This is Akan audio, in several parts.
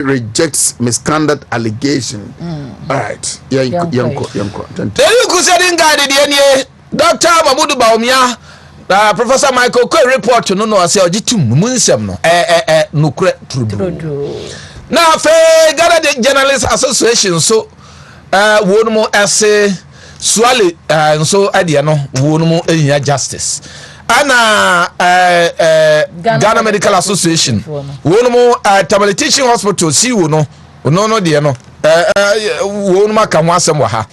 rejects misconduct allegation. All right. Yeah, yanko. Then you could say in Ghana, Dr. Mahmoud Baumia, Professor Michael Coy report to no say ojitum munsem no nukre true. Now Ghana Journalists Association so wonu mo ese suale so adia no wonu mo ehia justice. Ana Ghana Medical Association wonu mo Tamale Teaching Hospital si wono no de no wonu ma kan wasem wa ha.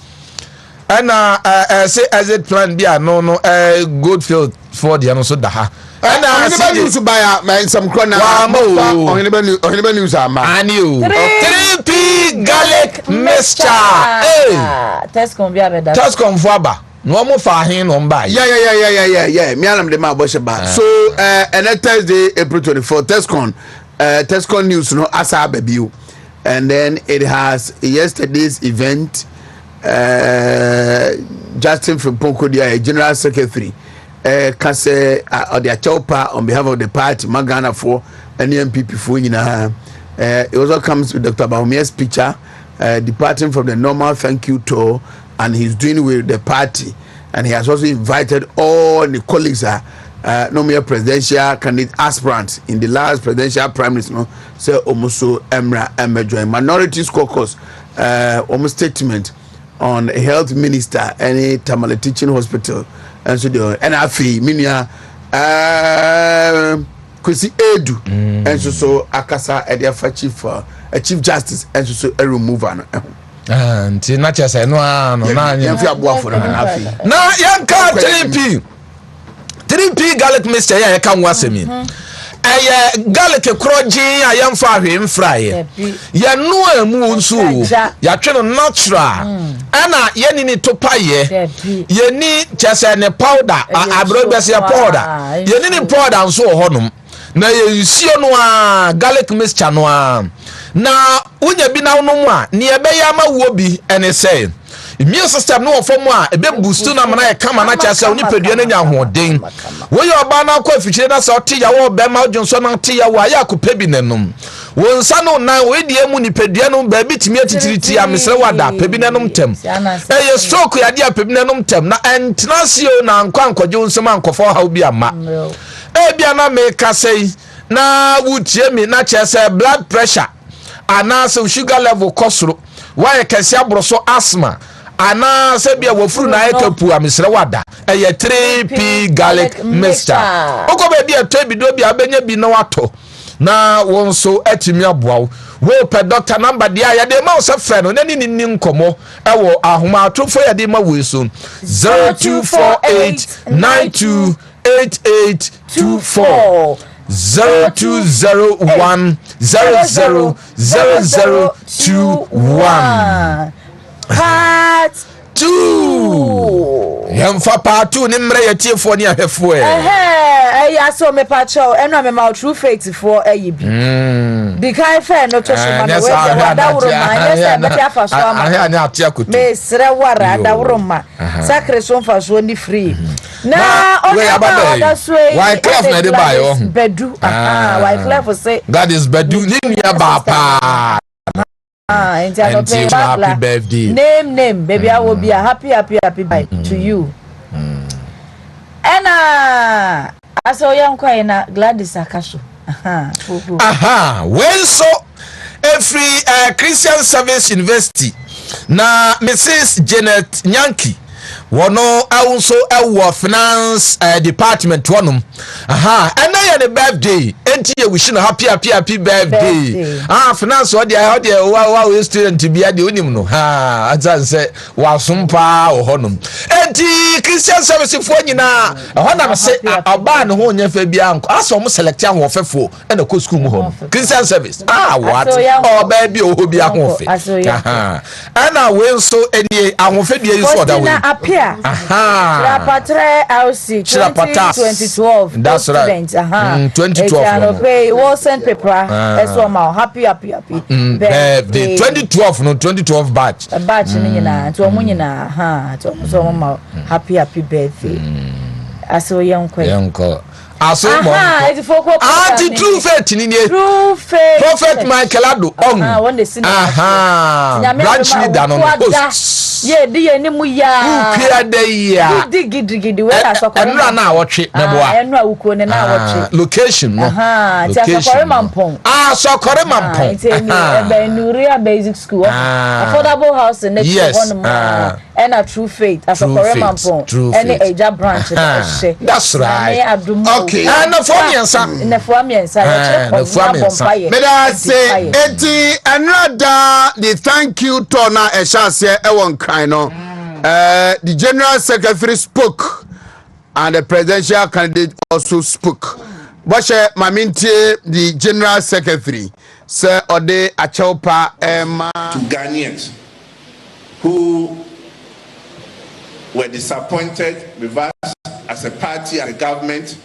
Ana say as it plan bia no Goodfield for the so da ha. Ana anybody news buy some corner ohinebe news ama ani o 3p garlic mixture Tescom bia be da Tescom for aba no mo fa hin no mba yeah me anam de ma bosh ba so and Thursday April 24 Tescom news no asa babiu and then it has yesterday's event Justin from Ponkodia General Secretary Kase or the Chopa on behalf of the party Magana for any MPP for it also comes with Dr. Bahumia's picture departing from the normal thank you tour and he's doing with the party and he has also invited all the colleagues no mere presidential candidate aspirants in the last presidential primaries no say Omuso Emra join minorities caucus almost statement on a health minister any Tamale Teaching Hospital and so the NFA minia Kwesi Edu and so akasa edia chief chief justice and so a remover and na chese no na yamfi aboa for na afi na yanka 3p garlic mixture ya kan wasemi garlic kroji ayamfa ahwe fry ya no amu nso ya twe no natural ana yeni ni topaye yeni chese ne powder abrobese powder yeni ni powder nso honum na yensio no garlic mixture no na unya bi na wonom a ne ebeya ma wo bi ene say immune system no form a ebe boost na mana e kama na chese oni pedua na nya hoden wo ye oba na kwa fichire na so te ya wo be ma odwonso na te ya wo ya kopa bi nanom wo nsa no na we die mu ni pedua no ba bi timi atitiriti ya mesre wada pebi nanom tem ye stroke ya dia pebi nanom tem na entrasio na nkwankwaje nsem ankofo ha obi ama bia na me kasei na wutie mi na chese blood pressure ana so sugar level kosoro why kesi abroso asthma ana se bia wofuru na ekapu amesre wada 3p garlic mixture oko be bia to bido bia benya bi na wato na wonso atimi aboawo wo pe doctor number dia ya de ma so fe no nani ni nkomo ewo ahoma atofo ya de ma wo so 0248928824 0201000021 part 2 yamfa part 2 ni mre yetiefo ni ahefo ya so me pacho eno me ma true faith for ayibi the kind fair no to so ma we Dawuro ma yes be tia fa so ama ahia ni atia kotu me sre wara Dawuro ma sacre so fa so ni free na oda so why class na dey buy oh bedu why class say God is bedu ni nia ba pa happy birthday name baby I will be a happy birthday to you Ena aso yankwa na Gladys Akaso when so every Christian Service University na Mrs. Janet Nyanki wono also ewo finance department wonum ena ya the birthday enti ye wish no happy birthday finance what dey wow student bia dey onim no azan say wasumpa ohonum enti Christian Service fo nyina ehona se oba ne ho nya fa bia anko aso mo select ahwo fefo ena ko school mu ho Christian Service what oba bia oho bia ho fe ena we so eni ahwo fe bia iso oda we Rapatre LC 2012. That's right. 2012. Okay, we'll send paper. Happy birthday. 2012 no 2012 batch. A batch ni na to omo nyina so happy birthday. Aso yanko. aso mo anti true faith ni nie prophet Michael Ado branch leader no ye di ye ni mu ya upia de ya digidi we asokore enra na awotwe meboa enra wuko ne na awotwe location no ti asokore mampon asokore mampon ebe nuria basic school affordable house in the one and a true faith asokore mampon any eja branch that's right okay and the fomiensa me da say eti another the thank you to na ehase ewon kan no the general secretary spoke and the presidential candidate also spoke but mamintie the general secretary sir ode achopa to Ghanaians who were disappointed with us as a party and a government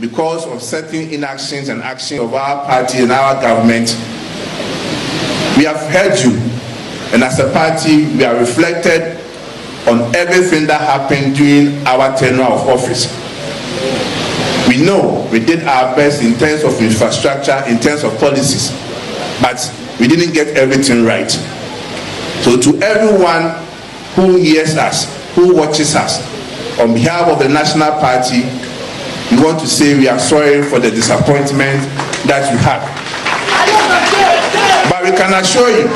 because of certain inactions and actions of our party and our government. We have heard you, and as a party we are reflected on everything that happened during our tenure of office. We know we did our best in terms of infrastructure, in terms of policies, but we didn't get everything right. So to everyone who hears us, who watches us, on behalf of the National Party, we want to say we are sorry for the disappointment that you had. But we can assure you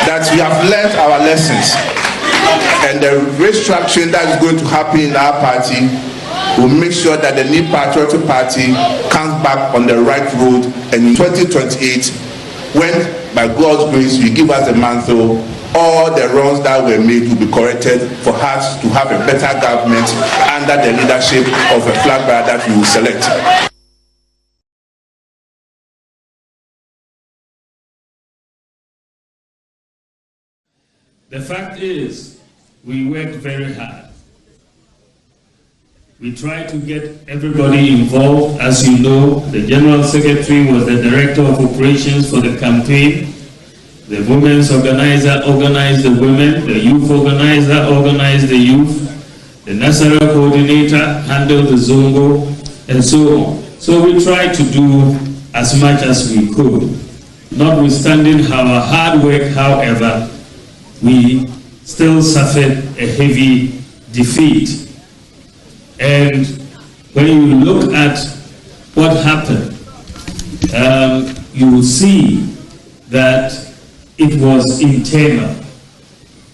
that we have learned our lessons, and the restructuring that is going to happen in our party will make sure that the new patriotic party comes back on the right road, and in 2028, when by God's grace you give us the mantle, all the wrongs that were made will be corrected for us to have a better government under the leadership of a flag bearer that we will select. The fact is, we worked very hard. We tried to get everybody involved. As you know, the General Secretary was the Director of Operations for the campaign. The women's organizer organized the women, the youth organizer organized the youth, the national coordinator handled the Zongo, and so on. So we tried to do as much as we could. Notwithstanding our hard work, however, we still suffered a heavy defeat. And when you look at what happened, you will see that it was internal.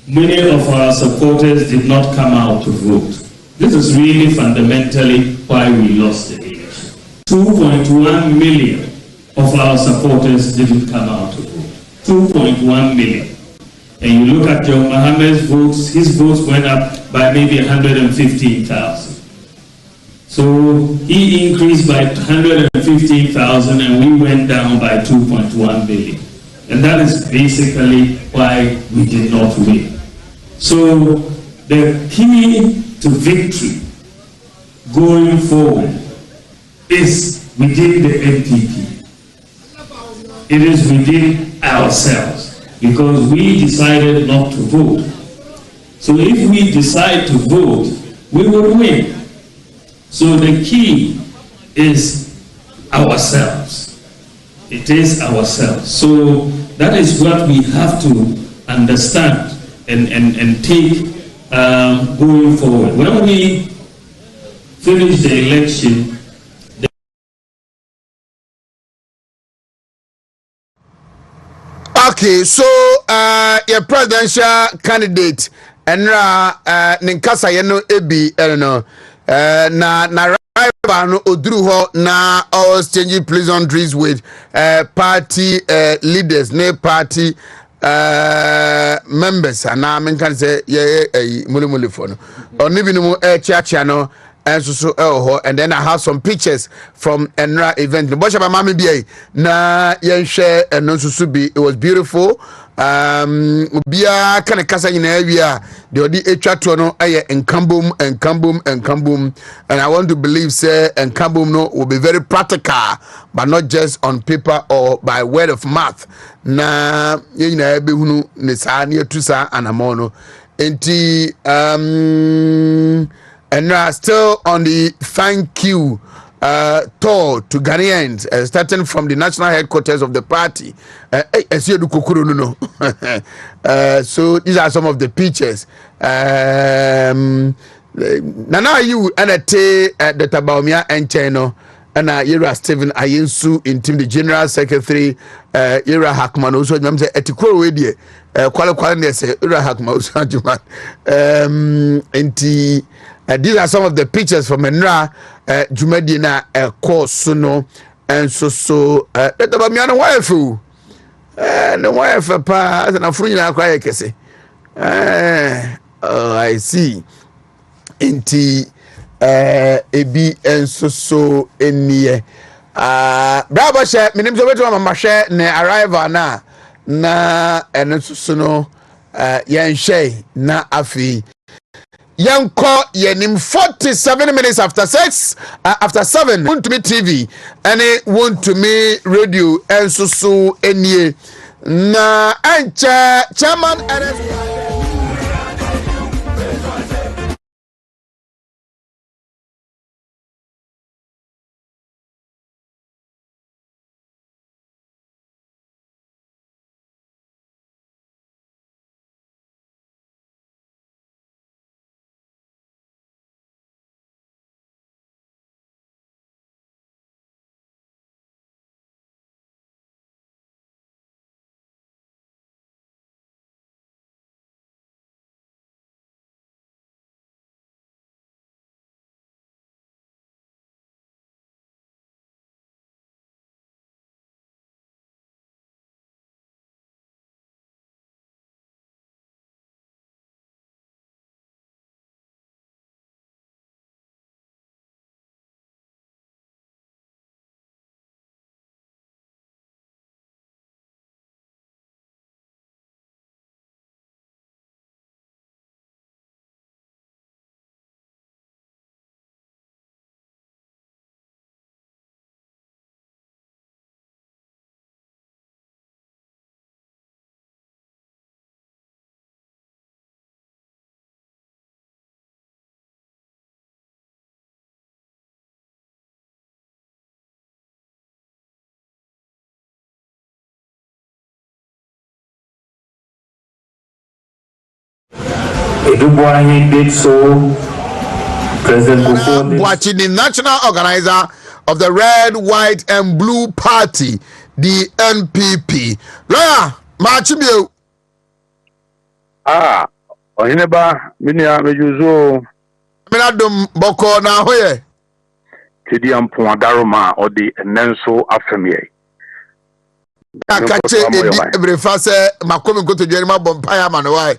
Many of our supporters did not come out to vote. This is really fundamentally why we lost the election. 2.1 million of our supporters didn't come out to vote. 2.1 million. And you look at John Mahama's votes, his votes went up by maybe 115,000. So he increased by 115,000 and we went down by 2.1 billion. And that is basically why we did not win. So the key to victory going forward is within the NPP. It is within ourselves because we decided not to vote. So if we decide to vote, we will win. So the key is ourselves. It is ourselves. So that is what we have to understand and take going forward. When we finish the election, okay, so your presidential candidate enra ninkasa yeno ebi no na no oduru ho na all exchanging pleasantries with party leaders, ne party members, and I can say mulimuli for no oni binu chiachia no and then I have some pictures from Enra event. Na share and it was beautiful. Bia kind of kasa in area the odi etwa no aye enkambum and I want to believe say enkambum no will be very practical but not just on paper or by word of mouth. Na yina be hunu ne sa ne tusa anamono enti and still on the thank you tour to Ghanaians, starting from the national headquarters of the party. So these are some of the pictures. Nana you and the Tabaumia and Cheno and Yera Stephen Ayensu in team the General Secretary Yera Hackman also etikoro wedie kwale say Yera Hackman also Juman these are some of the pictures from Enra Jumadina course no and so the Tabaumia no wife no wife pa as na furu nyina kwa yekese I see inti ebi ensoso eniye bravo she minim so beto mama hwe ne arrival na ensoso no yen hwe na afi yanko yenim 47 minutes after 6 after 7 want to me TV and want to me radio ensoso eniye na ancha chairman Edubuahi did so. President Kufuor, watching the national organizer of the Red, White, and Blue Party, the NPP. Lawyer, Machibio. Ohineba, minia mejuzo. Minadum boko na hoye. Tidi ampo adaroma odi enenso afemie. Akache edi ebrefase makomi nkoto jerima bompaya manowai.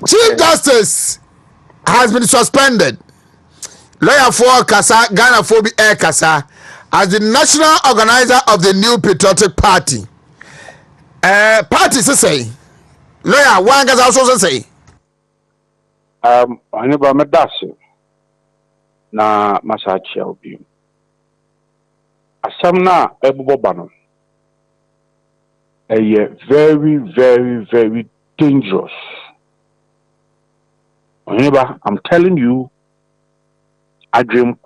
Chief Justice has been suspended. Lawyer for Kasa, Ghana for Air Kasa, as the national organizer of the New Patriotic Party. Party say, lawyer, one Kasa also say. I never met that. Na masachi obi. Asamna ebubobano. Very, very, very dangerous. I'm telling you, I dream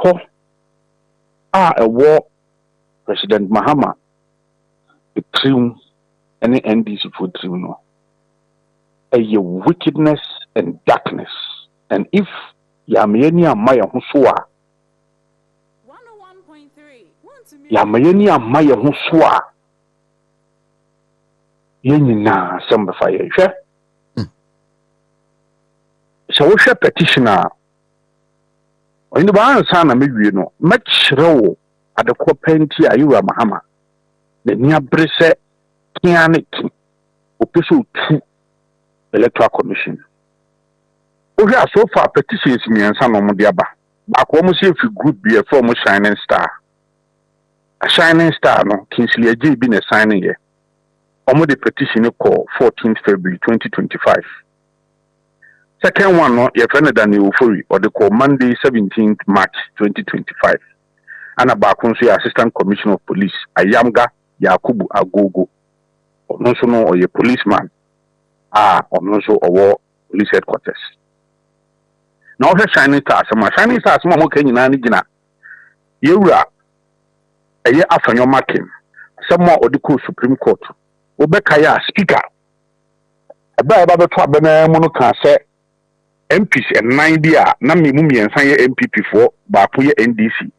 a war President Mahama, the trim, any NDC for trim, a wickedness and darkness. And if Yamania Maya Husua, Yamania Maya Husua, Yenina, some fire. So we share petitioner. In the barn, son, maybe much row at the Copenti, Ayura Mahama, the near Brisse, Kianik, Opisu 2 Electoral Commission. We have so far petitions me and some of Modiaba. Back almost if you could be a former shining star. A shining star, no, Kingsley A. J. been a signing here. Almost the petition call 14th February 2025. Second one, no, your friend Danny Ufuri, or the call Monday 17th March 2025. And about Assistant Commissioner of Police, Ayamga Yakubu Agogo, or no so no or your policeman, or no so or police headquarters. na wo shining stars ma mo kan nyina ne gina yewura eye afanyo makin some odiko Supreme Court obeka ya speaker aba beto abena mu no ka se MPs and 9 dia na memu miensan ye MPP for ba ko ye NDC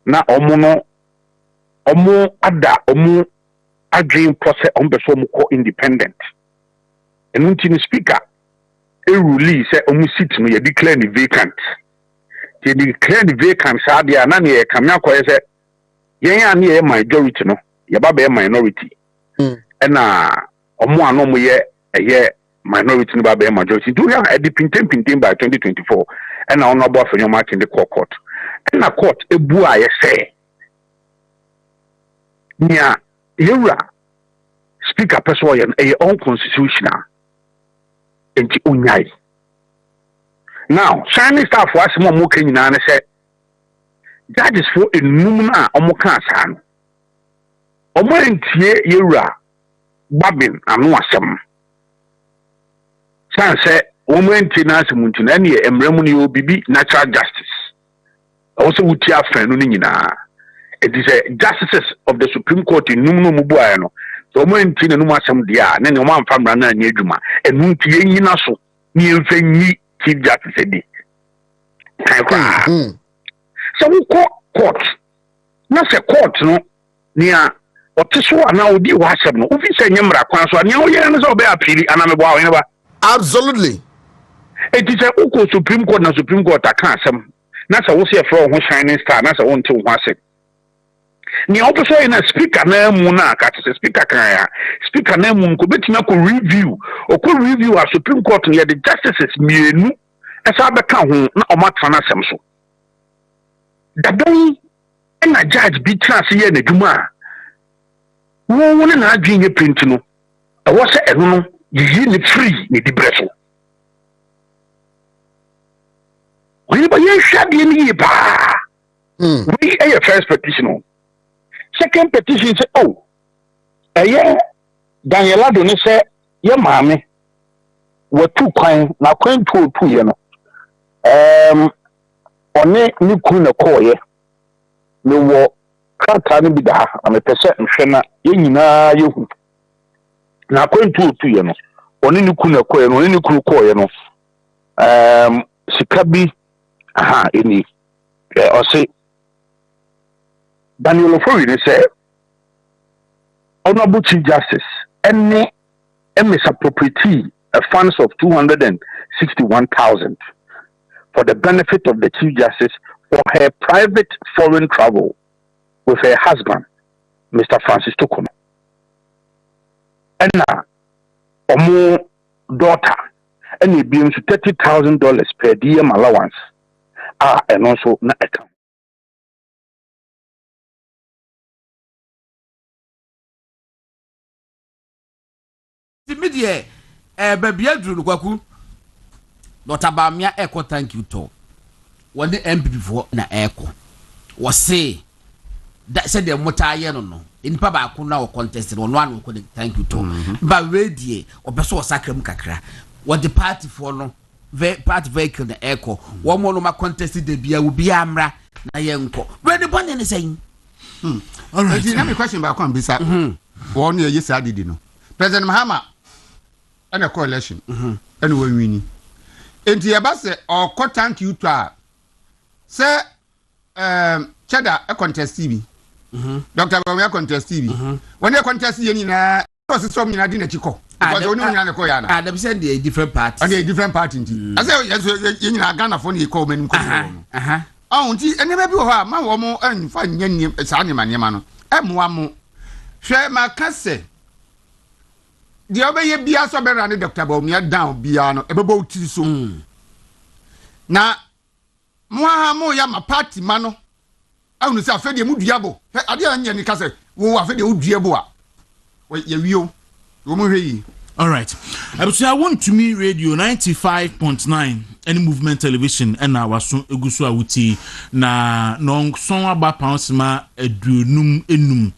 na omo ada agreeing process on beso mu ko independent enunti ni speaker e release omu seat no ye declare ni vacant ye declare ni vacant sa dia na ne kamya ko ye se yen ya ne majority no ye ba be minority na omo ano mo ye minority no ba be majority do ya e pintem by 2024 na ono bo afanyo mark in the court na court ebu a ye say nya yewura speaker person ye e unconstitutional enti unyai now shining star for asimo mo kan nyina ne say judges for enum na omo kan asa no omo entie yewura babin anu asem say omo entie na asem nti na ne emremu ne obibi natural justice also wuti afan no nyina it is a justices of the Supreme Court enum no mubu aye no so omo entie na num asem dia na ne omo amfa mra na anya adwuma enum tie nyina so ne emfanyi chief justice di so we court na se court no nia otiso ana odi wa asem no ofi se nyemra kwan so ania oye ne so be apili ana me boa we ba absolutely it is a uko Supreme Court na Supreme Court aka asem na se wo se fro ho shining star na se wo nte wo asem ni opiso ina speaker na mu na aka se speaker kan ya speaker na mu ko betima ko review a Supreme Court ne the justices mienu esa be ka ho na o matra na asem so dadon na judge bi trans ye na dwuma wo na adwin ye print no e wo se eno no yi ni free ni di breso we ba ye shade ni ba we a first petition second petition say oh Daniela do ne say ye maame wo tu kwan na kwan tu ye no one ni kunu na koye me wo krata ni bi da na me pese nhwe na ye nyina yehu na kwantu ye no one ni kunu na koye no one ni kunu koye no sikabi eni o se Daniel Ofori ne say Honorable Chief Justice any misappropriate funds of 261,000 for the benefit of the Chief Justice for her private foreign travel with her husband, Mr. Francis Tukono. And now, omo daughter, and it being $30,000 per diem allowance, and also na account. The media, baby, Kwaku. Not about me, echo, thank you to. When the MP before na echo was say that said the motaye no in papa kuna or contested on one could thank you to but ready or beso sacrum kakra what the party for no party vehicle the echo one more ma contested the beer will be amra na yenko where the bunny is saying all right let me question back on bisa one year yes I did no President Mahama and a coalition and we winning enti yaba se or thank you to say Chada a contest TV. Dr. Bawumia contest TV. When you contest you na was some in Adina Chico. Because only on the Koyana. Adam said a different party. And a different party. I say yes in a Ghana phone you call me. Oh, and never be her, my woman and fine yen Sani Maniamano. One share my casse. The other year be also better Dr. Bawumia down piano about too soon. Now Mo ya ma party mano anu se afede mu duabo ade anya ni ka se wo afede wo duabo a ye wio wo mo hwe. All right. I want to me radio 95.9 any movement television and na waso egusu awuti na no son aba pansima edunum enum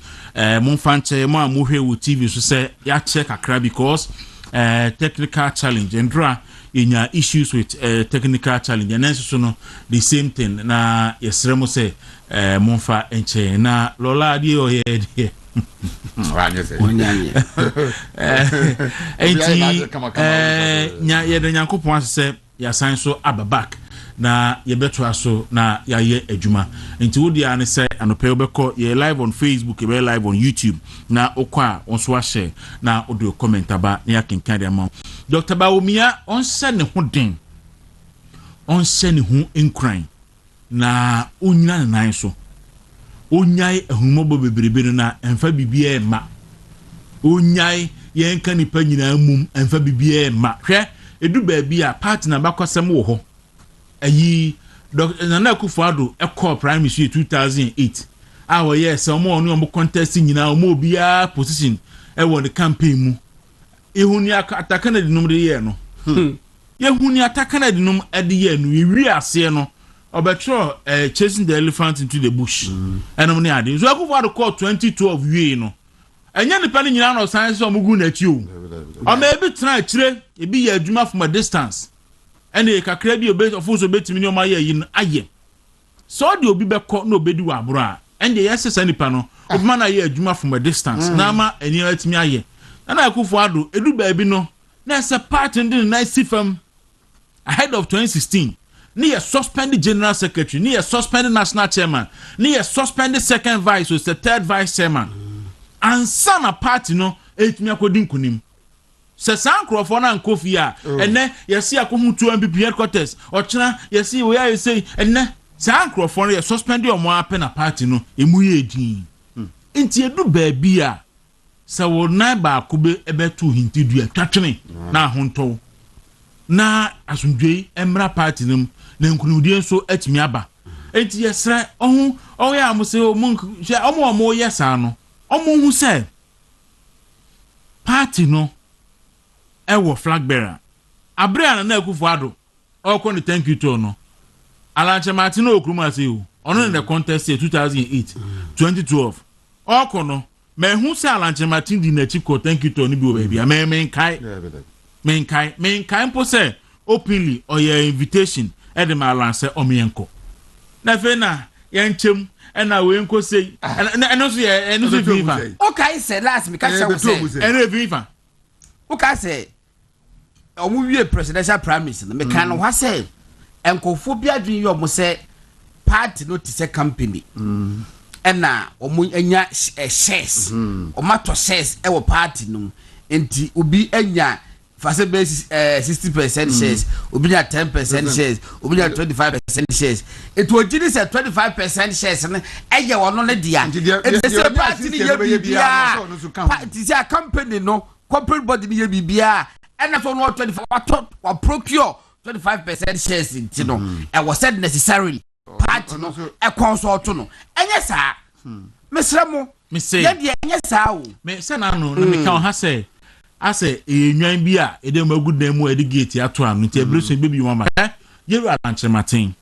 mo fanche mo amhwe wo TV so say ya check akra because technical challenge and draw in your issues with technical challenge and so no the same thing na yesremo say monfa enche na lola di o here nya ye de Nyankopon ase ya san so ababak na ye beto aso na ya ye adwuma enti wodi ane say anope obekọ ye live on Facebook ye live on YouTube na okwa onso a share na odo comment aba na ya kenkan de amount Dr. Bawumia on se ne ho den on se ne ho enkran na onya nan so onyai ehumobo bebrebe na emfa bibie ma onyai ye nka nipa nyina mum emfa bibie ma hwe edu ba bia partner bakosem wo ho ayi Nana Akufo-Addo ekọ prime minister 2008 awo yes omo onu omo contest nyina omo obia position e wo the campaign mu ehuni atakana de num de ye no yehuni atakana de num de ye no wi ase no obetro chasing the elephant into the bush enom ne ade so Akufo-Addo call 2012 wi no enya ne pa ne nyina no science omugu na chi o ma ebi try kire ebi ye adwuma from a distance ene kakra bi obe ofuso betimi ne o ma ye yi aye so de obi bekọ na obedi wa abro a ende yesesa nipa no obima na ye adwuma from a distance na ma eni atimi aye na Akufo-Addo edu ba bi no na se part in the nice fam ahead of 2016 ni ye suspend general secretary ni ye suspend national chairman ni ye suspend second vice or the third vice chairman and sana party no etimi akodi nkunim se sankrofo na nkofi a ene yesi akohu 2 MPP headquarters ochina yesi we are say ene sankrofo no ye suspend your mo ape na party no emu ye din nti edu ba bi a se wo na ba akobe ebetu hinti du atwatwene na ahonto na asundwe emra party nim na nkunudie nso atimi aba enti yesra ohun oya amose omo yesa no omo hu se party no ewo flag bearer abre Nana Akufo-Addo okọ ni thank you to no Alanche Martin Okruma say o ono in the contest 2008 2012 okọ no me hu se Alanche Martin di na chiko thank you to ni bi o bia men kai mpo say openly or your invitation e de malance omienko na fe na yanchem na we nko say eno so ye eno so viva okay say last me catch we say eno viva okay say omu wie presidential prime minister me kan no ha say enkofo bia dwen yo mo say party no ti say company na omu anya shares omato shares e wo party no enti obi anya fase base 60% shares obi nya 10% shares obi nya 25% shares it will give us 25% shares na eye wono ne dia it say party ni ye bibia party say company no corporate body ni ye bibia and so no 25 what procure 25% shares in no and was said necessarily party no e consult no enye sa mesramo me say ye enye sa o me say na no me kan ha say ase enwan bi a ede magu dan mu ede gate ato am nti ebreso bebi mama yeru Alanche Martin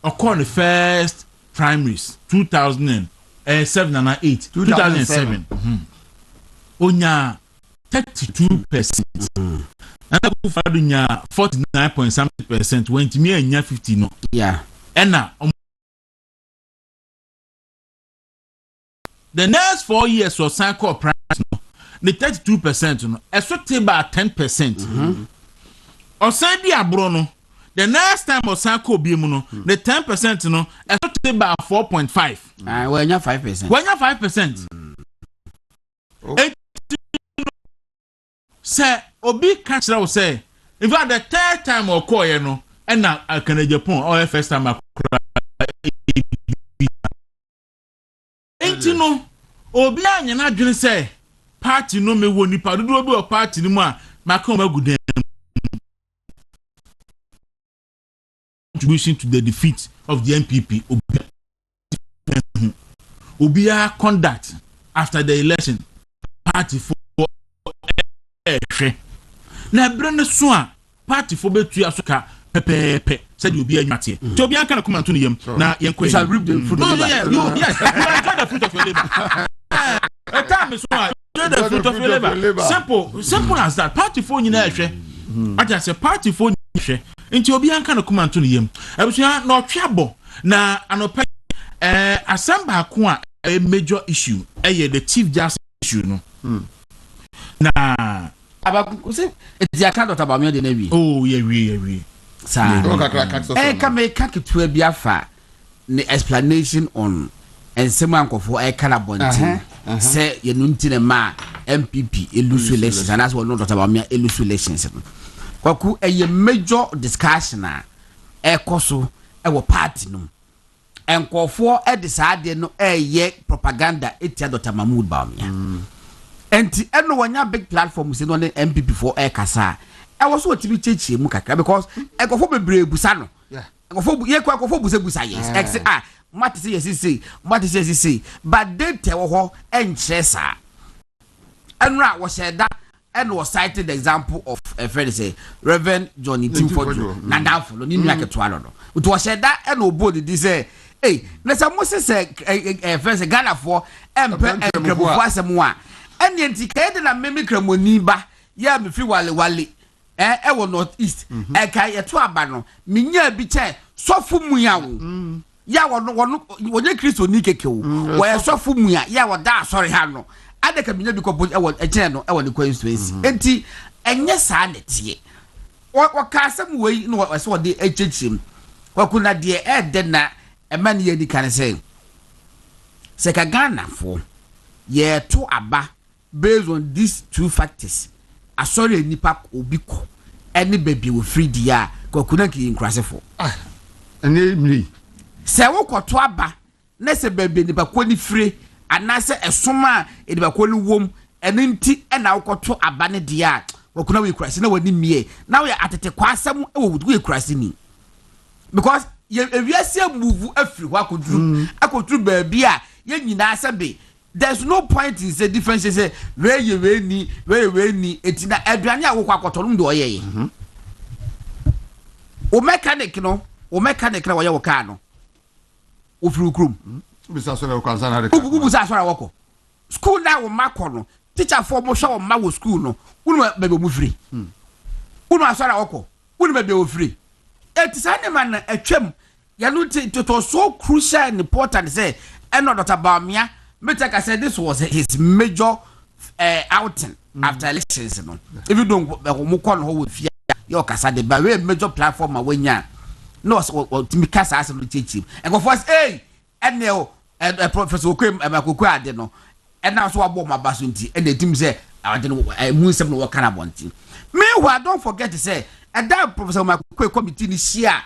okọ the first primaries 2007 and 8 2007 onya 32%. Nana Akufo-Addo nya 49.something% went me anya 50 no. Yeah. Ena the next 4 years or cycle price no. The 32% no. Eso teba 10%. Osan di abro no. The next time Osako bi mu no, the 10% no, eso teba 4.5. We anya 5%. We anya 5%. Say obi catch ra say in fact the third time or call you no na akana Japan or first time akura enti no obi anya na dwene say party no me woni pa do obi o party ni mu a maka ma gudan contribution to the defeat of the NPP obi conduct after the election party for na brand so a party for betu asoka pepepe said you be anwate to obi aka na comment no yam na yenko reap the fruit of your labor. Yes, you enjoy the fruit of your labor. A time so enjoy the fruit of your labor. Simple as that. Party for you na ehwe. I just say party for you ehwe. Nti obi anka no kuma to ne yam. Abusua na otwabo na anopa asamba ko a major issue the chief justice issue no. Na abakusi eti aka Dr. Bamia de na wi. Oh, yeah. Sa. Kame kaketua bi afa ne explanation on ensema ankofo kala bonti. Say ye no ntine ma MPP elusu elections and as well no Dr. Bamia elusu elections. Kwaku a major discussion ekoso wo party no. Enkofo decide no ye propaganda etia Dr. Mahmoud Bamia. Enti eno wanya big platform say no MPP for kasa. I was what to be teaching Mukaka because ekofo bebre busa no. Ekofo busa yes. What is say but they tell her and chesa. And right was said that and was cited the example of a friend say Reverend Johnny Timford Nandafo ni nyake twalo no. It was said that and obodi this say hey na some Moses say friend Ghana for empe enkrebo asem a and enti kaide na meme kramoni ba ya me fi wale wo north east kai eto aba no minya bi che sofu mu ya wo ya wonye Kristo ni keke wo wo sofu mu ya wo da sorry ha no adeka minya bi ko wo eche no wo ne constituency enti enye sa na tie wo ka asem we no wo so de echechim Kwaku na de de na ema ne yedi kan say se ka Ghana fo ye to aba based on these two factors asori nipa obi ko any baby will free dia Kwaku na ki inkrasefo ene mri se wo kwoto aba na se baby nipa ko ni free anase esoma nipa ko ni wom ene nti na wo kwoto aba ne dia Kwaku na we krase na wani mie na we atete kwa asem e wo we krase ni because we are see move afri ho akotru baby a ye nyina asebe. There's no point in say difference say where ni etina aduane a wo kwa akoto no de oyeye o mechanic na wo ye wo car no o firi krum bisa so le kwa sana de bisa so ra wo ko school na wo makọ no teacher for mo hwa wo ma wo school no unu bebe mu firi unu asora wo ko unu bebe wo firi etisa ne man atwam ya no to so crucial and important say eno Dr. Bamia Metaka said this was his major outing after elections. No, if you don't mukon ho with fear, your kasa de ba we major platform awenya. No, to me kasa as no teach him. And go first, hey, and now Professor Okwem Makoko ade no. And now so abo my basunti and the team say I don't know munsem no work kana bonti. Meanwhile, don't forget to say and that Professor Makoko committee ni share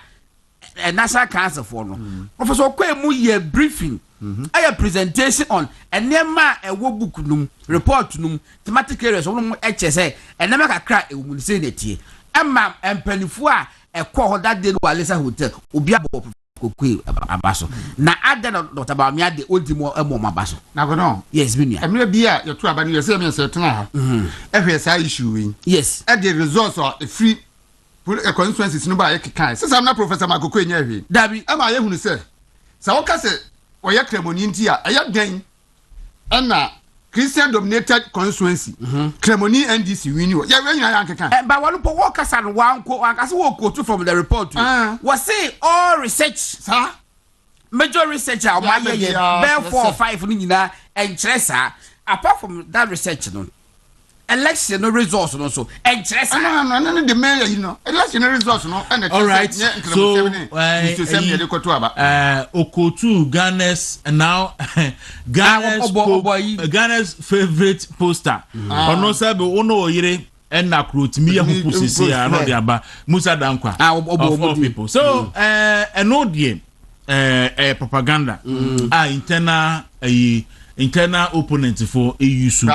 a national council for no. Professor Okwem mu ye briefing. A presentation on and nema a book num report num thematic areas on HSA and never cry a woman say that ye Emma and Penifua a call that day Walesa Hotel Ubiabo Abaso. Na add Dr. Bamia the ultimo Mabaso. Now go on. Yes, Minia. I'm not beer your trouble and you say me certain FSI issue. Yes, at the resource or a free a constituency no by kind. Since I'm not Professor Makoko in Yavi. Dabi, am I who say? So what say? Oya Cremoni ntia eya den na Christian dominated constituency Cremoni NDC win you ya wenya ya nkeka ba wonu po wo kasa no wanko ankase wo quote from the report was say all research sir major research o ma ye 4 or 5 ni nyina enkyere sa apart from that research no election no results no so enkyere sa no the mayor you know election results no and all right so Okotu Ghana's now Ghana's favorite poster ono sabe ono oyire and na kroti mi yahu pusisi ya no de aba Musa Dankwa of all people so no die propaganda internal opponent for AUSU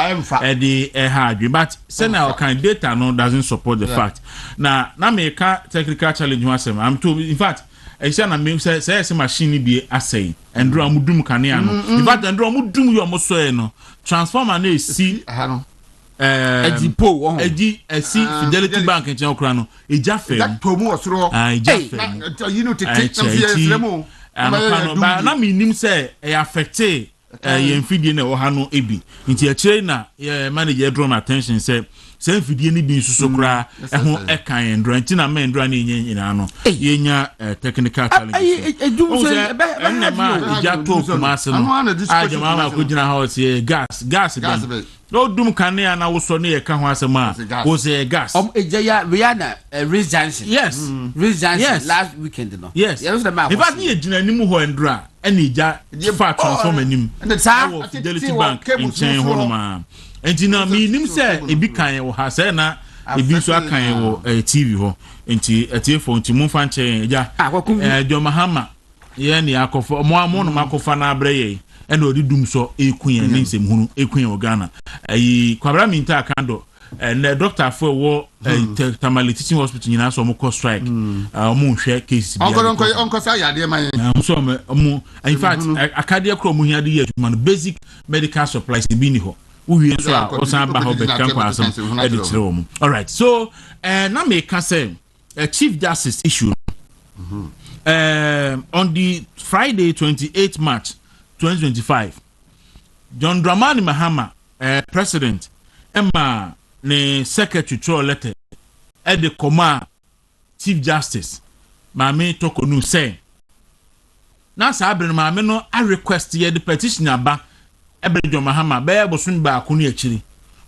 the hard but our data no doesn't support the fact na make technical challenge wasem I'm told in fact I say na me say machine be asay and draw mudum kanea no in fact and draw mudum you almost so no transformer na see edipo see Fidelity Bank in Okra no eja fem that promo osro eja fem you know to take some years lemo na me nim say e affect yɛmfidie na ɛwɔ ha no ebi nti akyire na manager draw my attention sɛ mfidie ni bi nso so koraa ɛho ɛka yɛndra nti na mɛndra ne nyina no yɛnya technical challenges ɛnɛma ɛgya to kuma ase no agyama ma akɔgyina ha ɔsɛ gas bɛn no dum kanea na wosɔ ne yɛka ho asɛm a wosɛ gas we had Rich Johnson. Yes. Rich Johnson Yes. last weekend no. Yes. In fact, you gyina anim hɔ ndra ɛne gya fa transform anim ɛwɔ Fidelity Bank nkyɛn hɔ no ma nti na me nim sɛ ebi kan wɔ ha sɛ na ebi nso akan wɔ TV hɔ nti etiefo nti mu fa nkyɛn gya John Mahama yɛ ne akɔfo mo no makɔfa na abrɛ yɛ ɛna odi dum so ekun ne nsɛm hunu ekun wɔ Ghana ayi kwabra minta akando na doctor for wo Tamale Teaching Hospital nyina so mo ko strike mo hwɛ case bi onko sa yade man so mo in fact akadia kro mo hiade yɛ adwuma no basic medical supplies bi ni hɔ wo wie so a osan ba ho be kan kwa asem e de kire wo. All right, so na me ka say Chief Justice issue on the Friday 28 March 2025 John Dramani Mahama president Emma ne secretary throw letter at the Koma Chief Justice Mame Tokonu say na sa abere Mame no a request ye the petition aba ebe John Mahama be bosun ba akunu akiri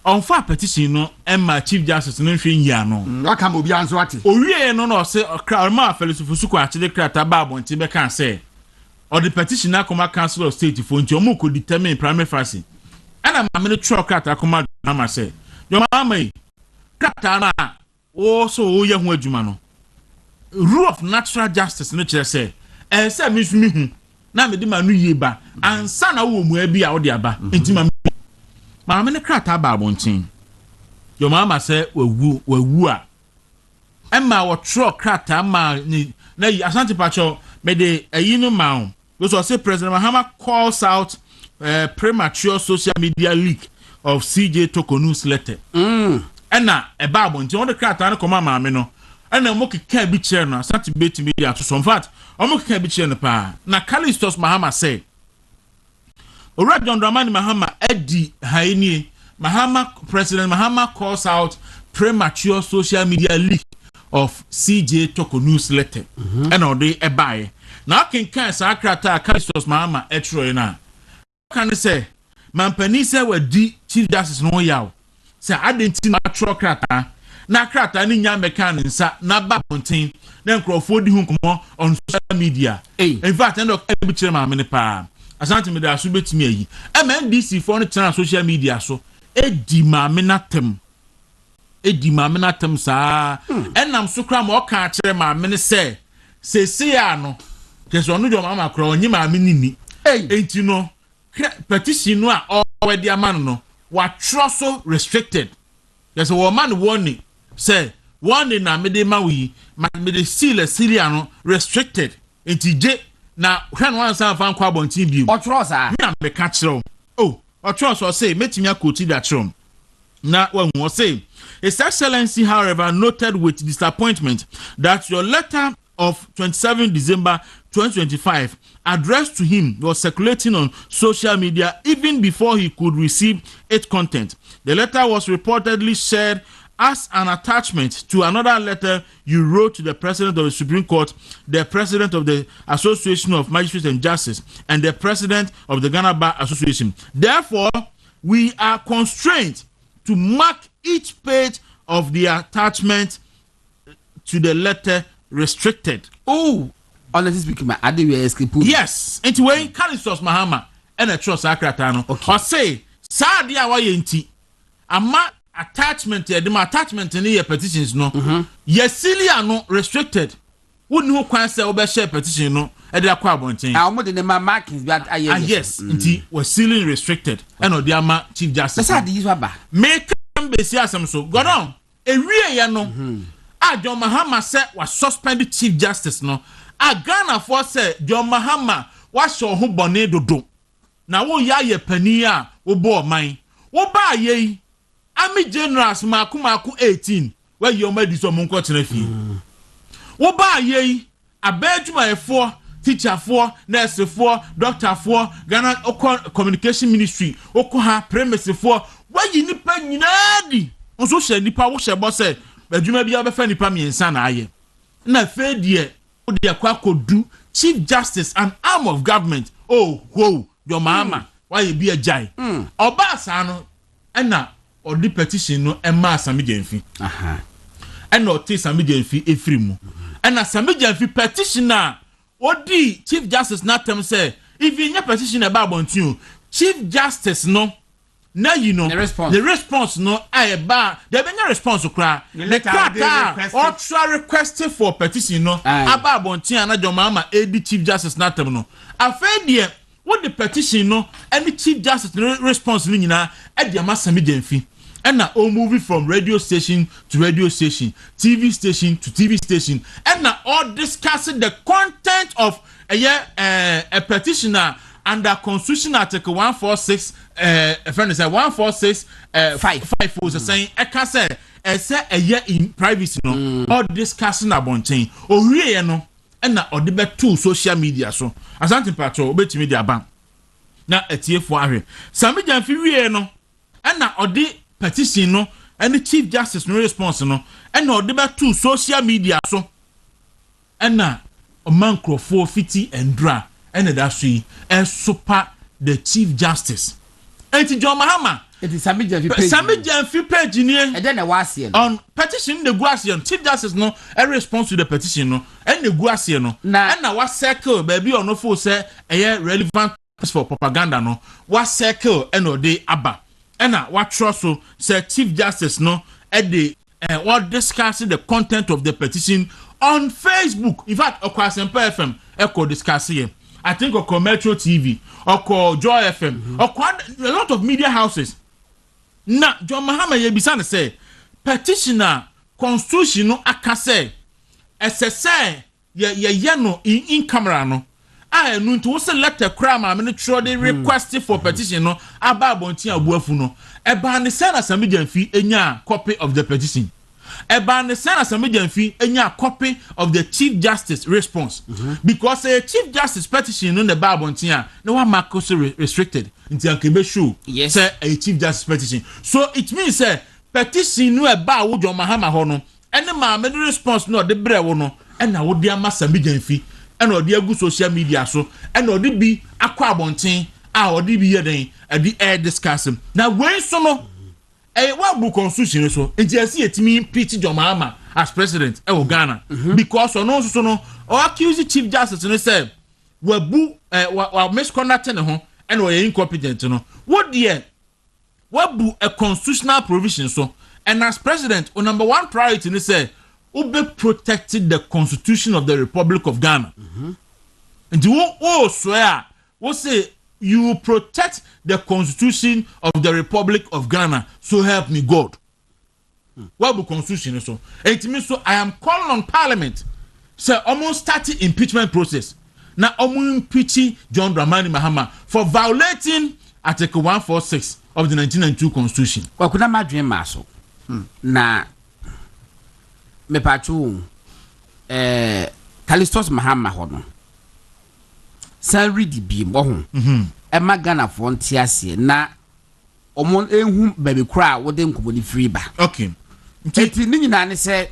on fa petition no Emma Chief Justice no hwe nyia no aka mo bia nso ate owie no no se okra ma felisufo suko akide krata ba abonti be kan say or the petition na Koma Council of State for nti omo ko determine primary phases ana Mame no throw krata Koma Mahama say Your mama, Katana, also ye hu adwuma no. Rule of natural justice no chere say, say me su me hu na me de ma no yie ba ansa na wo mu abi a wo de aba enti ma me ne krata ba abontin. Your mama say wawu a emma wo tro krata ma na yi asante pacho me de ayi no ma wo so say President Mahama calls out premature social media leak of CJ Tokonu's letter. Ena eba abonti on the krata na koma maame no. Ena mo keka bi kire no asante beti media to so in fact, o mo keka bi kire no pa. Na Kalistos Mahama say. Ora John Dramani Mahama edi haini President Mahama calls out premature social media leak of CJ Tokonu's letter. Ena o de ebae. Na kenkan sa krata Kalistos Mahama etro na. Can say Mampani say we di Chief Justice no yaw. Say adenti na tro krata. Na krata ni nya meka nsa na ba pontin. Na nkrofo di hu nkomo on social media. In fact, end of every chairman me pa. Asante me da so betimi ayi. MNDC for no channel social media so edi ma me natem. Edi ma me natem sa. Enam so kra ma o ka kire ma me ne say ya no. Keso no jo mama kra onyi ma me nini. Enti no petition no a already a man no what so restricted. There's a woman warning say warning na me de ma wi ma me de seal no restricted enti je na hwan wan san fan kwa bontin bi o tro sa me na me ka kire o tro so say metimi akoti da kire na wan wo say His Excellency however noted with disappointment that your letter of 27 December 2025 addressed to him was circulating on social media even before he could receive its content. The letter was reportedly shared as an attachment to another letter you wrote to the President of the Supreme Court, the President of the Association of Magistrates and Justice, and the President of the Ghana Bar Association. Therefore, we are constrained to mark each page of the attachment to the letter restricted. Oh, honestly speaking, my ade we escape. Yes, into when Kalistos Mahama and a trust akratano. Or say, Sadia wayenti. Ama attachment the attachment in your petitions no. Yesilia no restricted. Wouldn't who can say over share petition no at the aquabonting. How much in my markings but yes, indeed was sealing restricted. And Odiama Chief Justice. That's how these were back. Make them be some so go on. A real no. John Mahama said was suspended Chief Justice no. Ghana for say John Mahama was so who bonnet do. Now wo ya ye pania wo bo mine. Wo ba ye Army Generals maku 18 where you made this monko tenefi. Wo ba ye abeduma e4 teacher for, nurse for, doctor for, Ghana communication ministry, Okoha premise for. Why you nipa nyinadi? Onso she nipa wo she boss say, adwuma bia be fa nipa miensa na aye. Na fe die, o de Kwaku do Chief Justice and arm of government. Oh, whoa, your mama. Why you be a jai? Oba sano, ena odi petition no emma Sami Jenfi. Aha. Ena oti Sami Jenfi efrimu. Ena Sami Jenfi petitioner odi Chief Justice na tem say if you petition about bontu Chief Justice no na you know the response no I ba there be no response kra the letter or requested for petition no about bontu anajo mama edi Chief Justice na tem no afa die what the petition no any Chief Justice response ni nyina e dia ma Sami Jenfi and now all moving from radio station to radio station, TV station to TV station, and now all discussing the content of a petitioner under Constitution Article 146. Friend is 146. 5 was saying I can say a year in privacy. No, all discussing about chain. Oh, really, no, and now all the two social media. So, as anti patrol, bet media bank. Now a tier for Sami Jenfi, no, and now all the petition no and the Chief Justice no response no and no deba two social media so and na a man crofo fiti and dra and that she and super the Chief Justice and John Mahama it is Sami Jenfi page ni and then a was on petition the Guasian Chief Justice no a response to the petition no and the Guasian no and na what circle baby or no for say a relevant for propaganda no what circle and no day abba. And what trust so say Chief Justice no at the what discussing the content of the petition on Facebook. In fact, Okwasempa FM echo discussing. I think Oko Metro TV, Oko Joy FM, a lot of media houses. Now, John Mahama ye bisana say petitioner constitution no akase SSA ye no in camera no. I no to was a letter cram am the request for petition no aba bonti abuafu no eba ne sana Sami Jenfi enya copy of the petition eba ne sana Sami Jenfi enya copy of the Chief Justice response because a Chief Justice petition no the ba bonti a no one mark so restricted until akebe show say a Chief Justice petition so it means say petition no eba wo John Mahama ho no ene ma me response no de bre wo no ena wo de ama Sami Jenfi and or the social media so and or the be aqua bontin or the be then at the air discussing now when so no what book constitution so and just see it mean PT John Mahama as president of Ghana because or no so no or accuse the Chief Justice and say we bu misconduct and or incompetent no what dear what bu a constitutional provision so and as president or number one priority they say Ube protected the Constitution of the Republic of Ghana. And you won't swear, what say you protect the Constitution of the Republic of Ghana, so help me God. What will Constitution so? It means so I am calling on Parliament. So almost started impeachment process. Now almost impeaching John Dramani Mahama for violating Article 146 of the 1992 Constitution. Well, could I imagine Maso? Na me patu Kalistos Mahama hono salary di bi mo ho e magana frontier na omon ehun baby kra wo de nkobo ni free ba okay enti ni nyina ne se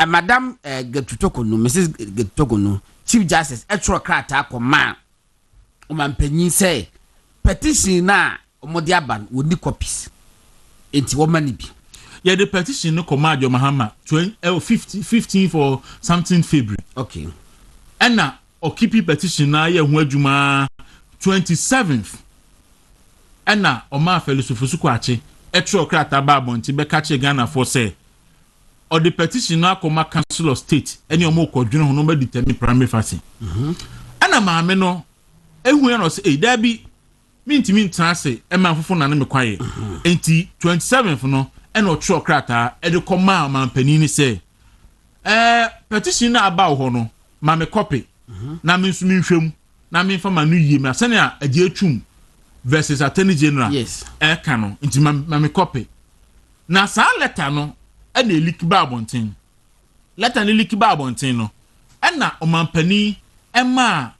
madam Getutokonu Mrs Getutokonu Chief Justice etro krata akoma o mampanyin se petition na omodi aban woni copies enti wo mani bi yeah the petition no command your Mahama 15 for something February okay and now o keep petition na ye hu adwuma 27th and now o ma felusufusu kwache etro krata ba bonti be kache Ghana for say or the petition na koma council of state any o mo kodwene ho no be determine primary facing and na ma me no ehu ye no say there be minti trase e man fofo na me kwaye enti 27th no e no tro krata e de koma man panini say petition na aba ho no ma me copy na me nso me hwem na me fa ma no yie me asane a ade atwum versus attorney general yes e ka no enti ma me copy na sa letter no e na leak ba bonten letter ni liki ba abonten no na omampani ema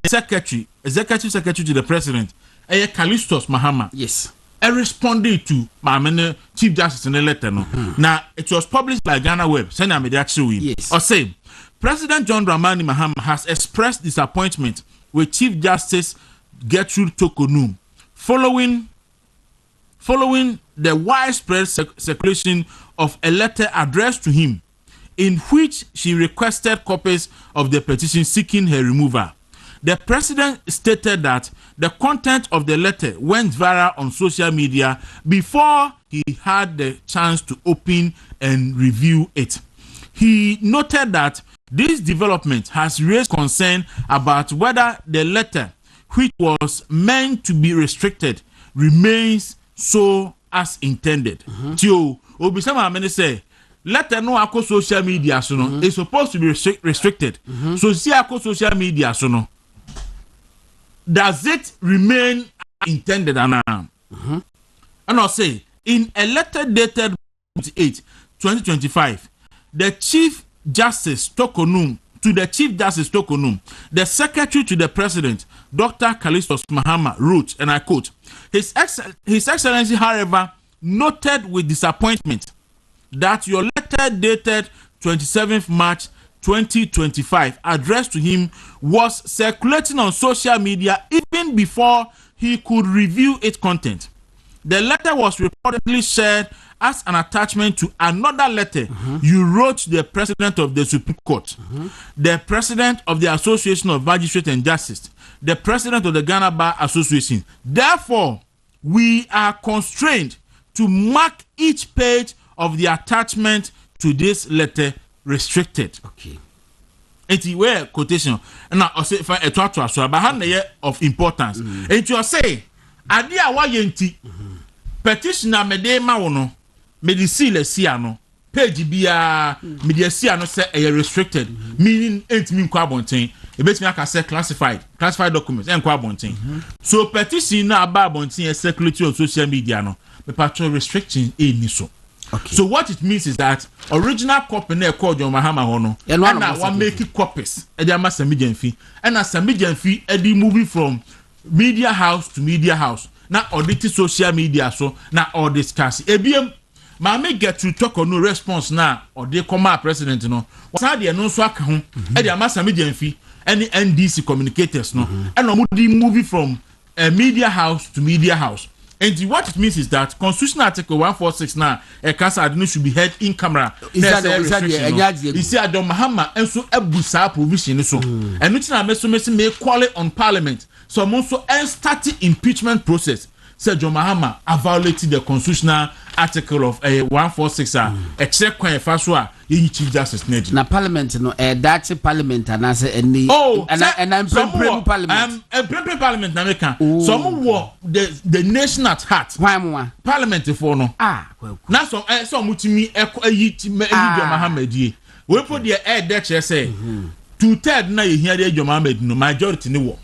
secretary executive secretary to the president Callistus Mahama yes responded to my chief justice in the letter no now it was published by Ghana Web send am the actual yes or say President John Dramani Mahama has expressed disappointment with Chief Justice Gertrude Tokonum following the widespread circulation of a letter addressed to him in which she requested copies of the petition seeking her removal. The president stated that the content of the letter went viral on social media before he had the chance to open and review it. He noted that this development has raised concern about whether the letter, which was meant to be restricted, remains so as intended. Tio, Obisama Amene say, letter no ako social media so no is supposed to be restricted. So see ako social media so no. Does it remain intended? And I'll say, in a letter dated 2025, the Chief Justice Tokonum, the Secretary to the President, Dr. Callistus Mahama, wrote, and I quote, His Excellency, however, noted with disappointment that your letter dated 27th March 2025 addressed to him was circulating on social media even before he could review its content. The letter was reportedly shared as an attachment to another letter you wrote to the President of the Supreme Court, the President of the Association of Magistrates and Justice, the President of the Ghana Bar Association. Therefore, we are constrained to mark each page of the attachment to this letter restricted. Okay. Enti where quotation na o say fa eto ato aso ba ha na ye of importance. Enti o say ade a wa ye nti petition na me de ma wo no me di seal sia no page bia me di sia no say e restricted meaning enti mi nkwa abonten e betimi aka say classified documents en kwa abonten. So petition na aba abonten e circulate on social media no me patrol restriction e ni so. Okay. So what it means is that original copy na called John Mahama hono and one make copies e dey ama Samidian fee and as Samidian fee e dey moving from media house to media house na audit social media so na all discuss e biem ma me get to talk on no response na or dey come president no wasa dey no so aka ho e dey ama Samidian fee any NDC communicators no and no dey moving from media house to media house. And what it means is that Constitutional Article 146 now, a case should be heard in camera. You see, John Mahama and so Ebusa provision so, and which now may call it on Parliament. So I'm also starting impeachment process. Said John Mahama violated the Constitutional Article of 146. A check when faswa you Chief Justice Ned. Na Parliament no that's Parliament and I say any and I'm Parliament. Parliament na make some the nation at heart. Why more? Parliament for no. Na so mutimi John Mahama die. We put the that say 2/3 na you hear the John Mahama no majority ni wo.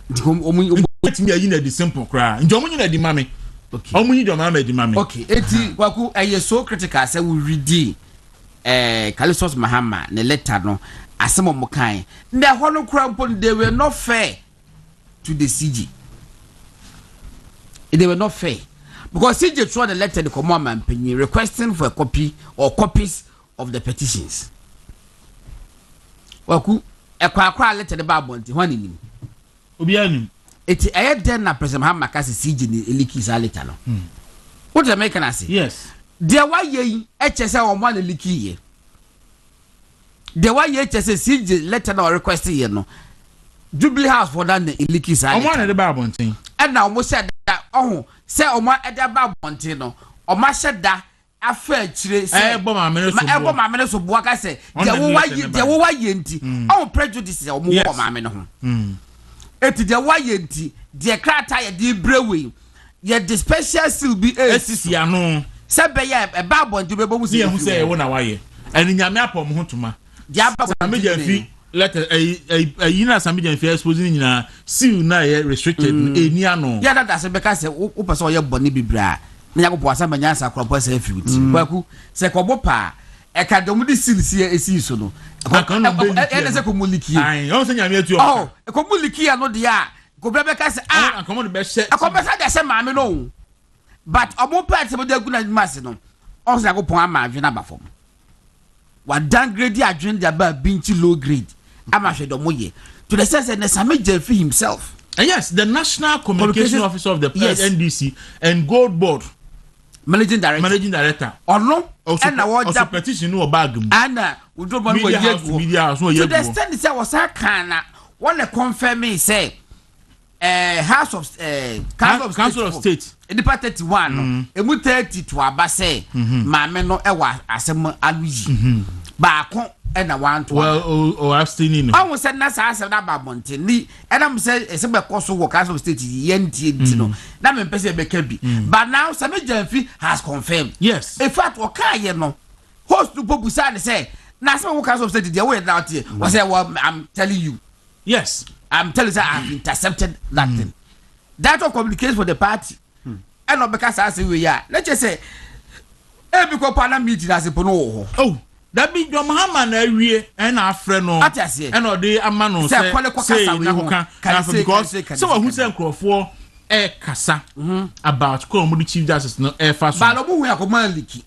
Wetin me yin na the simple cry. Njom yin na the mame. Okay. Okay. Eti Kwaku eye so critical say we read Callistus Mahama ne letter no asem mo kan. Nde ho no krampo they were not fair to the CG. They were not fair because CG threw the letter the command man requesting for a copy or copies of the petitions. Kwaku e kwa letter the Bible nti ho ni obi anim. Eti aye den na President Mahama kasi CG ni eliki za letter no. What the make na say? Yes. There why ye HSA on one eliki ye. There why ye HSA CG letter na request ye no. Jubilee House for that eliki za. On one the Bible ntin. And now almost said that say on one at the Bible ntin no. O ma said that afa chire say ebo ma mene so bo aka say there why ye nti. On prejudice o mo wo ma mene ho. Eti de wa yenti de krata ye de brewe ye the special seal be esisi ano se be ye e ba bonju be bomu se say e wona wa ye eni nyame apom ho tuma dia ba Samidian fi let yina Samidian fi exposing nyina seal na ye restricted eni ano ya da se be ka se wo pese o ye boni bibra na yakopɔ asamba nyansa kropɔ se afiuti Kwaku se kobo pa ekadom silisi esi so no ene se komuliki ai o se nyame atu oh komuliki no de a ko bebe ka se akomo de be hye akomo sa de se maame no but omo part se de aguna mase no o se akopon ama adwena ba fom wa downgrade adwena de ba binchi low grade ama hwe do moye to the sense that Nesame Jelfi himself yes the national communication officer of the NDC and gold board managing director ono and na what the petition no bag mu ana we do man media house no to the extent say was kana one confirm me say House of Council of State Edipa 31 emu 30 to aba say maame no ewa asem aluyi ba ko na one to well abstaining no I said na sa na ba monte ni and am say e se be koso wo Council of State yenti no na me pese be ka bi but now Nesame Jelfi has confirmed yes in fact o ka ye no host to popusa ne say na say wo Council of State dey we that here was say well I'm telling you yes I'm telling you I've intercepted that thing that of communication for the party and no because I say we ya let's just say e bi ko pana meeting as po no oh that be your Mahama na awie and afre no and ode ama no say na hoka because so who say nkrofo kasa about ko mo chief justice no fa so ba no mu hu akoma liki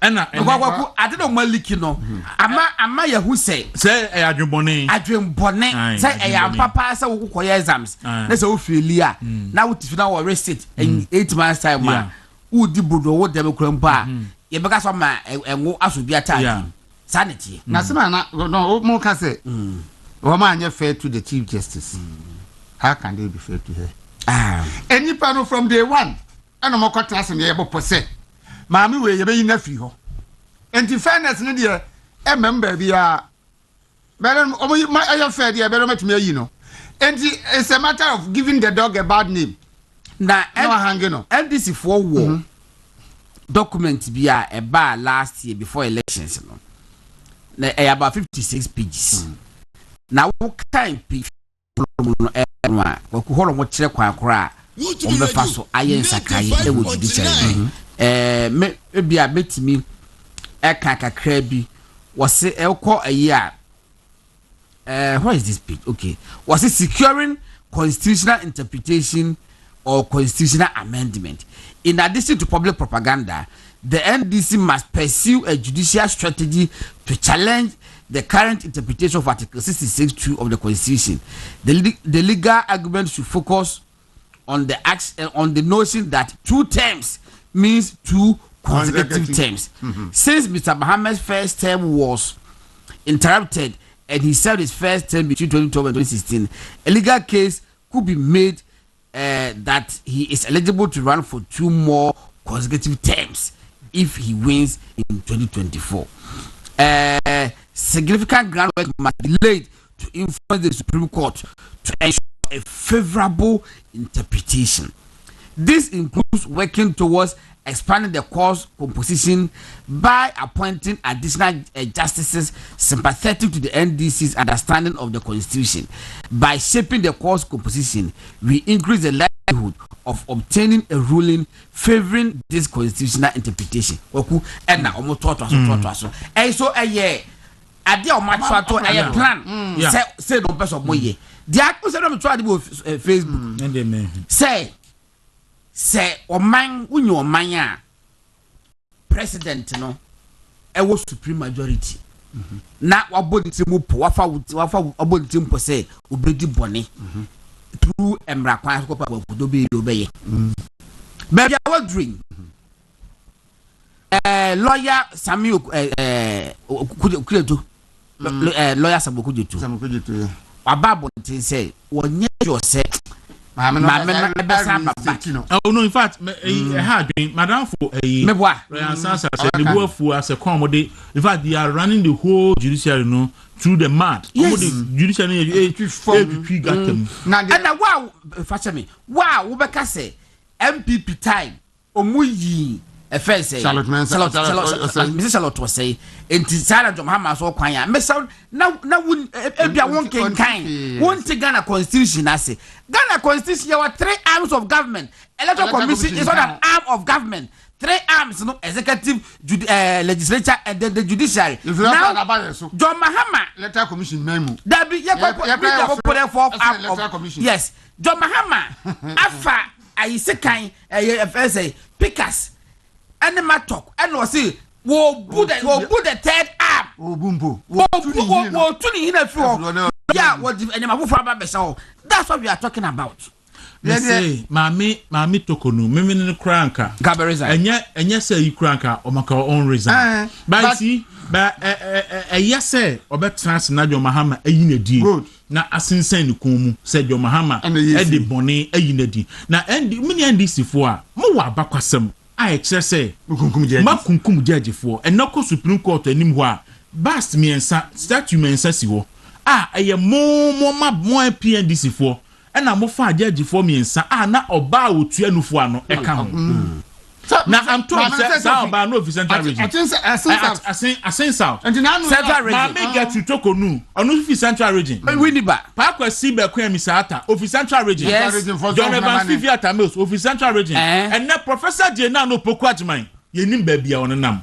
ena Kwaku ade no maliki no ama ya hu say adwembone say papa say wo koye exams na say wo fail a na wo tifi na wo receipt 8 months time ma wo di bodo wo dem krampa ye beka so ma enwo asobi attack sanity na sema na no mo ka say wo ma anya fair to the chief justice how can they be fair to her any panel from day one and mo kwatra asem ye bopo say maami we ye be yin afiri ho enti fairness ne de member bia better omo ayo fair de better matumi ayi no enti it's a matter of giving the dog a bad name na no hanging no NDC for war document bia e ba last year before elections no na about 56 pages na wo kan page no Kwaku holo mo kire kwa akora o be fa so ayen sakraye e wo judiciary me bia betimi eka kakra bi wose elko ayi a what is this page okay was it securing constitutional interpretation or constitutional amendment in addition to public propaganda the NDC must pursue a judicial strategy to challenge the current interpretation of Article 66(2) of the Constitution. The legal argument should focus on the notion that 2 terms means 2 consecutive terms. Since Mr. Mahama's first term was interrupted and he served his first term between 2012 and 2016, a legal case could be made that he is eligible to run for 2 more consecutive terms if he wins in 2024. Significant groundwork must be laid to influence the Supreme Court to ensure a favorable interpretation. This includes working towards expanding the court's composition by appointing additional justices sympathetic to the NDC's understanding of the Constitution. By shaping the court's composition, we increase the likelihood of obtaining a ruling favoring this constitutional interpretation. Kwaku and na omo to so. So ade o matwa to plan. Say no person moye. Di akuse no try dey Facebook. Say oman unyo oman a president no e wo supreme majority. Na wabodi mu po wafa abodi mu po say obedi bone. Through emra kwan ko pa do be obeye. Maybe I was dream. Lawyer Samuel Kujetu. Lawyer Samuel Kujetu. Ababo tin say wonye jo say oh no in fact madam for as a comedy in fact they are running the whole judiciary through the mad the judiciary got them and wow fashion me wow we be say MPP time omuyi first say Mr. Charlotte was say enti Sarah Mahama so kwan ya me sound na ebia won kan won ti Ghana constitution ase Ghana constitution there were 3 arms of government. Electoral commission is not an arm of government. 3 arms no executive legislature and then the judiciary. Now John Mahama electoral commission memo. That be yes. John Mahama afa ayisekan say pickers and the matok and was say wo put the third arm. Wo bumbo. Wo tuni hina fo. Yeah, what the that's what we are talking about. Say, mami tokonu, mimi ni kranka. Gaberiza. Enye say you kranka o maka own reason. But see, yes say obe trans na John Mahama eyi na di. Na asensen ni komu say John Mahama e de bone eyi na di. Na mini NDC fo a mo wa bakwasem. I say makunkum judge fo. E nako Supreme Court anim ho a bast miensa statue mensa si ho. Eye mo PNDC fo. Ena mo fa judge for me nsa na oba otua nufu ano e ka ho na am told say oba no fi central region asen south and now central region ma get to tokonu onu fi central region we ni ba pa kwasi be kwa misata of central region John Evans Fifiata Mills of central region and na Professor J na no poku adman yenim ba bia onenam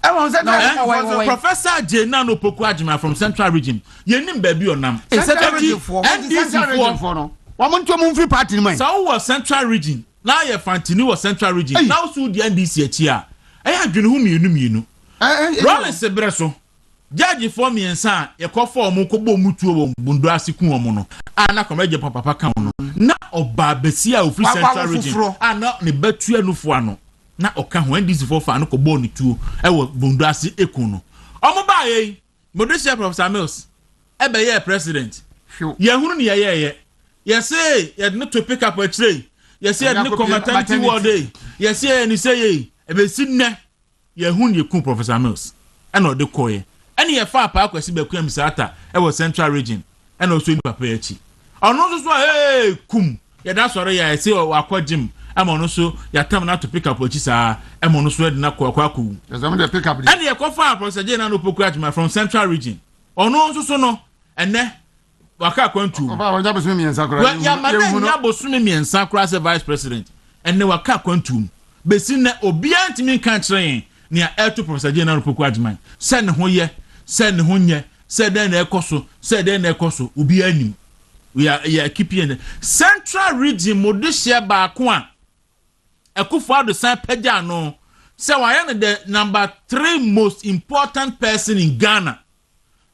Professor J Nano Pokwajima from Central Region. Yenim baby onam. Central Region for no. Wamuntu mumfri party man. So was Central Region. Now ye Fantini was Central Region. Now so the NDC here. Adwene hu mienu. Rollins Sebreso. Judge for me ensa ye ko for mu ko bo mutuo wo bundu asiku wo mu no. Na komeje papa kan no. Na oba besia ofri Central Region. Na ne batu anufu ano. Na oka ho NDC for fa no ko bo ni tuo e wo bundu asi ekun no. Omo ba ye Modesha Professor Mills. Ebe ye president. Ye hunu ni ye. You say you had not to pick up a tray. You say you had no maternity ward day. You say you say ebe sinne ye hun ye kun Professor Mills. And no de koye. Any ye fa pa kwesi be kwam sata e was Central Region. And also in papa echi. Ono so hey kum. Ye da sore ya say wakwa gym. Am ono so ya tam na to pick up echi sa. Am ono so de na kwaku. Yes am de pick up. And ye ko fa Professor J na no poku from Central Region. Ono so no ene waka kwantu oba wanya bosumi miensa kura ya madanya bosumi miensa kura as vice president enne waka kwantu besi na obi antimi kan kire ne a to Professor General Poku Adman send ho ye send ho nye send na ekoso obi anim we are keeping Central Region Modesha baako a ekufo do san pagya no say why the number 3 most important person in Ghana.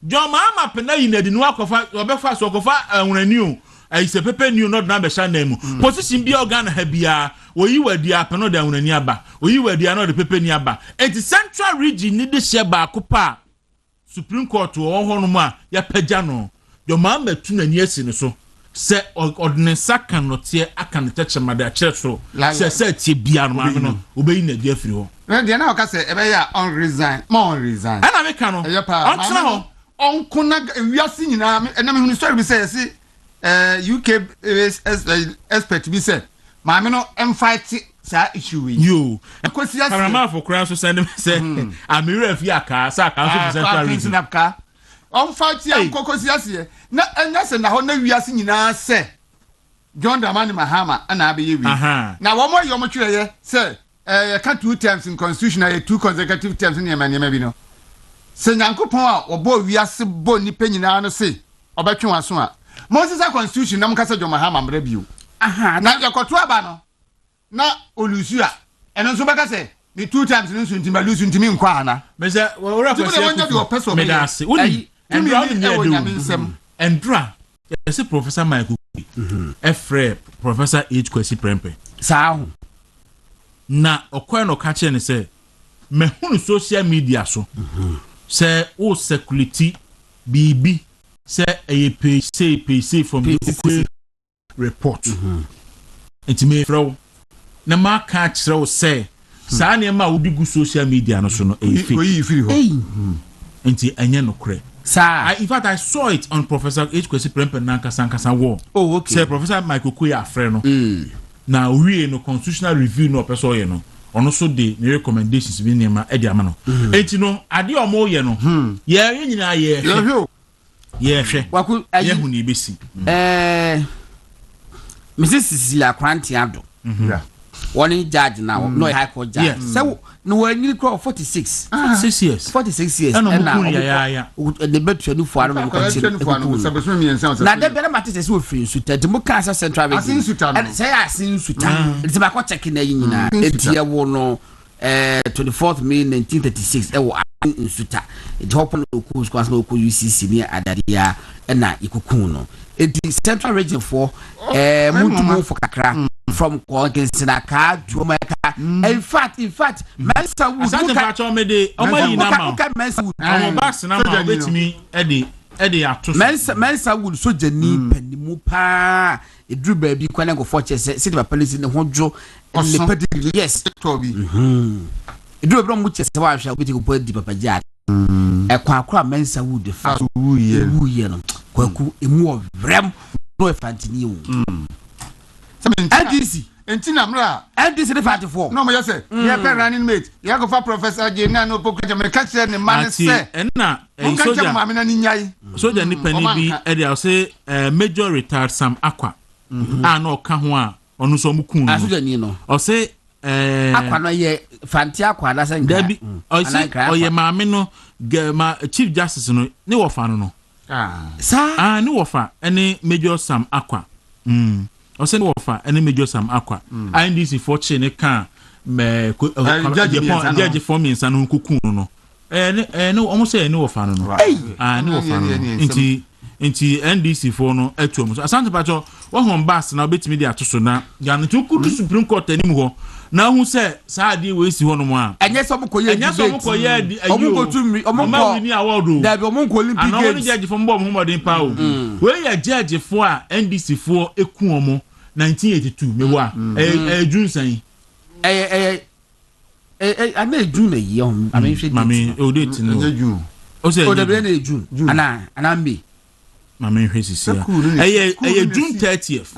John Mahama pena yina di no akofa obefa so akofa ahunani o ayise pepe new not na be sha name position bi organ ha bia oyi wadi apeno de ahunani aba oyi wadi ano de pepe ni aba enti Central Region ni de hye ba akopa Supreme Court o ho no ma ya pagya no John Mahama tunani esi ne so se ordinance kan no tie aka ne techema de akere so se tie bia no ma no obeyi na di afiri ho de na o ka se ebe ya on resign ana me ka no on tena ho onkuna wiase nyina na me hunu story bi say UK expert bi say maame no fight sa issue we yo akosia parama for crown so send me say amira fi aka sa aka so Central Region on fight ya kokosia se na enya se na ho na wiase nyina say John Dramani Mahama na abeye wi na wo mo yo mo twere say can 2 times in constitution 2 consecutive times in yema bi no se nyankopon a obo wiase bo nipa nyina no se obetwe waso a Moses constitution na mkasa John Mahama mra bio na yakoto aba no na olusu a eno so beka se ni 2 times ni so ntimi lusu ntimi nkwa ana me se wo ra kwase me da se uni endra yes Professor Michael Efre Professor H Kwesi Prempe sa na okwa no ka che ne se me hunu social media so say o security bibi say a pay from the report it may throw na ma ka kire say sa na ma odi gu social media no so no e firi ho enti enye no kre sa in fact I saw it on Professor H Kwesi Prempe Nankasa war say Professor Michael Kuya afre no na we no constitutional review no person ye no ono so de ne recommendations bi nema e di ama no enti no ade omo ye no ye nyina ye hwe Kwaku ye hu ni besi Mrs. Cecilia Kwanti Ado one judge now no high court judge so no when you call 46 years 46 years and now the better no for na de be na mate say free suta de mo kan central and say asin suta it's ba ko check na nyina etie wo no 24th May 1936 wo in suta it happen oku squas no oku UCC ni adaria na ikukun no it central region for mutumo for kakra from Kwaku ka Jomaka in fact Mensa would asante pacho me de omayi na ma Mensa would bas na ma betimi edi ato Mensa would so jani panimu pa edru ba bi kwana go for chese sit papa ni ne hojo ne pedigree yes to bi edru ba mu chese wa hwa obiti go pedi papa ja Kwaku Mensa would fa wuye no Kwaku emu ovrem no efantini wo NDC entina mra NDC the 44 no mo yese ye pe running mate ye go fa professor Jena no pokja me ka kire ne man se enna soja ma me na ni nyai soja ni pani bi e dey say major retired Sam Akwa no ka ho a onu so mu kun no soja ni no o say Akwa no ye fanti Akwa da san Dabi o say o ye ma me no ma chief justice no ni wo fa no sa ni wo fa any major Sam Akwa o say wo fa any major Sam Akwa INDC for chain kan me judge for me nsa no kukun no no almost say ni wo fa no ni wo fa no nti NDC for no atuom so asante pacho wo hon bass na obetimi dia to so na ya no kudu Supreme Court anim ho na hu say saade we si ho no mo a enye so mokoye omukotumi omukọ ni award da bi omunko Olympic games games ana judge for mbom humodin pa o we ya judge for a NDC for eku omo 1982 me wa June san ana June yi o mami o date no June o say o da be na June ana mbi mami hwesisi June 30th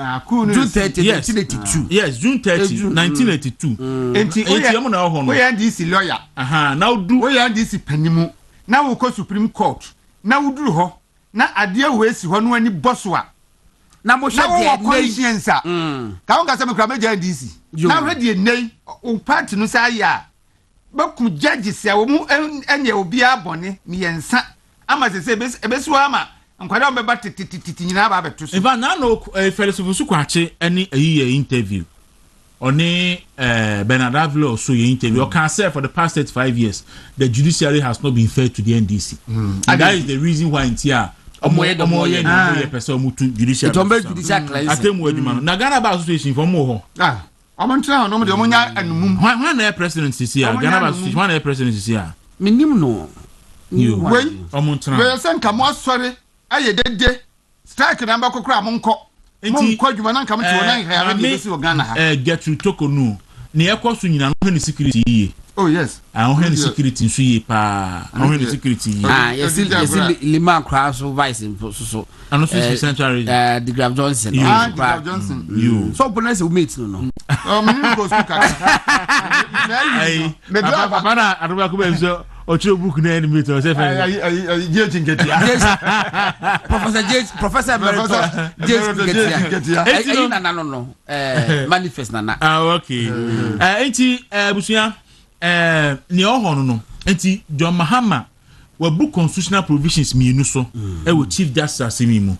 June 30th 1982 yes June 30 1982 enti o na ho no we NDC lawyer na udu we NDC panimu na wo ko Supreme Court na uduru ho na ade we si ho no ani boswa na mo hwe de conscience ka won ka se me kra me NDC na hwe de nei o party no say ya baku judges ya wo mu enye obi abone mi yensa ama se ebesu ama nkwada o beba tititi nyina ba beto so eva na no philosopher su kwache ani ayi interview oni Bernard Avilo so ye interview o can say for the past 35 years the judiciary has not been fair to the NDC and that is the reason why intia omoye person mutu judiciary atemu aduma na Ghana Bar Association for mo ho omontra no mo de omonya anumum when na president sisi Ghana Bar Association when na president sisi minim no we omontra we sen ka mo asore aye dede strike number kokra mo nko enti kwadwuma na nka mo ti wona ya be si Ghana ha get to tokonu ne ekoso nyina no hene security yi oh yes I hene security nso yi pa hene security yi yes Lima Cross vice so ano so central region the Graf Johnson you so bonus we meet no me go speak ai papa na adoba ko be so ocho book na enemy to say Professor no manifest na okay enti busuya ni ohono no enti John Mahama wa book constitutional provisions mienu so we chief justice asemi mu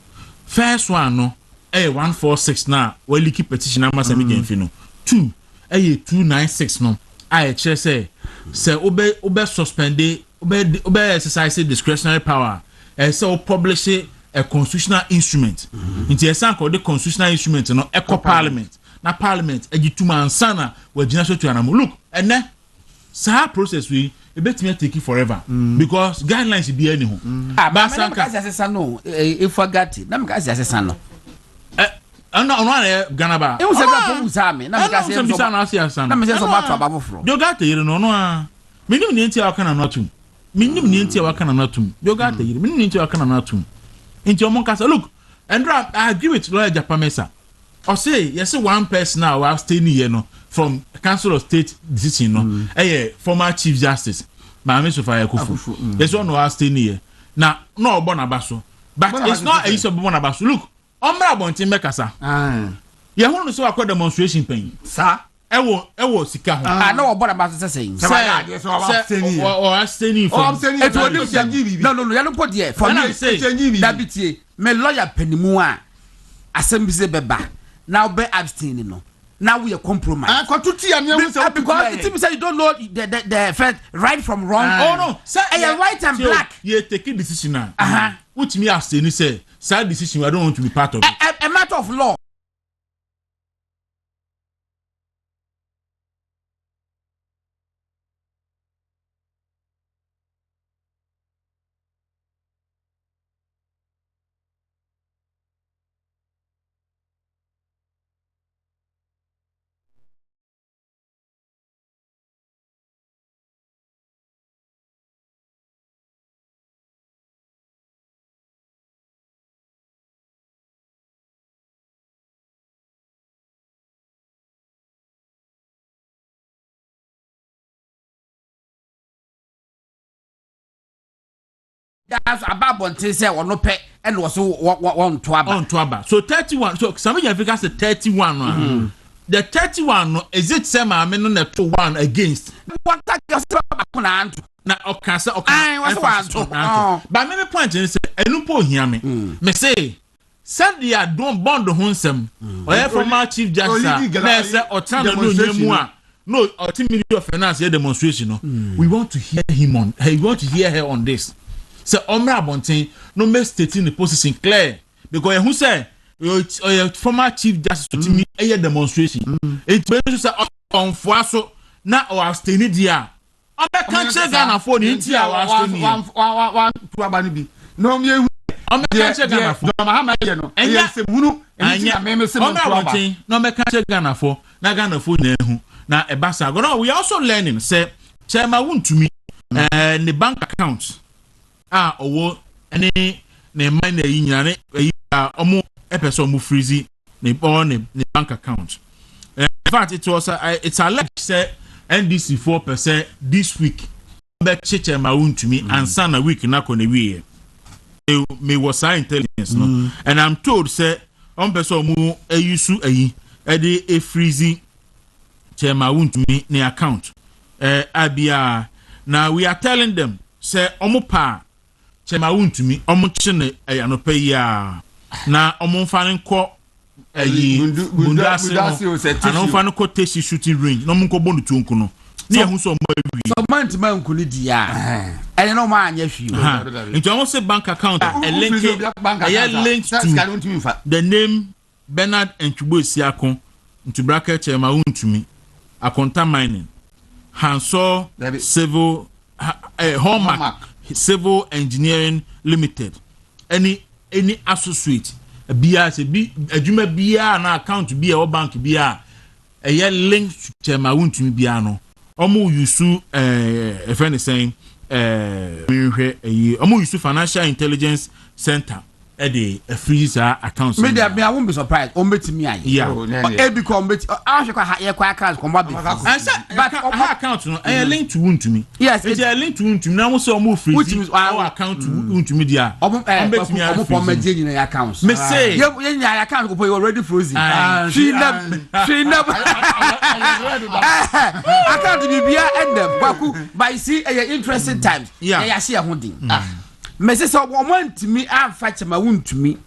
first one no 146 na wa leak petition ama sami genfi no 2 296 no I chere say obe suspend obe exercise discretionary power say publish a constitutional instrument into a sank the constitutional instrument no eco parliament na parliament agituma ansana we gina so to anamu look and then sa process we e betime take it forever because guidelines be any ho ba sanka asesa no e forget na mka asesa no no Ghana Bar e wo se bra po usame na mka asesa na me se so ba to abafro do gata yire no a minim ni ntia waka na natum minim ni ntia waka na natum do gata yire minim ni ntia waka na natum nti omon kasa look and I agree with lawyer Japamesa or say yes one person now while staying here no from Council of State decision no former Chief Justice Mahama Sofia Kufu yes one was staying here now no bona baso but it's not a issue of bona baso look omra bontin mekasa ye hu no so akwa demonstration pen sa ewo sika ho na wo bora ba so say so abstaining no ya no pode for me that bitie me lawyer panimu a asem bi se beba now be abstaining no now we are compromise because it say you don't know the first right from wrong no say right and black you take a decision which me abstain say sad decision I don't want to be part of it a matter of law. That's about bonte say or no pay and was one to aba. So 31. So some of you Africa say 31. The 31 is it same I mean no 1 against. What that yourself na okay say okay. But me point is say enu po hia me. Me say said they don't bond ho nsem. Oya former chief justice na say otan no nyemu a no ultimate of finance demonstration no. We want to hear him on. We want to hear her on this. So Omra Bontin no make stating the position clear because who say your former chief justice to me a demonstration. It means say on foaso na or abstain dia. Omra can't check Ghana for the India one to abani bi. No me Omra can't check Ghana for Mahama ye no. Enya se hunu enya me se Omra Bontin no me can't check Ghana for na Ghana for na hu na ebasa. Go we also learning say chairman won to me the bank account owo ene ne man na yinyana ne omo epeso mu freeze ne bank account. In fact it was it's alleged say NDC 4% this week be cheche ma to me and sana week na ko ne wie me was intelligence no and I'm told say on person mu ayusu ayi e de e freeze chema to me ne account abia now we are telling them say omo pa chema to me omo chine ayanopa ya na omo fa nko ayi bundasi anon fa nko tesi shooting range no nko bonu tunku no ni ehun so mo awi so man man kunu dia ene no ma anya hwi nti omo say bank account a link to the name Bernard Entwubo Siakon into bracket chema to me akonta mining Hanso civil Hallmark Civil Engineering Limited any associate bia se bi adwuma bia na account bia o bank bia e link chema wuntumi bia no omo yusu if anything we omo yusu Financial Intelligence Center the freeze accounts. Maybe I won't be surprised. Ombetimi aye. Yeah. Because ombeti. I should have your account come back. But our account no. I link to me. Yes. It's a link to me. Now so move freeze. Which is our account to me there. Ombetimi in your accounts. Me say. You your account go already frozen. She never. Account to be end them. Kwaku. But see interesting times. Yeah. See a holding. Mese so want me am fight my wound to me.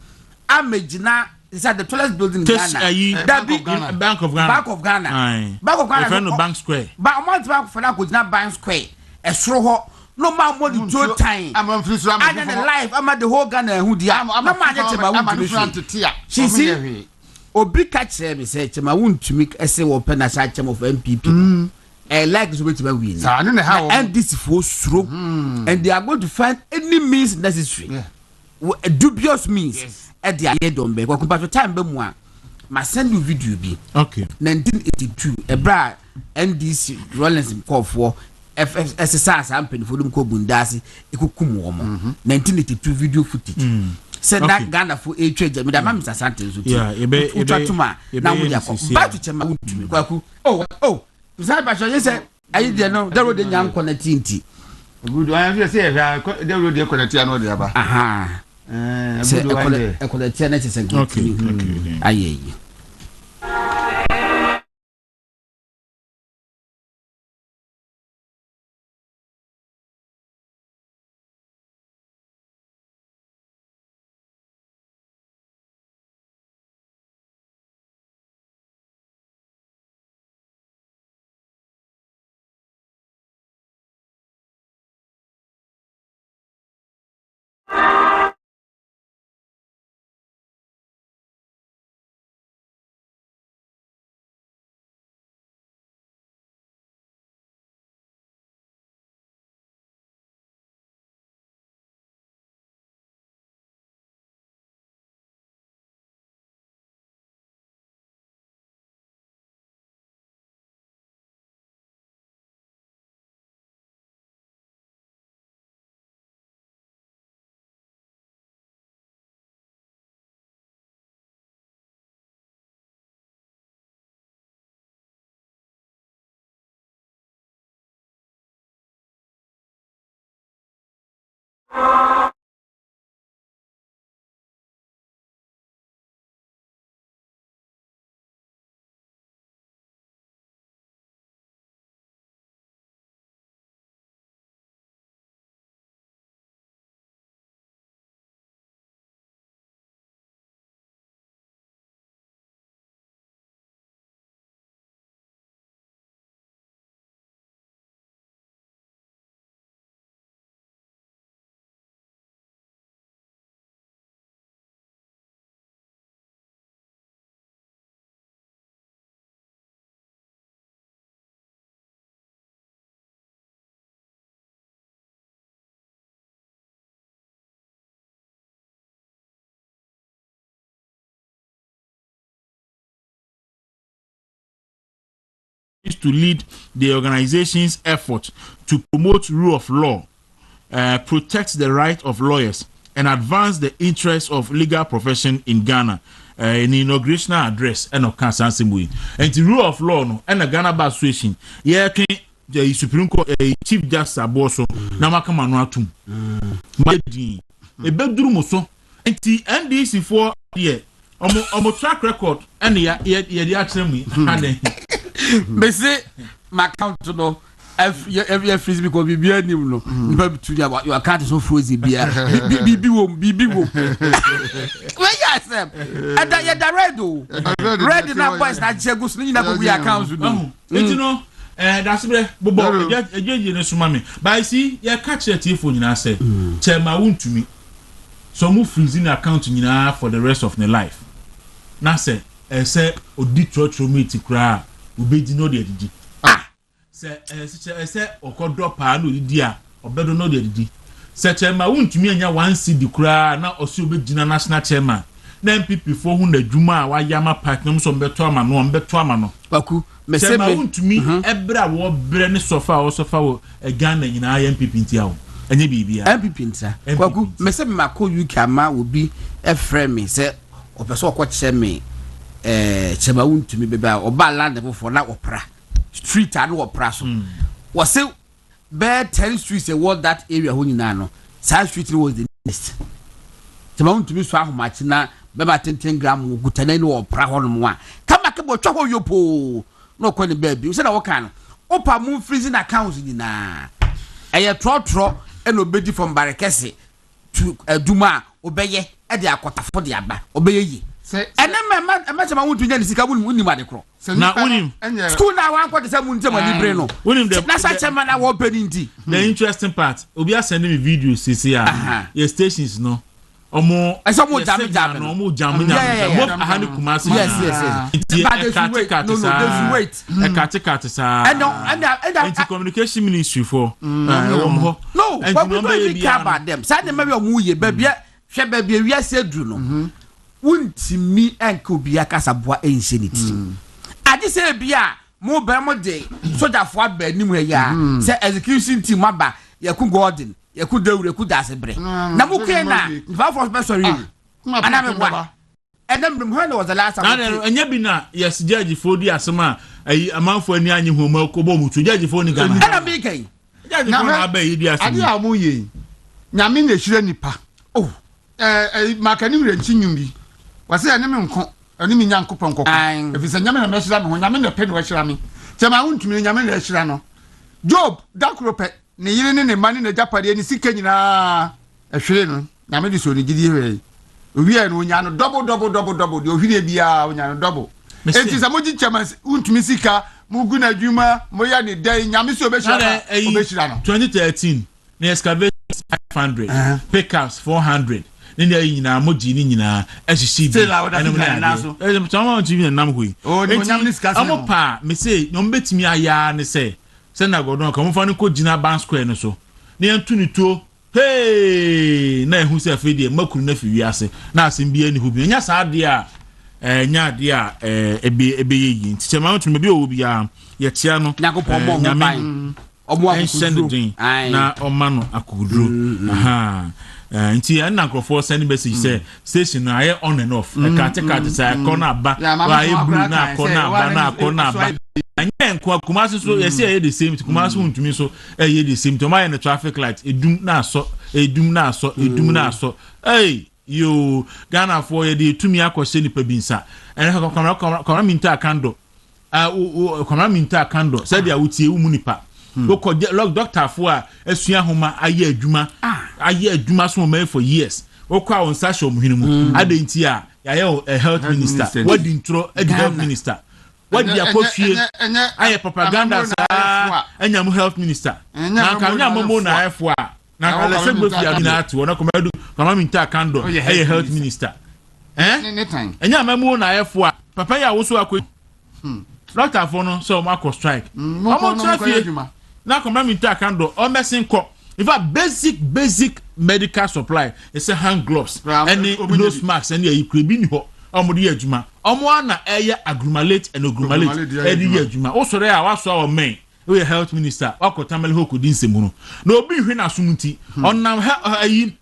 I'm magina inside the tallest building in Ghana. That be Bank of Ghana. Bank of Ghana. Bank of Ghana. Friend of Bank Square. But I want bank for that not Bank Square. A straw no man more than 2 times. I'm on free swam. I'm in life. I'm at the whole Ghana who dia. I'm not my wound to tia. She see Obi catch me say my wound to me essay open a side of MPP. Like this way to win. And this for stroke, and they are going to find any means necessary, dubious means at the idea don't be. Compared to time, Bemoa, my send you video be okay. 1982, a bra NDC Rollins call for FSSR campaign for them called Bundasi, Ikukum woman. 1982 video footage. Said that Ghana for a trade, Madame Mr. Santos. Yeah, you be now we are back to Chema. Oh. You say I didn't know there were the young connectivity. Good, I have to say, there will be a connectivity. Aha. Say a connectivity. Okay. Aye. Is to lead the organization's effort to promote rule of law, protect the right of lawyers, and advance the interests of legal profession in Ghana. In the inaugurational address, and of Kansansimwe. And the rule of law, no, and the Ghana Bar Association, yeah, the Supreme Court, Chief Justice Aboso, Namakamanuatum. Madi, a bedroom so, and the NDC for yeah, almost track record, and the actually me. Me say my account no every freeze because be anim no nipa to your account so frozen bia bibi wom where you say and that red o red na boys na jegus ni na go be accounts no you know that's be bobo ejeje ne suma me but see you catch your telephone nyina say chema wontumi so mu freezing account nyina for the rest of the life na say odi trotro meet kra ubedi no de didi se okodo pa no didi a obedo no de didi se chairman wuntumi anya 1 cedi kura na osi obedina national chairman na MPP fo hu na dwuma a wayama partner so mbeto ama no Kwaku me se me wuntumi ebra wo bre ne sofa wo Ghana nyina ya MPP ntia wo enye bibia MPP ntia Kwaku me se me mako UK ama obi efre me se opeso okọ me chema wuntumi bebe a oba land for na opera street and opera so was say bad 10 streets a word that area ho nyina no side street was the next chema wuntumi so ahomachi na beba 10 gram gutana ni opera ho no mo a kama ke bo twa ho yopo no ko ni baby say na wo kan opa mu freezing accounts nyina eye trotro e no bedi from barekese to aduma obeye e de akotafo de aba obeye yi ene me chama wuntu nya ni sika bu ni made kro na unim school na wan kwade say mun tema libre no unim de na sa chama na wo peni ndi the interesting part obi a send me videos sisi a your stations no omo esa mo jam no omo jam mo ahani kumasi yes wait ekatikati sa and communication ministry for no but we don't care about them say dem be omo ye babia hwe babia wi ase dru no wuntimi enka obi akasaboa enseniti ade se bia mo ba mo de sojafo aba nim ya se execution team aba yaku Gordon yaku Dawuro yaku Dasebre na mo kwen na va for special ana me bwa edem brim when was the last time anya bi na yes judge for di asema ayi amanfo ani anyi homa ko bo mutu judge for ni Ghana ana me kai judge for na aba yi di asema ade a mo ye nyame na hire nipa makani mrenchi nyumbi wase ene me nko ene me nyankopon kokko efise nyame na mehira me ho nyame na pe no hira me tema wontumi nyame na hira no Job dakrope ne yire ne ne mane na japade ni sika nyina ehwere no nyame di so ni gidi hwe owi ene onya no double de ohire bia onya no double enti sa moji chama wontumi sika mugu na dwuma moya ne dai nyame so obehira no 2013 na excavate 500 pickups 400 ni nyina moji ni nyina ehihyi bi na so tama TV na nam hoi ni nyam ni sika amo pa me say no betimi aya ne say na godon ka mo fa ni ko gina ban square no so ni antu ni to hey na ehu se afedi makuru na fi wiase na asem bi ani hu bi nya sa ade a nya ade a ebe yi nti chema wotu me bi owo bi a ye tia no nyakopon mo ban omo akudru na omano akudru aha nti na nkrofo send message say station na aye on and off ekatekate say corner ba wa e blue na corner ba anya nko Kumasi so yes ye the same Kumasi untumi so ye the same to my traffic light edum na so edum na aso hey yo Ghana for ye de tumi akwose nipa bi nsa ene kamara minta kando kamara minta kando say dia wutie wu mu nipa woko doctor for a asua homa aye adwuma so ma for years woko a onsa show muhinu mu adenti a ya a health minister what intro a health minister what dia kofie aye propaganda sa anyam health minister na kanya momo na afo a na kala se gbe fia na ati wona komadu kama minta kando aye health minister enya mamu na afo a papa ya wo so akọ doctor for no so ma ko strike omo trafie na kama minta kando o mesin ko in fact basic medical supply is a hand gloves any nose masks any equipment ni ho omo de adwuma omo ana eye agglomulate and agglomulate e de adwuma o sore a waso a o men we health minister wakotamele hokudi nsemu no na obi hwe na sumuti onam ayi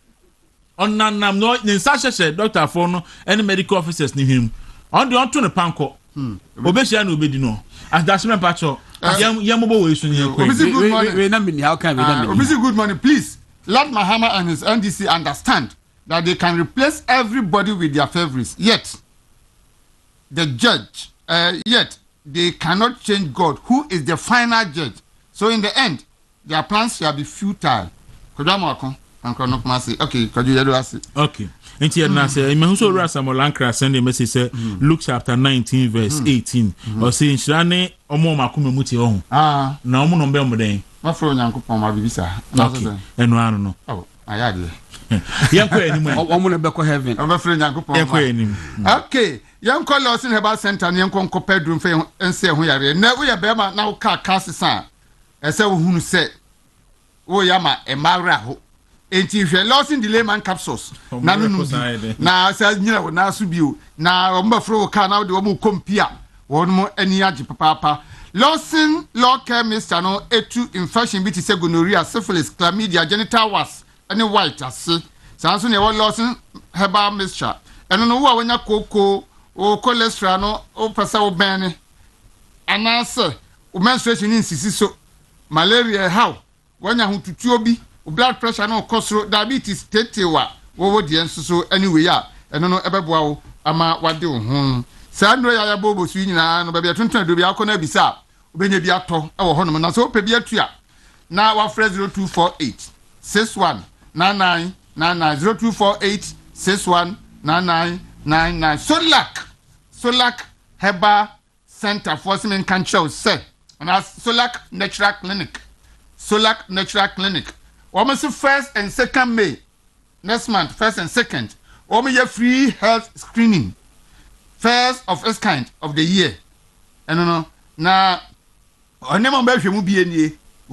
onanam no nsa hyehyɛ doctor for no any medical officers ni hwem on de onto ne panko obehia na obedi no asdasme pacho yamobo we so ne we na mini how can we na mini good morning please let Mahama and his NDC understand that they can replace everybody with their favorites yet the judge yet they cannot change God, who is the final judge. So in the end, their plans shall be futile. Okay, could you ask it? Okay. And here now say, Imehuso Rasamolankra send a message say Luke chapter 19 verse 18. Or say Shirane Omo Makume Muti on. Na omo no mbem den. Ma fro nyankopon ma bibisa. Okay. Eno ano no. Oh, ayade. Yanko enimu. Omo no be ko heaven. Omo fro nyankopon. Yanko enimu. Okay. Young callers in Herbal Center and young compared room for and say, we are never a bema now car cassan. As I who said, oh, Yama, a Maraho. Ain't if you're lost in the layman capsules. Now, says, you know, now subu. Now, Fro can now do a more compia. One more any yaji papa. Lawson, law chemist, and all A2 infection, which is a gonorrhea, syphilis, chlamydia, genital was, any white, as say. Sounds only one Lawson, Herbal mixture. And I know when you cocoa. O cholesterol no o pesa o bene anase o menstruation insisi so malaria how wanya hututuo bi o blood pressure no kosoro diabetes tetewa wo de enso anyway a eno no ebeboa wo ama wade wo ho saa no ya bobo su nyina no ba bia tonton do bia akona bisa obenya bi ato e wo ho no na so pe bi atua na wa fresh 0248 6199 0248 6199 99 Solak Herbal Center for Semen Control say and as Solak Natural Clinic almost first and second May next month first and second almost free health screening first of its kind of the year and no na onemo be hwemu bi enie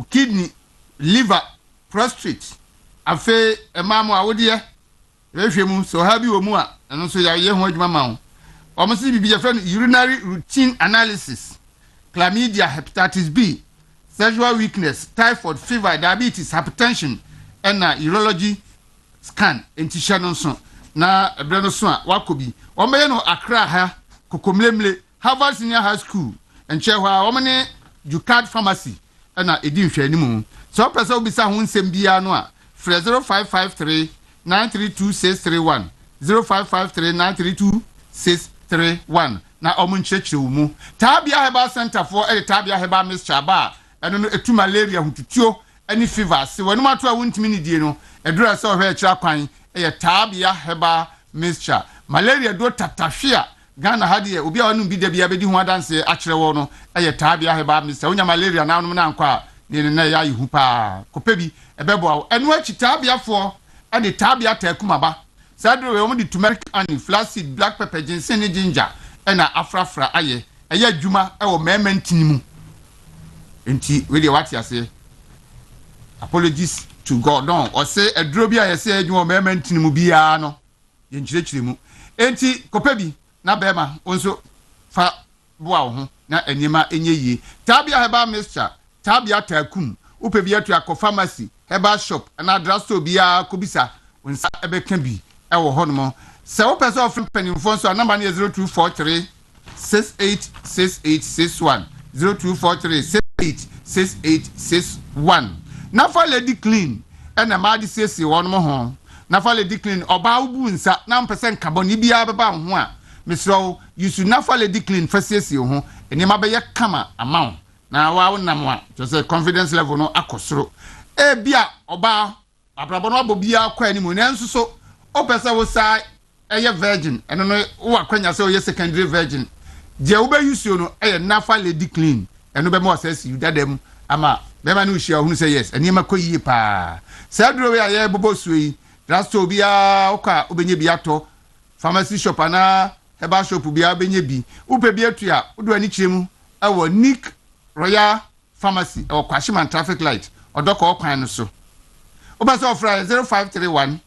kidney liver prostate afa emamo awode ehwemu so ha bi wo mu a eno so ya ye ho adwuma ma ho almost be your friend urinary routine analysis chlamydia hepatitis B sexual weakness typhoid fever diabetes hypertension and urology scan entisha no so na ebre no so a wakobi omeye no Accra ha kokomlemle Harvard Senior High School enche hwa omene Jukad Pharmacy na edi nhwanimu so person obisa ho nsem bia no a 0553 932631 0553932631 na omuncheche mu Tabia Herbal Center for Tabia Herbal Mixture ba eno no etu malaria hututuo ani fever se wonu mato a wontimi ni die no edura se ohwe ekira kwan Tabia Herbal Mixture malaria do tatahwe Ghana hadi obi a wonu bi da bia bedi ho adanse akire wo no Tabia Herbal Mixture wonya malaria na wonu na nkwa ni na ya yihu pa kopebi ebebo eno achi Tabia for ade Tabia takumaba sadro we omo di turmeric and flaxseed black pepper ginseng ginger ena afrafra aye adwuma e wo memantini mu enti we dey what you say apologies to God don or say adro bi aye say adwuma memantini mu bia no ye nchirechire mu enti kopebi na bema onso fa boa wo ho na enima enye yie Tabia Herbal Mixture Tabia takum upebi atu akọ pharmacy herbal shop na drugstore bia kobisa onsa ebeka bi e wo ho no se wo person of penifo so number na 0243 686861 0243 686861 na for lady clean ɛna ma de siesie wɔn mo ho na fa lady clean ɔbaa ubu nsa na mpɛsɛ nkabɔ ni bia bɛba ho a mesrɛ yusu na fa lady clean fa siesie ho enema bɛyɛ kama amount na wa wonam a to say confidence level no akɔsoro bia ɔbaa abrabɔ no abɔ bia akɔ animu na nso so opɛsɛ wo sa ɛyɛ virgin ɛno no wo akwanya sɛ ɔyɛ secondary virgin je wo bɛ yusu no ɛyɛ nafa lady clean ɛno bɛ mo asɛsi dadam ama bɛma no hia hunu sɛ yes enema kɔ yie pa sɛ duro we ayɛ bobo suyi drasto bia oka obenye bi ato pharmacy shop ana herbal shop bia benye bi upe bi atua udo ani kyeremu ɛwɔ Nick Royal Pharmacy ɛwɔ Kwashiman traffic light ɔdɔkɔ ɔkwan no so obasa ofra 0531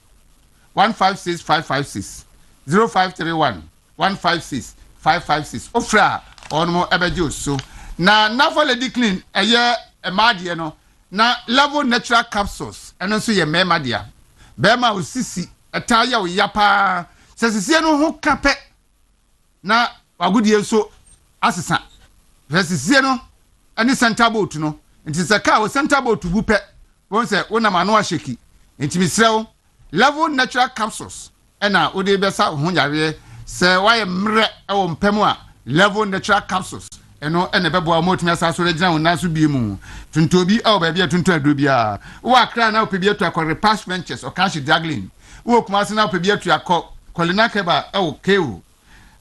156 556 0531 156 556 ofra ɔno ɛbɛgye oso na nafa lady clean ɛyɛ ɛmadeɛ no na level natural capsules ɛno nso yɛ mɛmadeɛ bɛma osisi ɛtaaya o yapa sɛsisie no ho kapɛ na wagudie so asesa sɛsisie no ɛne center boat no nti sɛ ka o center boat bu pɛ won sɛ wonam ano ahyeki nti misrɛw level natural capsules ɛna wode bɛsa ho yare sɛ wayɛ mrɛ ɛwɔ mpɛm a level natural capsules ɛno ɛna bɛboa mo tumi asa so regina wona so bi mu tuntobi ɛwɔ baabi a tunto aduro bia wo akra na opebi atu akɔ repass ventures o kanshi daglin wo kuma ase na opebi atu akɔ kolina keba ɛwɔ kewu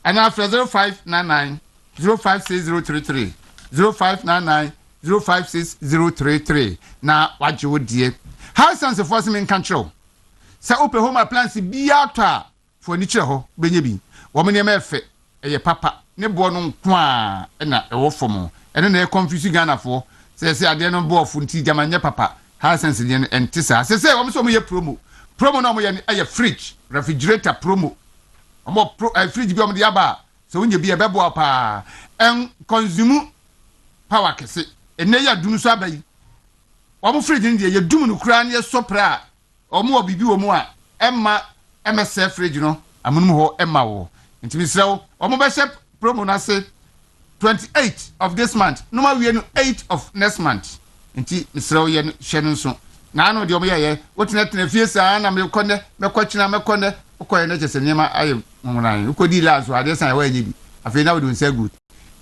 ana after 0599 056033 0599 056033 na wagye wo die high sense for some control sɛ ope home appliance bia to a for ni kyerɛ hɔ benye bi wo me ne ma efe ɛyɛ papa ne bo no nko a na ɛwɔ fom ɛne na confuse Ghana for sɛ ade no bo of nti jamanye papa high sense de ente sa sɛ wo so mo yɛ promo na mo yɛ ɛyɛ fridge refrigerator promo mo fridge bi o mo de aba sɛ wonye bi ɛbɛbo pa en consume power kese ene ya dum so abayi wo mo fridge ndi ye dum no kura na ye sopra o mo obibi wo mo a emma MSF fridge no amunum ho emma wo nti misrew o mo be shep promo na say 28 of this month no ma we no 8 of next month nti misrew ye hye no so na ano de o mo ye wotenetena fie saa na me kɔne me kɔkyina me kɔne ukoye na chese nyema aye nwuran ukodi lazo ade san wa nyi bi afei na wo do say good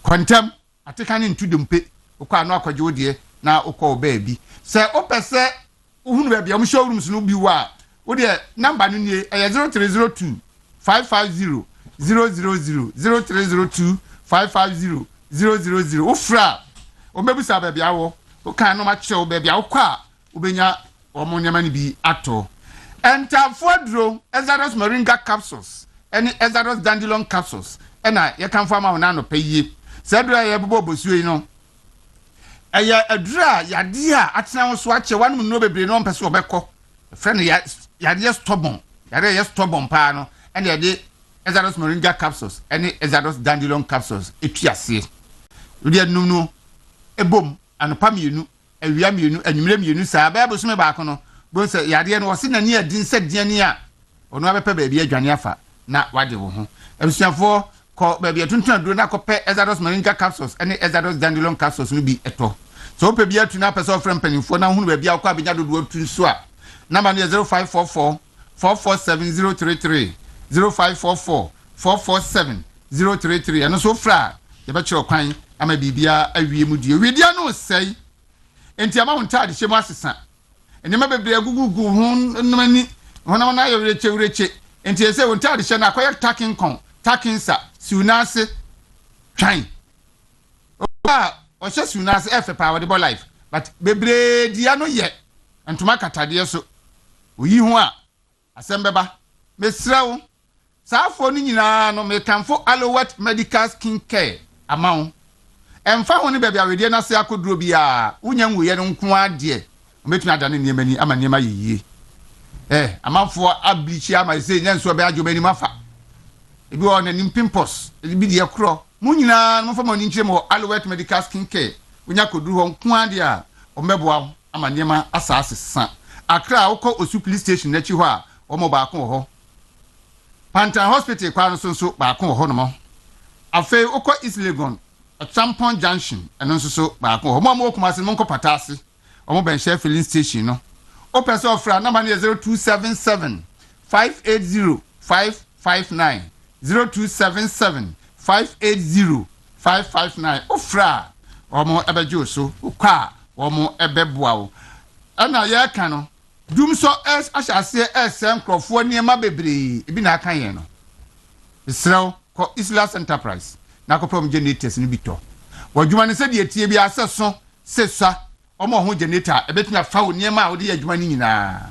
kontem ateka ne ntu dempe ukɔ anu akɔgye wodie na ukɔ oba bi sɛ opɛsɛ uhunu ba bia mo showrooms no bi wa wodie number no nie 0302 550 000 0302 550 000 ufra omebusa ba bia wo uka no ma kyew ba bia ukɔ a ubenya omo nyema ni bi ato Entafodro Ezaros moringa capsules any Ezaros dandelion capsules ena ye kan fama na no peye sedra ye bobo bosuo yi no eye adura yade a atena wo so ache wanum no bebre no mpese obekọ friend ya yade stubborn yade ye stubborn pa no ena yade Ezaros moringa capsules any Ezaros dandelion capsules etuase odi anum no ebom anopa mienu awia mienu anwumre mienu saa ba bosume ba ko no bon se yade no wose nani adin se diani a ono abepa ba bia adwane afa na wade wo ho abusuafo ko ba bia tuntun aduro na kope Ezaros moringa capsules ene Ezaros dandelion capsules no bi eto so pe bia tu na pese ofrem panimfo na hunu ba bia akọ abenya dodo tu nso a number no 0544 447033 0544 447033 eno so fra ye be kire kwan ama bibia awie mu die wedia no sei enti ama wontade hyemu asesa enema bebre agugugu hun nomani hona na yereche enti ese wontade hye na akoye taking kon taking sa siunase twan o hye siunase efe pa wode bo life but bebre dia no ye entuma katade so oyi hu a asembeba mesrawo saafo ni nyina no mekamfo Alowet medical skin care amawo emfa ho ni bebe awedie na se akoduro bia unya nwuye no nko ade ometumi adane niemani ama niema yeye amanfo ablichi ama se nya nso be adwomani mafa ebi o na pimples ebi de ekro mu nyina no fa ma ni nkyere mo Alowet medical skin care unya koduro ho nko ade a omeboa ama niema asase sa akra ukọ Osu police station na chi ho a omo ba ko ho Pantan hospital kwa no so ba ko ho no mo afi ukọ East Legon Champon Junction eno so ba ko ho mo kuma se mo nko patase omo ben share filling station no Opesa ofra number 0277 580 559 0277 580 559 ofra omo ebejo so ukwa omo ebeboa wo ana ye ka no dum so ahyase nkrofo niema bebre ebi na aka yen no Israel ko Islas Enterprise na ko prom generators ni bito wadwuma ne se de etie bi aseso sesa omo ho generator ebetina fa wo niema a wo de adwuma ni nyina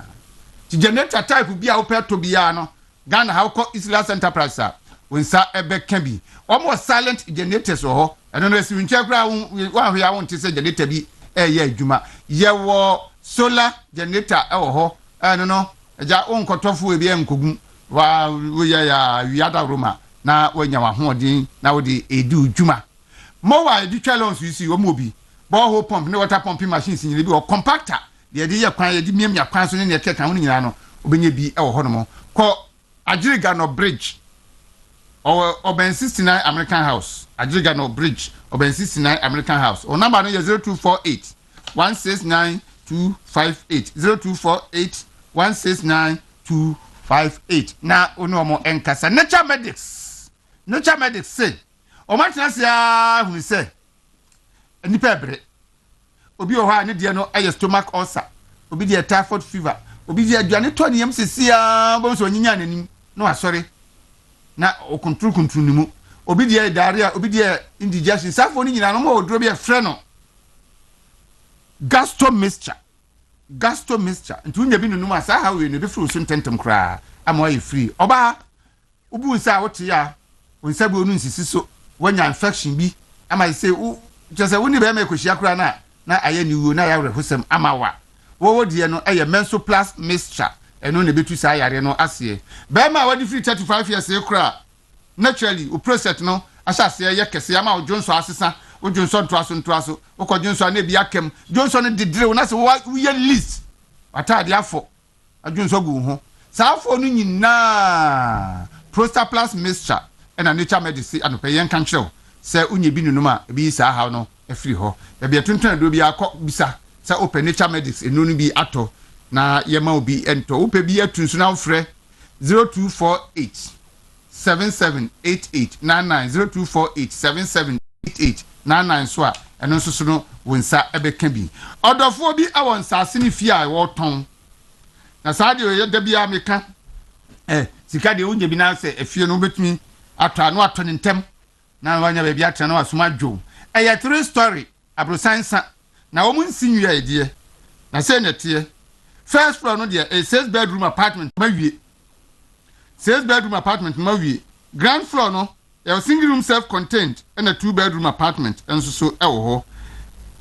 ti generator type bi a wo peto bi ya no Ghana how ko Islas Enterprise a wonsa ebe ka bi omo silent generators ho eno no esi nche kra wa hwe a won te se generator bi ye adwuma ye wo solar generator ho eno no eja won kotofo ebi enkogu wa ya wiada roma na wanya wa hoodin na wo de edu dwuma mo wa edu challenge isi wo mo bi borehole pump ne water pumping machines nyine bi o compactor de ye kwan ye di miamia kwan so ne ne keka ho nyina no obenye bi ho no ko Ajiriga no bridge Oben 69 American House Ajiriga no bridge Oben 69 American House o number no 0248 169 258 0248 169 258 na ono mo enkasa nature medics say o matena sia hu say nipa bre obi o ha ne de no aye stomach ulcer obi de typhoid fever obi de aduane to ne yam sesia bo so nyinya nanim no asori na o kontrol ni mu obi de diarrhea obi de indigestion safo ni nyina no mo odro bi e frɛ no gastomixture ntu nya bi nunum asa ha we no be fru so ntentem kra ama ye free oba ubu nsa wote ya wonsa bi onu nsisi so wanya infection bi ama say just woni be ma ekohia kra na aye ni wo na ya rehosem ama wo die no eye mensoplast mixture eno ne betu sa yare no ase be ma wadi free 35 years e kra naturally o process no asase ye kese ama o jonso asesa o jonso ntoaso o ko jonso na bia kem jonso ne didire na se wo ye list atade afo ajonso gu ho sa afo no nyina prostaplast mixture na nature medicine anope yen kan kyerɛw se unye bi nunum a bi sa ha no afiri ho e bia tuntun do bi akɔ bisa se open nature medicine enu no bi ato na yema obi ento upe bi atunsu na frɛ 0248 778899 0248 778899 so a eno nso no wonsa ebeka bi odofo bi awon sase ne fie a wo ton na saade o yeda bia meka sika de unye bi na se efie no betumi atwa no ato ne ntem na wanya ba bi atra na wasoma dwo eye 3 story abrosansa na wo mun sinwia edie na se netie first floor no there a 6 bedroom apartment mawie 6 bedroom apartment mawie ground floor no a single room self contained and a 2 bedroom apartment enso so ewo ho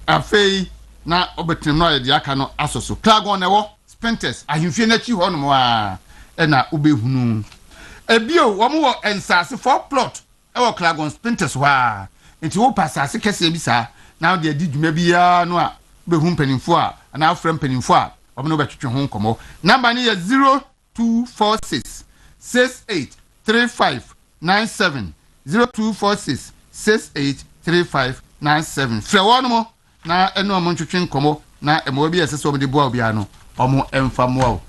afei na obetem no ye aka no asoso clagon ewo spenters ahimfie na chi ho no mo a na obehunu ebio wo mo ensase 4 plot ewo clagon spenters wa enti wo pasase kese bi sa na de di dwuma bi ya no a behu mpanimfo a na afrem mpanimfo a obno betwetwe ho nkomo number ni 0246 683597 0246 683597 frɛ wɔn mo na eno omo ntwetwe nkomo na emo bi esese omo de boa obi ano omo emfa mo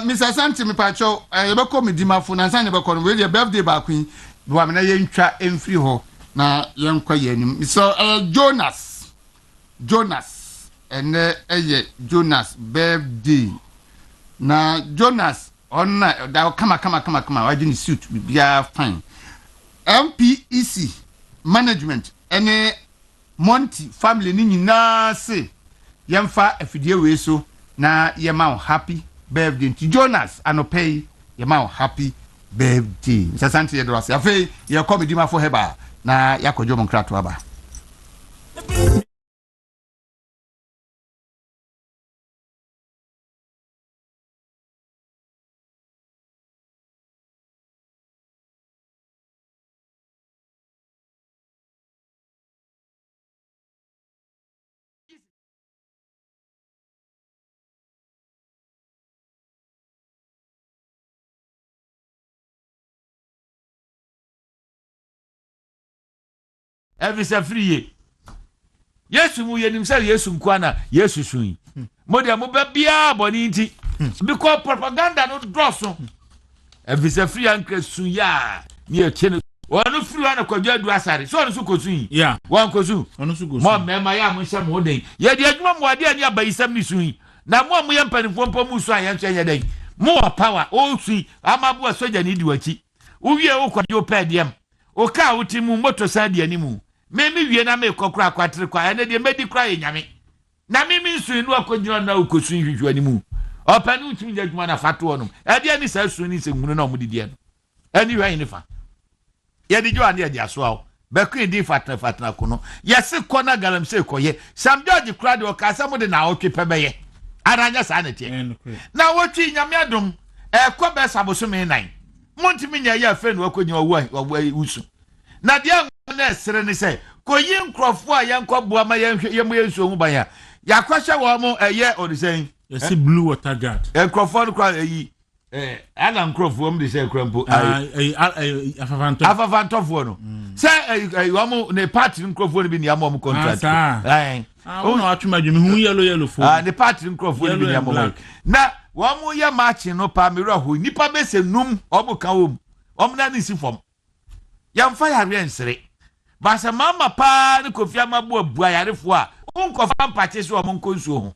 Mr. Santi me pacho yebekɔ medimafo na san yebekɔ no we birthday ba queen bo amena ye ntwa emfiri ho na yenkɔ ye anim so Jonas ene eye Jonas birthday na Jonas onna da kama wajini suit bia fine MPEC management ene Monty family ni nyina se yemfa afidie we so na yema happy birthday to Jonas anopay yema happy birthday sasante yedo ase afi ye comedy ma fo heba na yakojo monkrato aba every free yesu mu yenim say yesu nkwana yesu sun Modia Mobabia Boninti because propaganda no drosso. If it's a free anchor suya near Chino. One free one of Kodia Duasari, so on Sukosi. Yeah, one Kosu. On Suko. Mom, Maya, Musa Mode. Yet, the Edmond Wadia near by some Sui. Now, one million penny for Musa and Day. More power, all see. Amabu Soja need you a tea. Uye Oko your pedium. Oka Utimu Moto Sadi animu. Maybe we na make Kokra Quatriqua and they made cry yammy. Nami means to know Kodia now Kosu you animu. Or Panu that one of Fatuanum. At the end, is as soon as no Mudian. Anyway, in the fan. Yet did you under the aswell? Becqueen di fatna kono. Yes, corner galam se koye. Some judge cried or Casamode now keep a Aranya sanity. Now what in Yamiadum? Quabe Sabosumi 9. Montiminia, your friend, work on your way or way usu. Now the young nurse serenely say, Koyin Crawford, young Cobwa, young so by ya. Yakwasha wamo a year or the same. You see blue water guard. Crawford cry Alan Crawford, they say Crampo. Afavantofono. Say, Wamo, ne party in Crawford in Yamom contract. Oh, no, to imagine who yellow for the party in Crawford in Yamom. Now, one more year marching no Pamira who Nipa Bess and Num, Obokaum, Omnanisi form. Young fire answer. Basa Mama Pa, Kofiama Boa, Boyarifwa, Uncle Fan Patches or Monconso.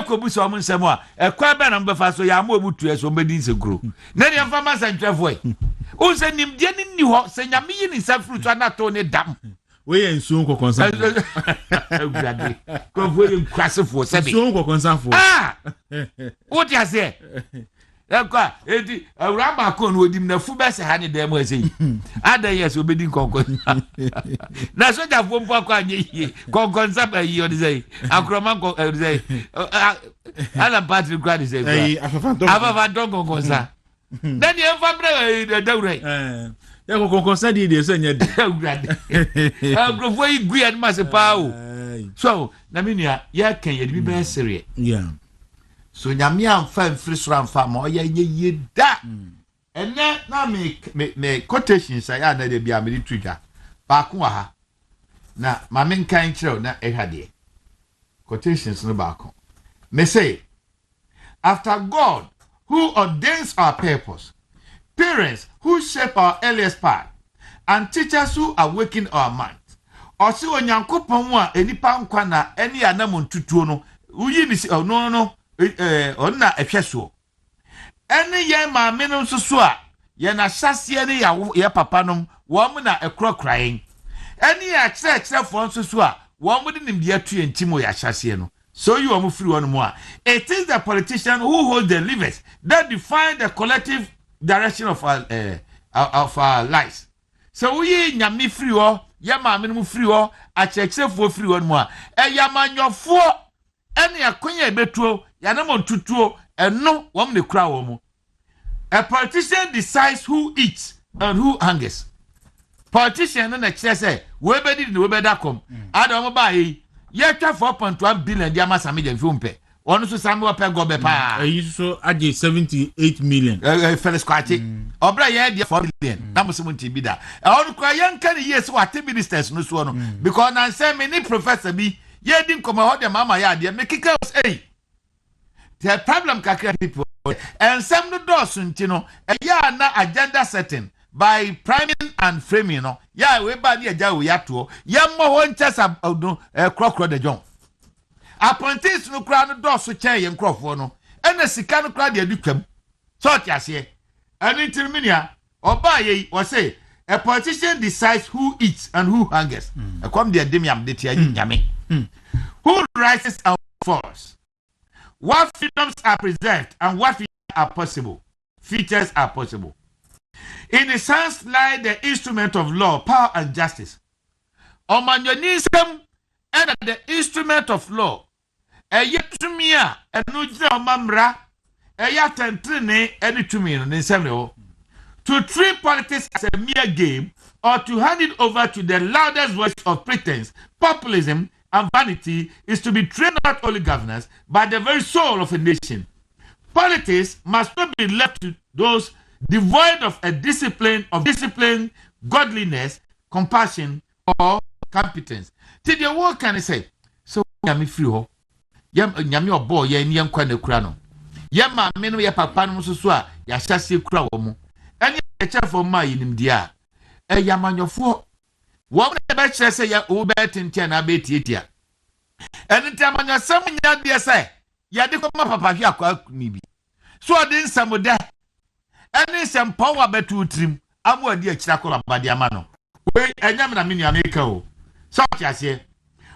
Kobuso amun semwa e kwa be na mbefa so ya ma obutu eso mbedi se gro na ne mfa masa ntwefo e o se nimde ni ho se nyame yi ni sa fruit ana to ne dam we ye nsuo kokonsa grade ko fo yin kwasefo sebe nsuo kokonsa fo o ti ase e kwa edi awrama ko no odim na fu be se ha ne dem ase ada yes obedi konkon na so ja fo mpo akwa anye yi konkonsa ba yi odi say akroma ko say ala Patrick grade say afafanto konkonsa then you ever bring Dawuro ya kokonsa di so nya grade agrofo yi gu ya ma se pa o so na menua ya kan ye bi be sere yeah. So nyame amfa mfiri soro amfa ma oya ye da ene na me quotations ya na de bia me twija ba ko ha na ma men kan kire na ehade quotations no ba ko me say after God who ordains our purpose, parents who shape our earliest path, and teachers who awaken our minds, osi onyankopon a enipa nkwa na eni anam ntutuo no uyi ni no onna ehweso ene ye ma me no nsoso a ye na hyase ne ya papa nom wo mu na ekrokrayen ene ya kire fo nsoso a wo mu de nimde atu entimo ya hyase no so you are free one more. It is the politician who hold the levers that define the collective direction of our lives. So we nyame free o ya ma me no free o a chekse free one more. Ya manyofo ene akonya ebetuo ya na montutuo eno wom ne kura wo mu. A politician decides who eats and who hungers. Politician na kire say we be di we be da kom. Adam ba yi yet 4.1 billion dia masame de mfumpe. Onu so samu ope go be pa. So age 78 million. Felix Kwaku. Obra ye dia 4 billion. Na musumu ntibi da. Onu kwa yanka ni yes what ministers no so no. Because na say me ni professor bi ye di nkoma ho de mama ya de me kika say. The problem kakra people and some no do so ntino ya na agenda setting by priming and framing no ya we ba dia ja we yato ya mo ho nchesa krokro de jon apprentice no kra no do so chen ye nkrofo no ena sika no kra de adutwam so tiase ani ntirminia oba ye we say a politician decides who eats and who hungers come there demiam de tia nyame who rises and falls, what freedoms are preserved and what features are possible. In his hands lie the instrument of law, power, and justice. Omanyonism and the instrument of law. Eyetumia enujira omamra. Eyatentrine enitumino nisemeo. To treat politics as a mere game or to hand it over to the loudest voice of pretense, populism, and vanity is to betray not only governors but the very soul of a nation. Politics must not be left to those devoid of a discipline, godliness, compassion, or competence. Till the world can say, so I'm free. yam nyame obo ye ni yankwa na kura no yam ma me no ye papa no so a ya hyase kura wo mu ene ye chefo ma yinim dia yamanyofo wo na be kire se ya wo be tente na be tietia ene nti amanyasam nya de se ya de ko ma papa hwi akwa ni bi so odi nsamuda ene nsem wa betu trim amu adi akira ko abade ama no we enyam na me ni America o so tiase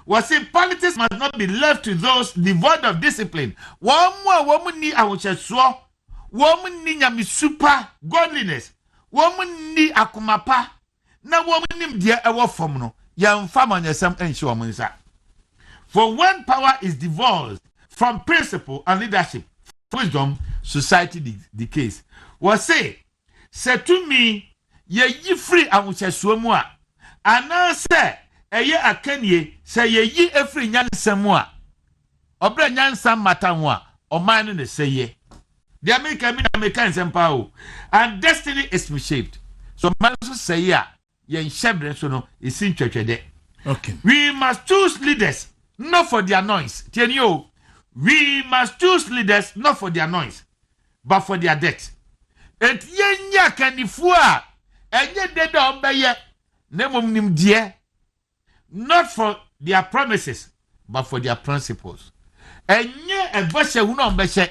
was saying politics must not be left to those devoid of discipline. Woman ni awucheso, woman ni nyami super godliness, woman ni akumapa, na woman ni dia ewo form no. Ya mfama nyesam enshi womansa. For when power is divorced from principle and leadership, wisdom, society decays. Was say to me, ye free awucheso mu a, anase eye akanie say ye efri nyansam a obra nyansam mata ho a oman no ne say the American sempa o and destiny is reshaped so man so say a ye shebre so no isin twetwede. Okay, we must choose leaders not for their noise. Tell you, we must choose leaders not for their noise but for their death. Et yenya kanifo a enye de da obeye na mom nim die not for their promises but for their principles. Enye eboshe hu no mbehye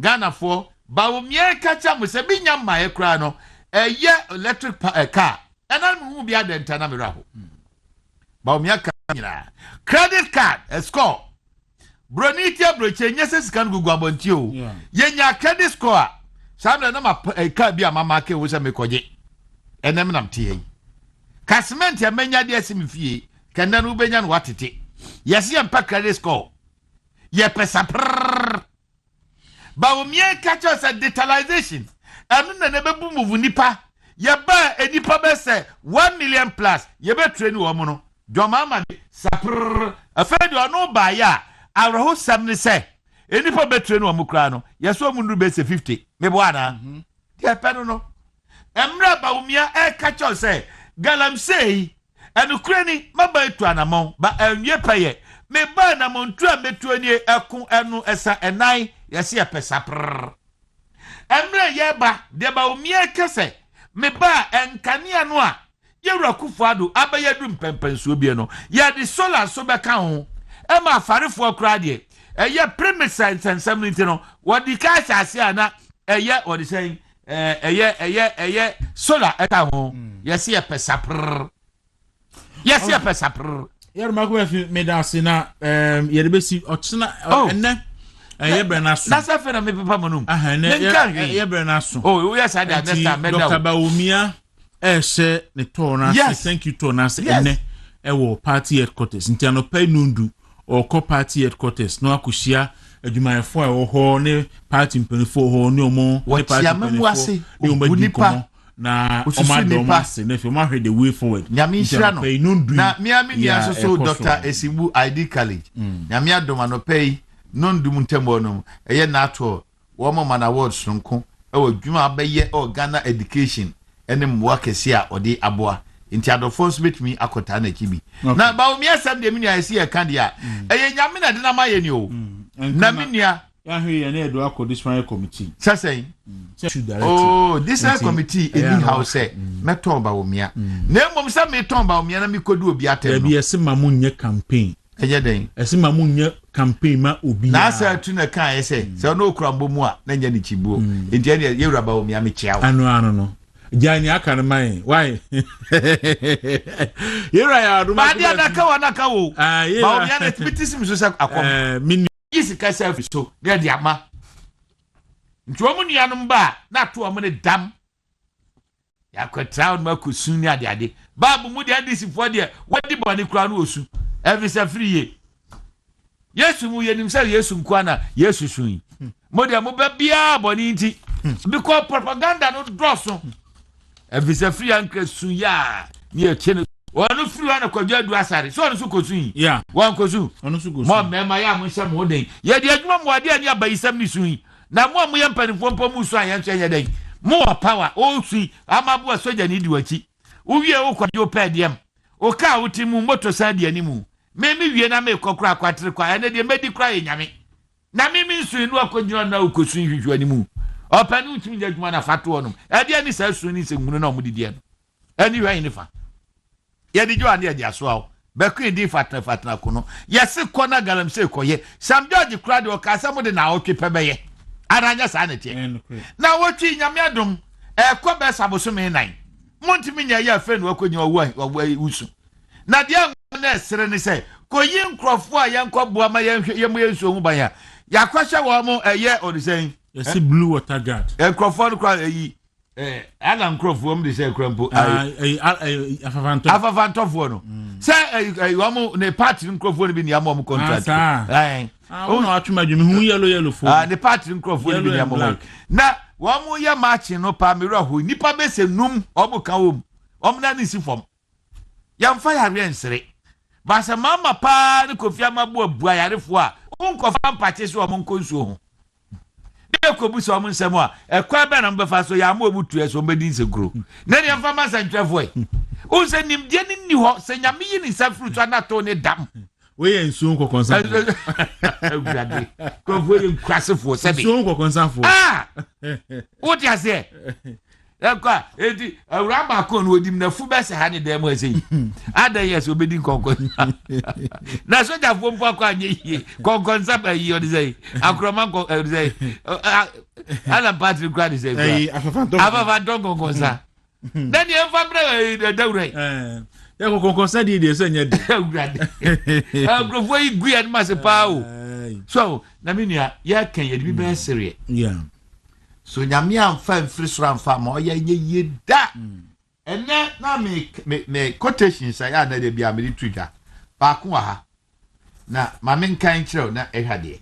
Ghana for ba wo mie kacha mo se binya ma e kra no eye electric car ena mu bia de ntana me raho ba wo mie ka nyina credit card score bronitia broche nyese scan gugu abonti o yenya credit score samle na ma car bia mama ke wo se me koje enem nam tie Kasment ya menya de asimi fie kanda no benya no watete yesi empa credit score ye pesa ba wo mie catch us digitalization anu na bebu move nipa ye ba enipa be se 1 million plus ye be train wo mu no dwoma ma sapr afedi ono ba ya awro samne se enipa be train wo mu kra no ye so mu ndu be se 50 me bo ana ye pe no emra ba wo mie catch us Galam say, and Ukraine, Maba to Anamon, but ye paye. Me ban amon twa metuani eku enu esa enai, yesi pesapr. Emre yeba, deba umie kese, me ba enkania noa, ye rakufado, abaye dum pempensu bieno, ya di sola sobeka ho, ema farifo krade, ye premise sensem nitino, wadi kasha asiana, eye wadi saying, sola eka ho, yesi pesapr. Yes, yeah, pesapr. Yer magwe fi medasina yer besi otsina enne yebranaso. That's a fena me papa monum. Enne yebranaso. Oh, yes, I did understand. Dr. Baumia she ne tona. Yes, thank you tona enne ewo party headquarters. Nti anopa nundu or party headquarters no akushia adwumayefo a wo ho ne party mpanifo ho ne omo party mpanifo ne omo na omadomase na fi ma hwe the way forward nyame nhira no na miami ni asoso Dr. Esibu ID College nyame adoma no pay nondum ntembo no eye na ato wo mo man awards nko e wo dwuma abeye Ghana education ene mwa kese a ode aboa nti adofos betimi akota na kibi na ba o mi asem de mini ayesi e kan dia eye nyame na de na maye ni o na minia ya hwe ye na edo akọ disciplinary committee sasai oh this committee in house meton ba omia na mom sa meton ba omia na mikodu obi atem no bi ese mamunye campaign eje den ese mamunye campaign ma obi na sa tu na kan ese se no okura mbom a na nya ni chibuo enti ye yewura ba omia me chia ano no jani aka no mai why yewura ya do ma dia na ka wana ka wo ba omia na tibitisim so sa akom isi ka self so na dia ma ntwomu nuanom ba na to omo ne dam ya kwetao ma kusun ni ade babu mu de disifo de wadi boni kura no osu every say free ye Yesu mu yenim say Yesu nkwana Yesu sun mo de mo ba bia boni nti because propaganda no drosso every say free an kresun ya ni e chene wonu free wan kwadwa du asare so onu so kosun yeah wan kosun onu so kosun mo mema ya mo hye mo den ye de adwuma mo ade ani abayisam ni sun na mo amu yempanifo mpom so ayenche ye den mo power o sui amabu asoja ni diwachi uwie wo kwade o pediem o ka utimu moto sadi animu me wie na me kokra kwatere kwa ene de medi kra ye nyame na me nsu nu akogyina na ukosu hwehwe animu opanu utimi nyadwuma na fato no e de ani sa su ni se ngunu na omudi de no ani hwan ni fa ye di jo ane de aso awo be ku di fatna ko no yesi ko na galam se koye Sam George kra de o ka sa mo de na otwe pebeye aranya sa na tie na wotwi nyame adom ko be saboso me nan montimi nya ya fe no akonya owo usu na de na sere ni se koyi nkrofo a yankọ boa ma yemu yensu hu ban ya yakwahye wo mo eye odisen yesi blue water guard nkrofo no kwa eyi ala nkrofo mo de se krampo afafantofo no se wo mo ne party nkrofo no bi ni am mo contract na atuma dwumi hu yellow fo ne party nkrofo no bi ni am mo na wo mo ya match no pa mero ho nipa be se num obo ka wo om na ni si fom yamfa ya rensere basa mama pa ni kofia mabu abua yarefo a unkofa mpache so mo nkonsuo ho de ko bu so mo nsem a ekwa be na mbefa so ya ma obutu eso mbedi nseguro na ne yamfa masa ntwefo e unse nimdie ni ho se nyame yi ni safrutu anato ne dam we ye nsuo nkokonsa agade ko vo ye nkwasefo sebe nsuo nkokonsa fo o ti ase ekwa edi awrama ko no odim na fu be se ha ne dem ase ada yes obedi konkon na so ja fo mpo akwa anye yi konkon sa ba yi odi say akroma ko say ala Patrick kwadi say afa konkon sa then you fa bre Dawuro ya konkon sa di se nya di agrofo yi gu an mase pa o so na minia ya kan ye bi be sere so nyame amfa mfiri amfa ma oya ye da ene na me quotations ya na de bia me twitter ba ko ha na ma men kan kire na ehade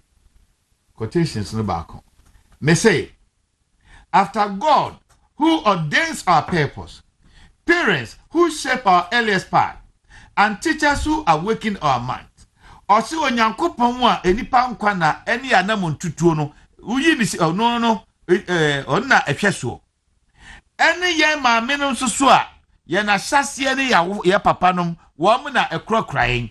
quotations no ba ko me say after God who ordains our purpose, parents who shape our earliest path, and teachers who awaken our minds, osi onyankopon a enipa nkwa na eni anam ntutuo no uyi bi no onna ehweso ene ye ma me no soso a ye na hyase ne ya papa nom wo mu na ekrokrayen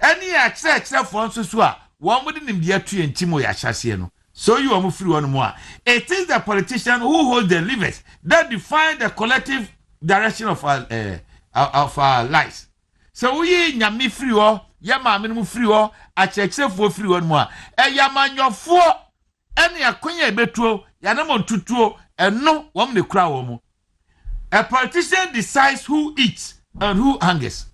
ene ya kire fo soso a wo mu de nimde atu entimo ya hyase no so you am free one more. It is the politician who holds the levers that define the collective direction of our lives. So we nyame free o ye ma me no free o a chekefo free one more ya manyofo ene akonya ebetuo ya na mo tutuo eno wom ne kura wo mu. A politician decides who eats and who hungers.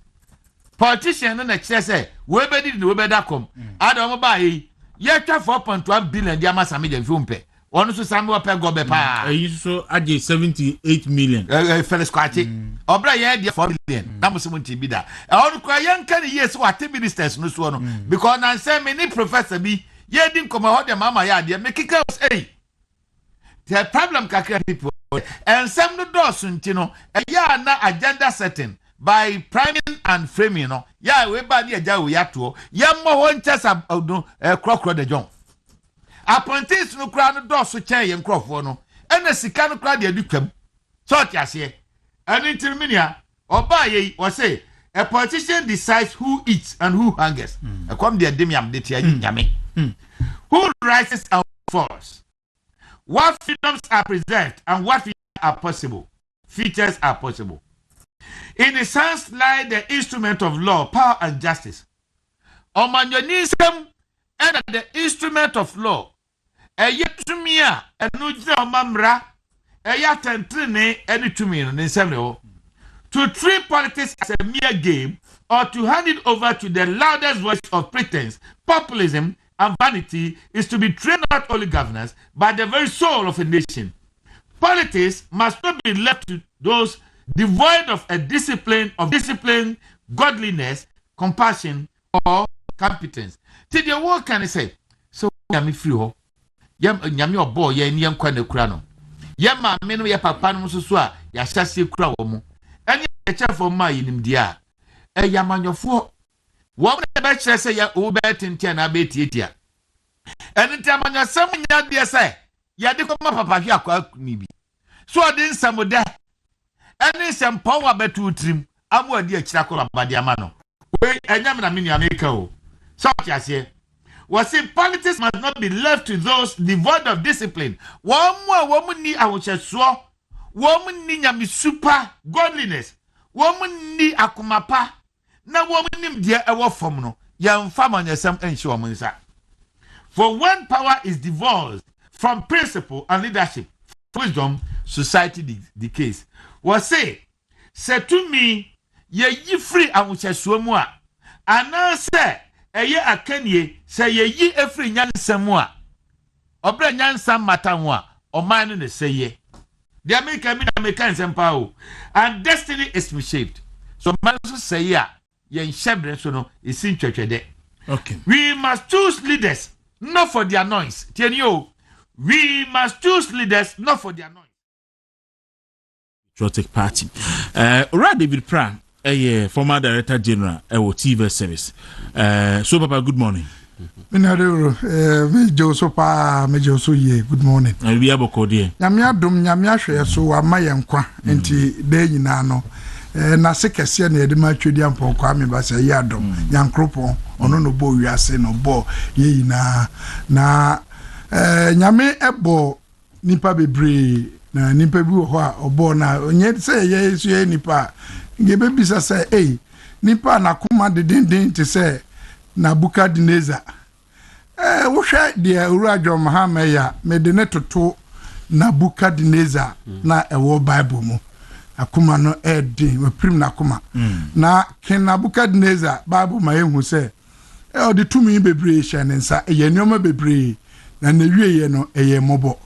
Politician na kire say we be di we be da kom adam ba yi ye twa 4.1 billion dia ma same dem fumpe onu so same ope go be pa yi so age 78 million Felix Kwaku obra ye dia 4 billion na mo se mo tibi da onu kwa ye nka ne yes what ministers no so no because na say me ni professor bi ye din komo ho de mama ya de me kika say the problem kakra people and some no do so ntino ya na agenda setting by priming and framing no ya we ba ni eja we yato ya mo ho nchesa krokro de jon apprentice no kra no do so chen ye nkrofo no ena sika no kra de adutwam so ti ase ani ntirminia oba ye we say a politician decides who eats and who hungers e come de demiam de tia nyame who rises and falls, what freedoms are preserved and what features are possible. In his hands lie the instrument of law, power, and justice. Omanyonism and the instrument of law. Eyetumia enujina omamra. Eyatentrine enitumino nisemleo. To treat politics as a mere game or to hand it over to the loudest voice of pretense, populism, and vanity is to betray not only governance but the very soul of a nation. Politics must not be left to those devoid of discipline, godliness, compassion, or competence. Till the world can say, so yami free ho, yami obo ye ni yankwa ne kura no. Yama meno ya papa no so a ya hyase kura wo mu. Anya echefo ma yinim dia. Yamanyofo wo na be kire say ya wo be tintia na be tietia. Eni tamanyasam nya dia say ya de ko ma papa hwe akwa ni bi. So de nsamoda eni sempo wa betu trim amu adi akira ko abade ama no. we enyam na mini America o so tiase was say politics must not be left to those devoid of discipline womu ni ahocheso womu ni nyame super godliness womu ni akomapa na womu nim dia ewo fom no yamfa manyesam enhye womunsa. For when power is divorced from principle and leadership, wisdom, society decays. Was say to me, ye free amuchesuomu a, ana se eye akanie se ye free nyansam a, obre nyansam matam a, oman no ne say ye. The American sempa and destiny is reshaped. So man so say ya, ye nhebre so no is in twetwede. Okay. We must choose leaders not for their noise. Tell you, we must choose leaders not for their noise. Patriotic Party. Ora David Pran, former Director General, TV service. So Papa, good morning. Me Josopa, me Josoye, good morning. We have a code here. Nyamia dum nyamia hwe so amayenkwa enti de nyina no. Na se kese na yede ma twedi ampon kwa me ba se yadom nyankropon ono no bo wiase no bo ye yina na nyame ebo nipa bebre na nipa bi wo ho a obo na onye se ye su ye nipa nge bebisa se nipa na kuma dedenden te se na Bukadneza wo hwe de Urajo Mahama ya me de ne toto na Bukadneza na ewo Bible mu akuma no edi we prim na akuma na ken Nabukadneza Bible ma yehu se o de tumi bebre hye ne nsa ye nyoma bebre na na wieye no eye mobo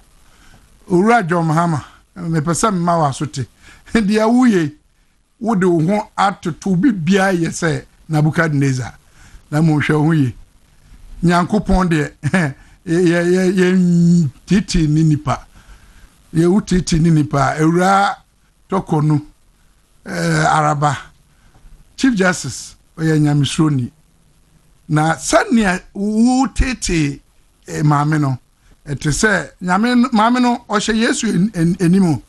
Urajo Mahama me pesa ma wasote de awuye wo de ho atoto bibia ye se Nabukadneza na mo hwe ho ye nyankopon de ye titi ni nipa ye utiti ni nipa ewura tokonu araba Chief Justice oya nyamisroni na sania utiti maame no ete se maame no o hye Yesu enimo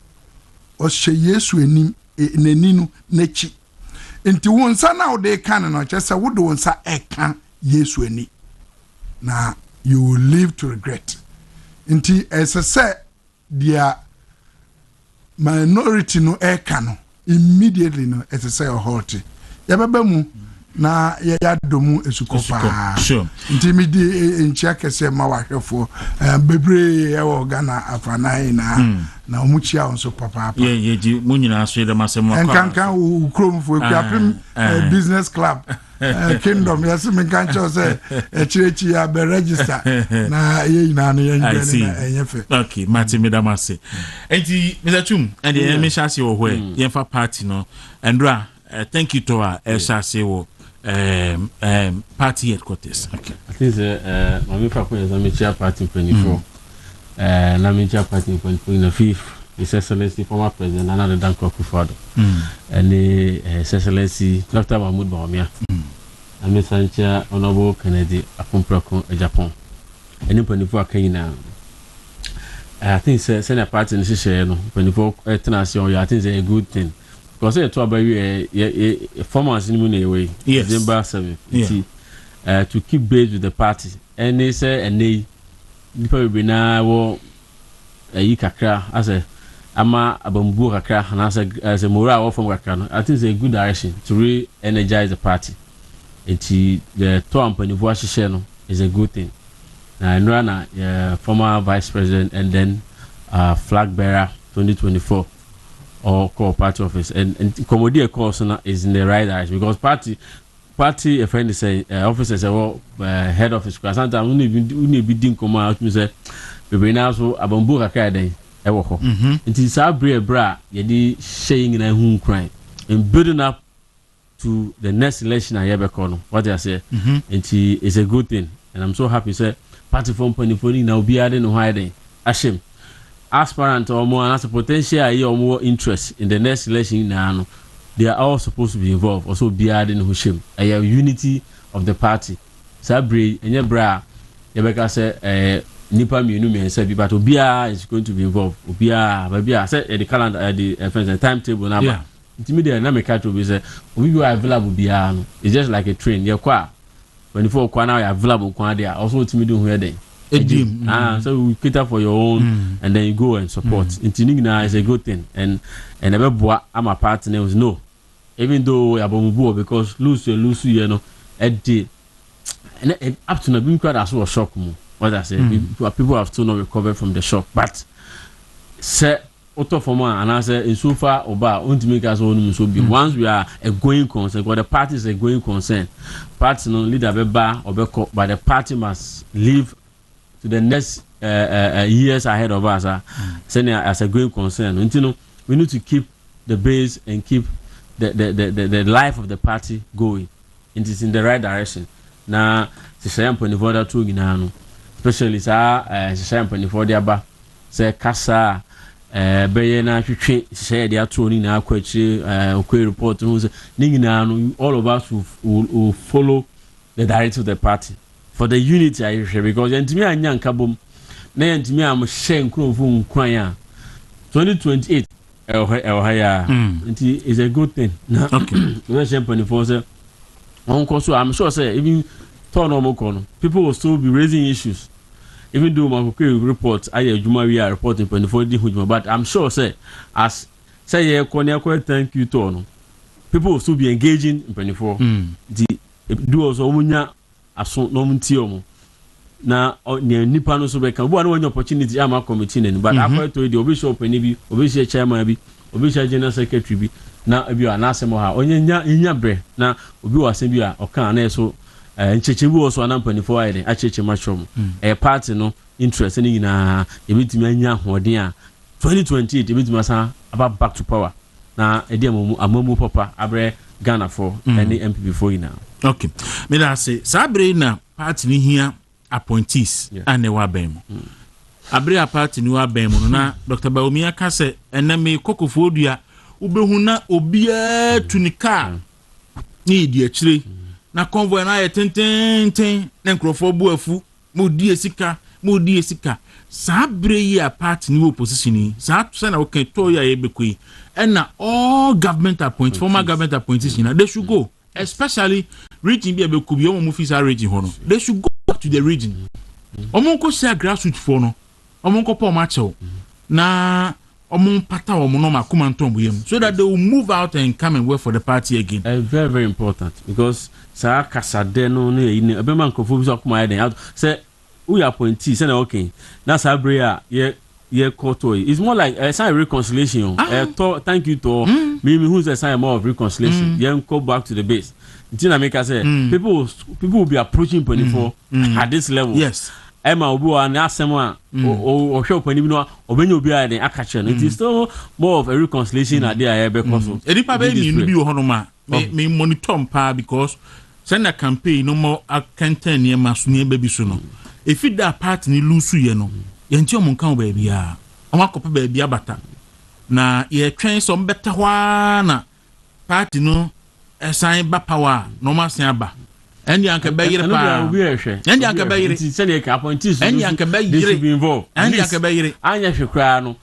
o hye Yesu enim neninu nechi enti wonsa na wo de kan no che se wo de wonsa eka Yesu eni na you will live to regret enti say dia minority no eka no immediately no say a halt ya baba mu na ya domu esukopa sure nti mi di enchia kese ma wahwefo bebre e wo Ghana afanai na omuchia onso papa ye ji munyina so de masem kwa enkankan ukromfo ekwapem business club kingdom yes me kan cho say echirechi ya be register na ye nyina no ye ngene na enyefe. Okay mati medamase enti Mr. Chum and the me shase wo hwe yemfa party no endra thank you to our shase wo party headquarters. Okay. I think my fact is I'm chair party 24. Na me chair party 24 in the fifth. His Excellency former President Nana Kwaku and the His Excellency Dr. Mahmoud Bawumia. And Miss Sancha Honorable Kennedy Akumprako Japan. And in 24 Kenya. I think Senate party in the share no 24 international. I think it's a good thing. Because I told you former in way. Yes. December 7th. Yeah. To keep base with the party. And they say and they probably now wo kakra as a ama abambu kakra and as a moral from kakra. I think it's a good direction to re-energize the party. The Trump and the share no is a good thing. And Rana former vice president and then flag bearer 2024. Or call party office and commodity course is in the right direction because party a friend say officers head office because sometimes we be doing come out me say we now so abambu kakra den e wo ho it is our bra ye di shaying na hu crime and building up to the next election I ever call what I say it is a good thing and I'm so happy say party from Panifoni now be adding no hiding ashim aspirant or more and as a potential or more interest in the next election now they are all supposed to be involved also be adding Hushim a unity of the party Sabri and your bra Yabeka say Nipa Minu and say but Obia is going to be involved Obia said the calendar the timetable number Intermediate na me catch obi say obi be available bia no. It's just like a train. You kwa 24 kwa now you available kwa there. Also intermediate who then. So we cater for your own and then you go and support. Intermediate is a good thing and everybody I'm a partner was no. Even though Abombu because lose you know day and up to now being quite as well shock more. What I say people have still not recovered from the shock, but say auto for man and I say in so far oba won't make us own so be once we are a going concern because the party is a going concern party no leader beba obeko but the party must live to the next years ahead of us saying as a going concern you know we need to keep the base and keep the life of the party going it is in the right direction now the same point for that too especially same point for the aba say kasa beye na twetwe say they are turning na akwachi okwe report no say all of us will follow the direction of the party for the unity I share because ntimi anya nkabom na ntimi am share nkrofo nkwan ya 2028 it is a good thing okay we share 24 say so I'm sure say even turn on people will still be raising issues. Even though my report, I we are reporting 24 but I'm sure say as say thank you to people will still be engaging in 24. The do also munya aso no mtiomo na nipa no so be kan bo na one opportunity am committee but after to the obi shop ni bi obi share chairman bi obi share general secretary bi na abi anasem ha nya bre na obi wasem bi a okan na so nchechebu also an 24 ayde acheche machom party no interest ni na ebitimi anya hoden a 2028 ebitimi asa about back to power na edi amamu papa abre Ghana for any MPP for ina okay me da say sabre na party ni hia appointees ane wa bem abre a party ni wa bem no na Dr. Bawumia ka say ename kokofo dua ubehu na obia tunika ni di akire na convoy na ye tenten na nkrofo bu afu mo di esika sabre yi a party ni opposition ni sa na o kan to ya ye bekui and na all government appointees former government appointees na they should go especially region bi beku bi o mo fi sa region ho no they should go back to the region omo ko say grassroots for no omo ko pa o ma chew na omo pata omo no makuma ntombo yem so that they will move out and come and work for the party again. Very very important because sa kasade no na yi ne abema nkofo bi so akoma ya den out say we appointee say na okay na sa brea ye koto it's more like a sign of reconciliation thank you to me who's a sign more of reconciliation then go back to the base until make us say people will be approaching 24 at this level yes Emma obi wa na asema o hwe opani bi no obenya obi a den akache no it is still more of a reconciliation at there be cause edipa be ni bi ho no ma me monitor mpa because send a campaign no more akantan ne masune ba bi so no if that part ni lusu ye no ye nti omo kan ba bia o makopa ba bia bata na ye twen so mbeta hwa na party no esan ba power no ma san aba endi anka bayire pa endi anka bayire send ka appointees endi anka bayire be involved endi anka bayire anya hwekra no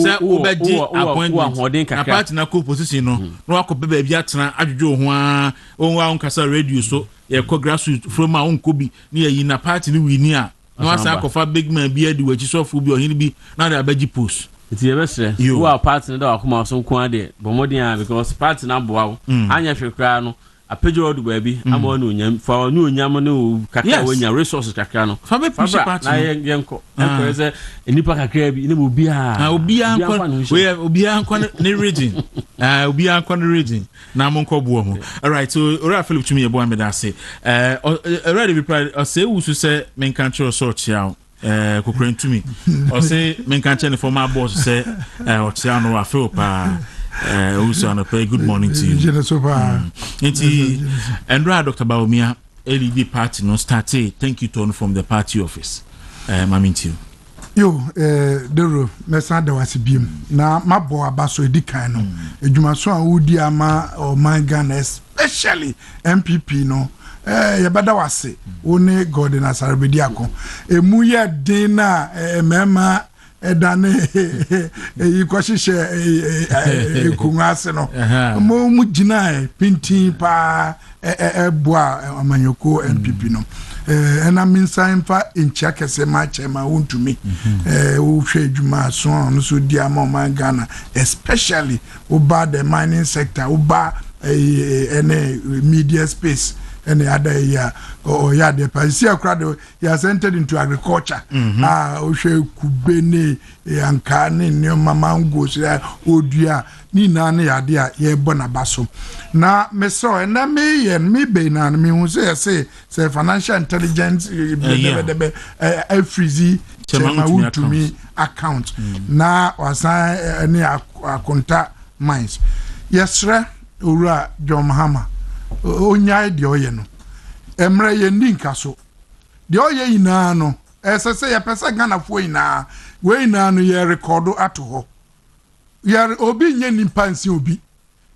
se obeji appointment na party na co position no no akopa ba bia tena adwodwo ho a onwa onkasa radio so ye ko grassroots from a onkobi ni yi na party ni wini a no asa akofa big man bi adi wachi so fu bi ohin bi na da baji post it ye bese who are party da akoma so nko ade bomodin because party na boa anya hwekra no apejo odu baabi ama no nyam fa no nyam no kakra wanya resources kakra no fa be push party na yenko enko ze enipa kakra bi ne obi anko ne region obi anko ne region na mo nko bo ho all right so ora Philip tumi ebo ameda say already be proud say we should say men can show so chia kokran tumi o say men can change former boss say o chia no afel pa also on a good morning to you. And Dr. Bawumia, LED party no started. Thank you to from the party office. Maminti. Yo, Dawuro, mesa da wasibiem. Na mabo abaso edikan no. Edwumaso a wudi ama o Ghana especially MPP no. Yabada wase. One God na sarabedi akon. Emu ye den na mema edane yikohye kunase no mo gina pintin pa boa amanyoko NPP no ena minsan fa enchia kese ma chema wontumi wo hwe adwuma so no so dia ma Ghana, especially oba the mining sector, oba any media space any other year or ya de pansia crowd he has entered into agriculture. O hwe kubene yankane ne mango so odua ni na ne yade a ye bona baso na me so na me ye me be na me hu say financial intelligence freezy chema wutumi account na wasa ne akonta mines yesre owura John Mahama onyai de oye no emre ye ndinka so de oye ina no esese ye pese Ghana fo ina we ina no ye recordo ato ho ye obi nye nimpa nsi obi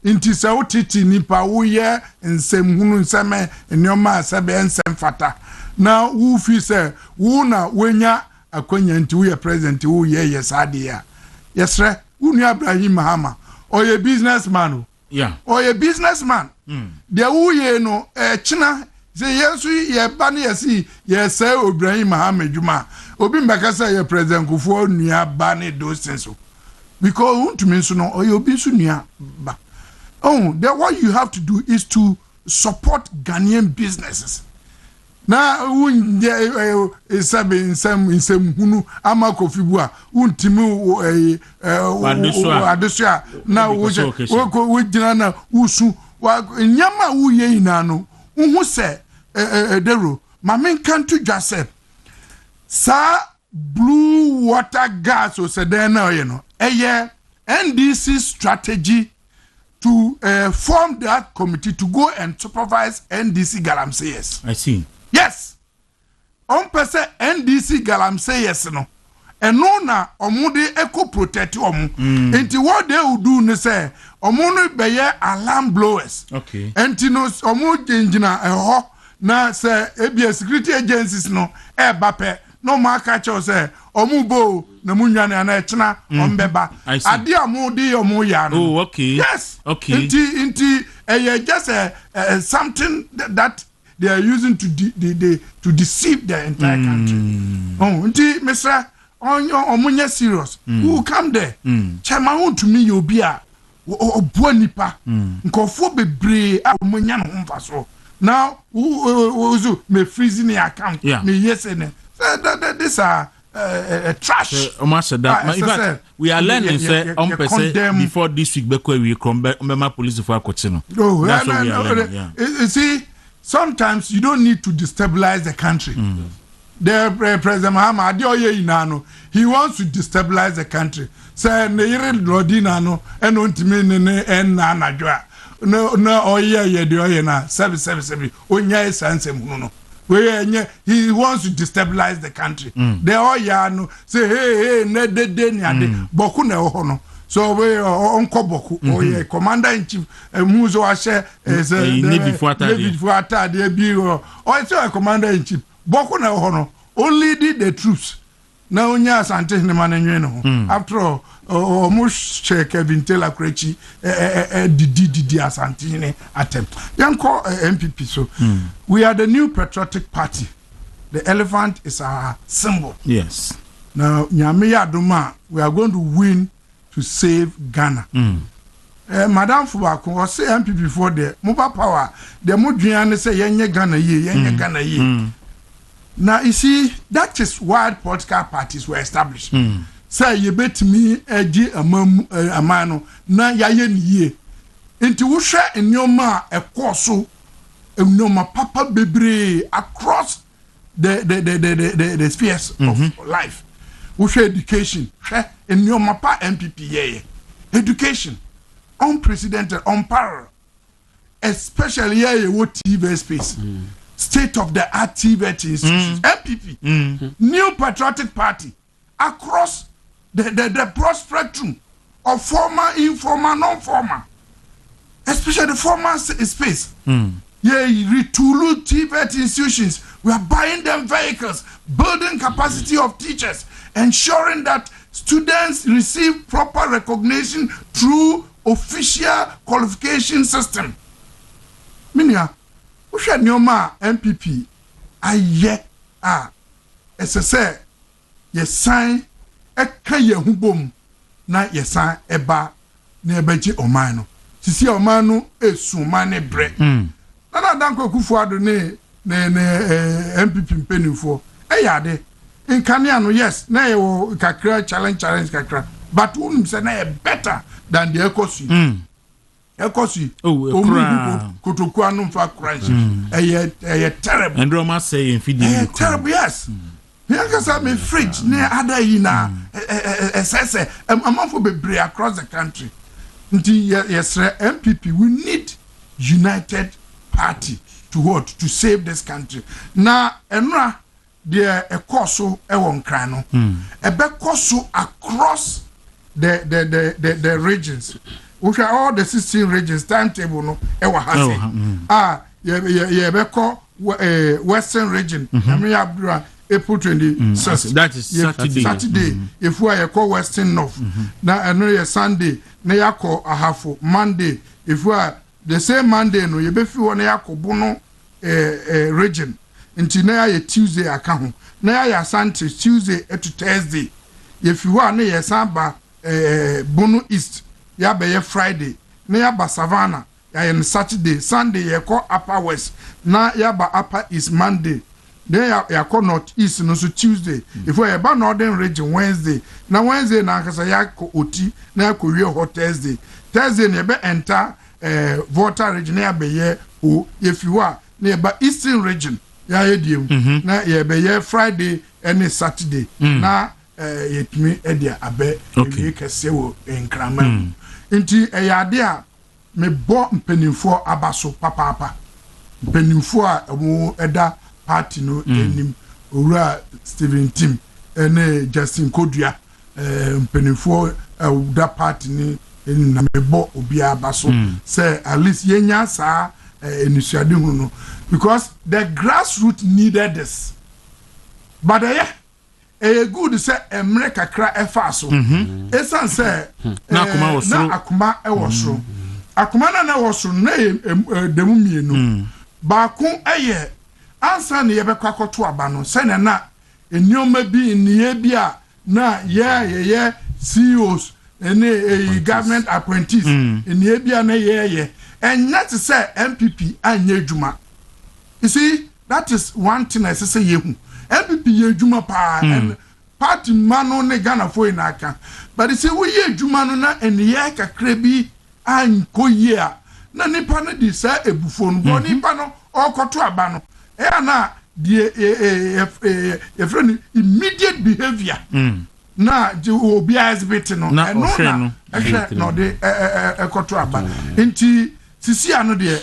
nti se otiti nipa wo ye nsem hunu nseme enioma asebe nsem fata na wo fi se wo na wenya akonya nti wo ye president wo ye yesade ya yesre unu Abraham Mahama oye businessman oye businessman de wo ye no china se yesu ye ba ne yesi ye say Ibrahim Mahama djuma obi mbaka say ye president Kufuor nua ba ne those things because untumi nso no oye obi nso nua ba then what you have to do is to support Ghanaian businesses na unje isabe insem hunu ama kofibu a untimi adesua na wo jina na usu nyama wo ye ina no uhu se dero mamen kantu Joseph sa blue water gas o se den na ye no eye NDC strategy to form that committee to go and supervise NDC galamseyes. I see. Yes. On pese NDC galamseyes no. And no na omude eco protect omu. Enti what they will do ne say omu beye alarm blowers. Okay. Enti no omu jinjina ho na say ebia security agencies no bape no ma catch us say omu bo na munwane na echina ombeba ade amu de omu ya no. Oh, okay. Yes. Okay. Inti just something that they are using to deceive the entire country. Inti Mr. Omunya serious. Who come there? Chama want to me you be a nipa. Nkofo bebre a omunya no mfa so. Now who me freezing the account. Me yes and this are trash. Almost that. In fact, we are learning say on before this week beko we come police for Akotino. Oh, that's what we are learning. You see, sometimes you don't need to destabilize the country. The President Mahama adioye inano, he wants to destabilize the country. Say ne lodina no eno ntimi ne en na anadwa. No oye ye de oye na 777 onya esansem no. He wants to destabilize the country. They all no say hey ne de ni ade boku na ho no. So we onko boku oye commander in chief muzo ashe Navy fuata de bi o say commander in chief boku na ho no only the troops na onya asante ne manenwe no after all almost Kevin Taylor Krechi didi asante ne attempt yanko MPP. So we are the new patriotic party. The elephant is our symbol. Yes. Now nyame yadoma we are going to win to save Ghana. Madam Fubaku was say MPP for the mobile power the modrian say yenye Ghana ye. Now you see that is why political parties were established. Say you bet me eji amano na yaye niye nti wo hwe enyoma ekoso enyoma papa bebre across the spheres of life. Wo hwe education hwe enyoma pa MPP ye education unprecedented unparalleled, especially here what TV space. State of the art TV institutions. MPP new patriotic party across the broad spectrum of formal, informal, non-formal, especially the formal space. Retooling TVET institutions. We are buying them vehicles, building capacity of teachers, ensuring that students receive proper recognition through official qualification system. Minia, we should know ma MPP. Aye, SSA, ye sign a kaya hubom na ye sign eba ne beji omano. Sisi omano sumane bre. Nana danko kufuado ne MPP mpenifo. Eyade. In Kanyano, yes, na yo kakra challenge kakra. But unum say na better than the Ekosi. Ekosi. Kutukwa no fa crash. Terrible. And Roma say in feeding. Terrible, yes. Because me fridge near other yina among be across the country. Yes, MPP, we need united party to what? To save this country. Now, enra there a course e won krano. A back course across the regions. We are all the 16 regions timetable no e wa hase. Western region. April 26th. That is Saturday. If we are call Western North. Now I know Sunday. Na yako ahafo Monday. If we are the same Monday no you be fi na yako bono region. Nti na ya Tuesday aka ho. Na ya Sunday Tuesday to Thursday. If you are na ya samba bono East. Ya be Friday. Na ya ba Savannah. Ya Saturday. Sunday ya call Upper West. Na ya ba Upper East Monday. Then ya call North East no so Tuesday. If we are ba Northern region Wednesday. Na Wednesday na kasa ya ko oti na ya ko wie ho Thursday. Thursday na be enter Volta region ya be ye o if you are na ba Eastern region ya yediem na ya be ye Friday and Saturday na yetimi edia abe e kese wo enkraman. Nti eyade a me bo mpenimfo abaso papa mpenimfo a mo eda party no enim owura Stephen Tim ene Justin Kodua mpenimfo da party ni enim na me bo obi abaso say at least yenya sa initiative no because the grassroots needed this but good say emre kakra efa so esan say na akoma e wo so akoma na wo so na demu mienu ba ko eye ansa na ye be kwakoto aba no se na enioma bi niye bi a na ye CEOs ene government appointees eniye bi a na ye and not to say MPP anye juma. You see, that is one thing I say yehu. MPP ye juma pa and party mano ne Ghana for in aka. But you see we ye juma no na and ye kakra bi an ko ye a na nipa no di say ebufo no nipa no okoto aba no e na die friend immediate behavior na obi exhibit no na no de ekoto aba nti sisi ano de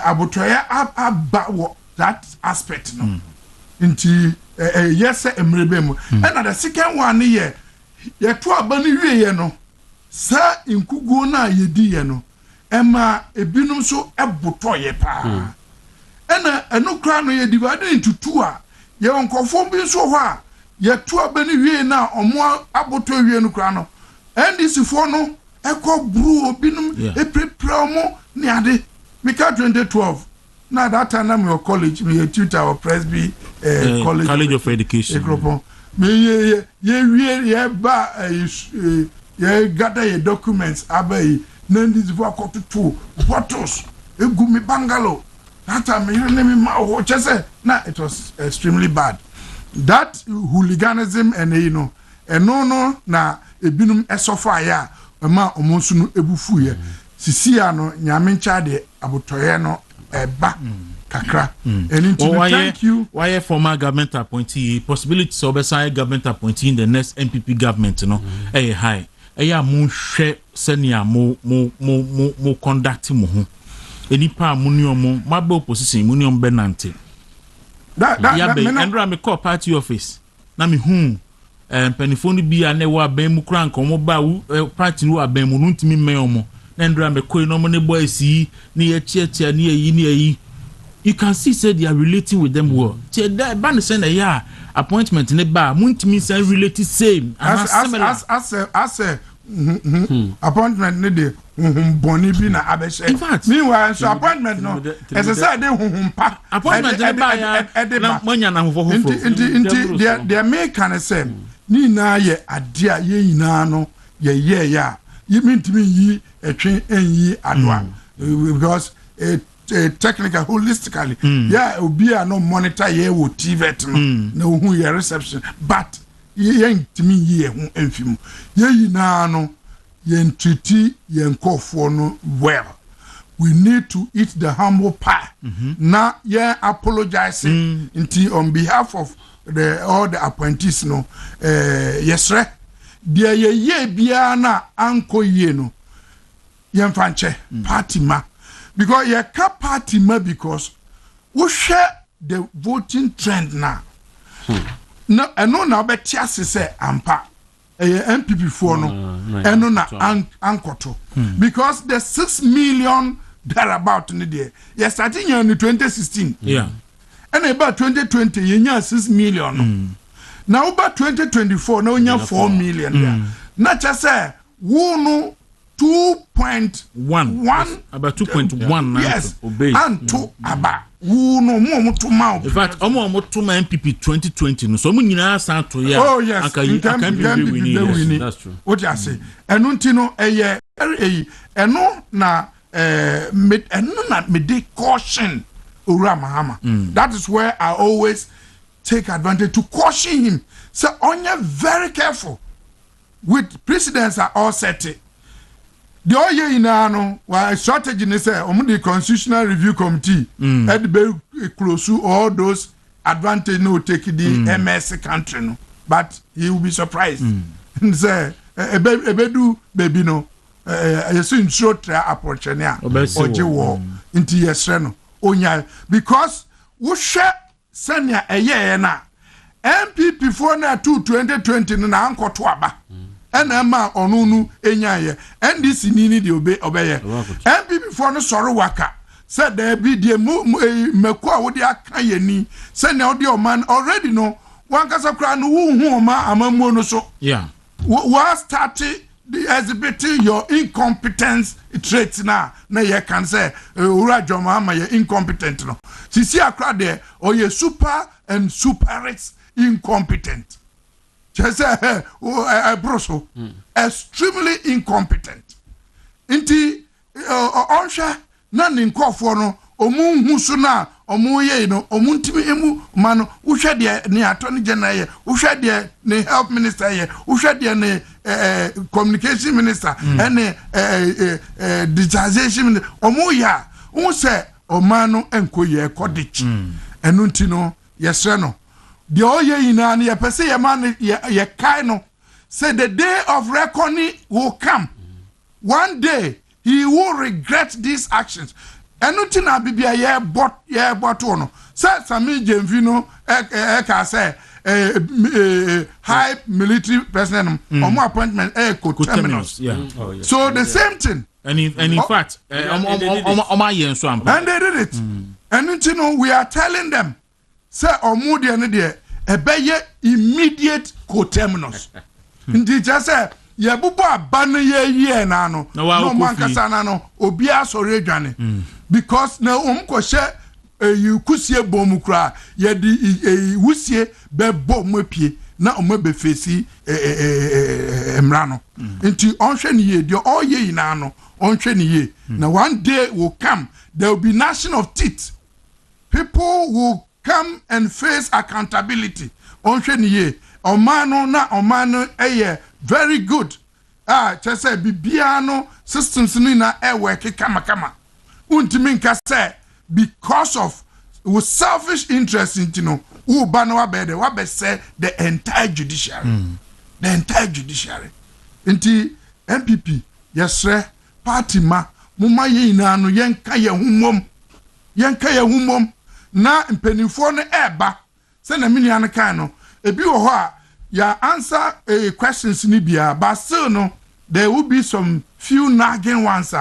abotoya aba that aspect no nti yes emrebe mu and the second one ye to aba ni wiye no sa inkugu na yedi ye no ema ebinum so ebotoye pa eno kra no ye divided into two a ye onkofo bi so ho a ye to aba ni wiye na omo aboto wiye no kra no and this for no eko bru obinum eprepre omo ni ade mika 2012 na that time na my college me tutor or Presby college of education me ye ba ye gather your documents abai na this for to photos egu mi bungalow that time me name ma ho chese na it was extremely bad that hooliganism and you know no na ebinum esofa ya ma omonsu no ebufu ye sisia no nyame ncha de abotoye no eba kakra and into thank you why former government appointee possibility so be government appointee in the next MPP government no high mo hwe senia mo conduct mo ho enipa mo ni omo maba opposition mo ni om benante that Andrew me call party office na me penifoni bi ane wa ben mu kran ko mo ba party no aben mu ntimi men omo na Andrew me koi no mo ne boy si ni ye chiatia ni yi you can see say they are relating with them well. Say that ban say na ya appointment ne ba muntimi say relate same and similar as appointment ne de boni bi na abeshe. In fact, meanwhile so appointment no as I said they pa appointment ne ba ya na manya na hofofo inti they make can say ni na ye ade a ye nyina no ye ya you mintimi yi etwen enyi adwa because technical holistically yeah obi a no monitor ye wo TVET no na ohu ye reception but ye ntimi yi hu emfim ye yina no ye ntiti ye nkofo no well we need to eat the humble pie na ye apologizing on behalf of all the appointees no yesre dia ye bia na anko ye no ye mfanche party ma because ye ka party ma because we share the voting trend now. No, eno na obetiase say ampa MPP for no eno na ankoto because the 6 million thereabout in there ye starting in 2016 and about 2020 ye nya 6 million now about 2024 now nya 4 million there na cha say wo no 2.1 about 2.1 yes and to about who no more to mouth. In fact, omo to my MPP 2020 no so mo nyina san to ya. Oh yes, that's true. What you say? Enu ntino eye eno na me dey caution Ura Mahama. That is where I always take advantage to caution him. So onye very careful with presidents are all set. The oye inano wa strategy ne say the constitutional review committee had be close to all those advantage no take the MS country no but he will be surprised and say ebedu baby no yesu intro tra approachenia oje wo inti yesre no onya because wo hwe senia eye na MPP for na 2020 no na ankoto aba ena ma onunu enyaye ndc nini de obeye MPP for no soro waka said there be the meko a wodi aka yeni say na odi oman already no wan kasa kra no hu oma amamuo no so we started exhibiting your incompetence traits na ye can say ura Mahama ye incompetent no sisi akra there or ye super and superest incompetent. Just broso extremely incompetent. Inti onsha na ninkofo no omu husu na omu ye no omu ntimi emu mano uhwe de ne attorney general ye uhwe de ne health minister ye uhwe de ne communication minister and digitization omu ya unse omano enkoye kodichi enu ntino yesre no the oye ina na ye pese ye man ye kai no say the day of reckoning will come. One day he will regret these actions. Enuti na bibia ye bot no say Sami Jemfino ka say high military president omo appointment co-terminus. So the same thing. And in fact and they did it. Enuti no we are telling them say omudi ne de ebeye immediate co-terminus. Ndi just say ye bubu abane ye na no no man kasa na no obi asore adwane because na omkose you kusie bom kra ye di wusie be bom apie na omabe fesi emra no nti onhwe ne ye de oye ina no onhwe ne ye na one day will come there will be gnashing of teeth. People will come and face accountability. Onhwe ne ye omano eye very good. Just say bibiano systems ni na work kama. Untimi nka say because of with selfish interest in who bano wabe say the entire judiciary. The entire judiciary. Inti MPP yesre party ma muma ye ina no yenka ye humom na mpenifo no eba se na mini an kan no ebi wo ho a ya answer questions ni bia but still no there will be some few nagging ones.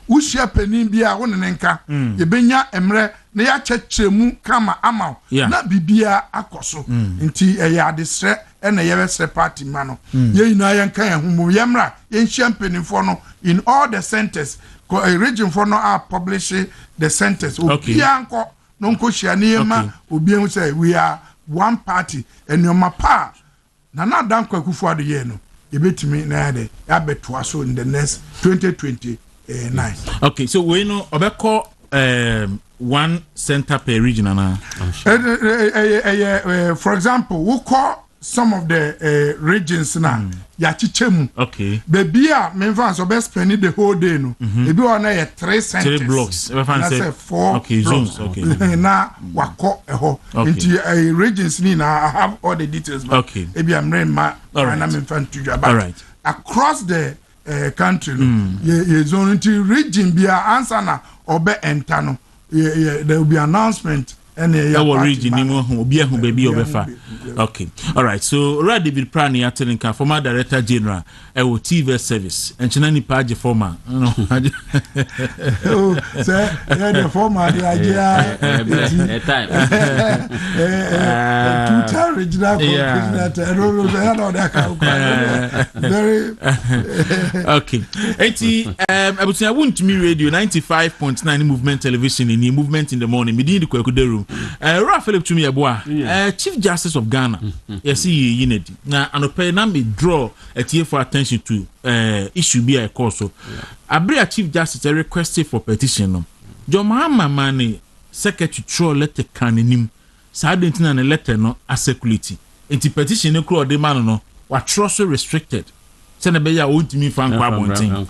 Who share penin bia won nenka ye benya emre na ya chechemu kama ama na bibia akoso nti ya adesre na yebesre party ma no ye ina yan kan ya humu yemra yen champagne for no in all the centers a region for no are publishing the centers obia nko no nko hia ne yema obia hu say we are one party and your mapa na dan Kwaku ado ye no ebetimi na ya beto aso in the next 2029 okay so we know obeko one center per region for example we call some of the regions now ya chichemu okay baby a menfans obe spend the whole day no ebi one ya 3 centers 3 blocks na say 4 okay zones okay na wako eho into regions ni na I have all the details okay ebi amre ma na menfan to about across the country ye zone into region bia answer na obe enter no there will be announcement our region obi ahu baby obefa okay all right so Rad David Prani atelinka former director general ewo TV service enchina ni page former no oh say the former the idea time two regional coordinator very okay enti abutia wuntumi radio 95.9 movement television in movement in the morning midin the Kwaku room Philip Tumi Eboa Chief Justice of Ghana yes unity na anope na me draw for attention to issue be a cause so abria Chief Justice requested for petition no John Mahama mani secretary throw letter kanim sa dentina na letter no asecurity enti petition no kro de man no wa trust restricted se na be ya wontimi fan kwa bontin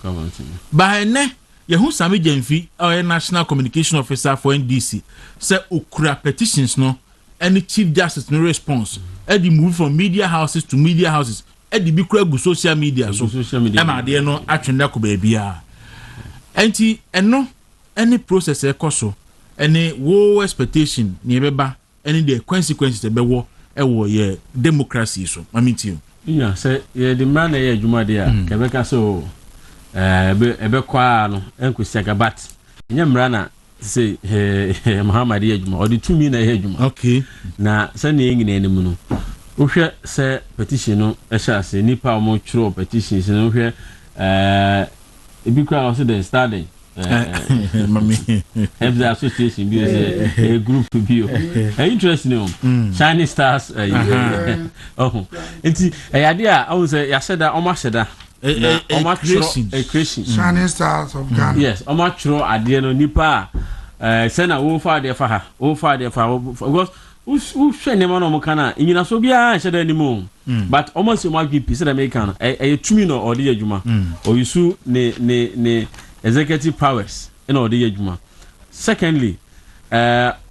by ne Yehu Sami Jenfi, our National Communication Officer for NDC, said Ukura petitions no any Chief Justice no response. Eddie move from media houses to media houses. Eddie be credible social media. So social media. Emma there no action that could be Anti and no any process koso any war expectation nearby any the consequences be war ye democracy so. I mean to you. Yeah, say the man here Juma there. Kebeka so ebe kwa no enkwesi agabat nyemra na say Mahama de adwuma odi tumi na adwuma okay na se na yengina enim no wohwe se petition no ehya se nipa o mo twro petition se no hwe ebi kwa also the study mami have the association be a group bio interesting no Shining Stars oh enti ayade a I say ya sheda o ma sheda creation Shining Stars of Ghana yes omachro ade no nipa say na wo fa de fa ha wo fa de fa because who hwe ne ma no mo kana nyina so bia hye da nimu but almost you might be piece American tumi no ode adwuma o yusu ne executive powers in ode adwuma secondly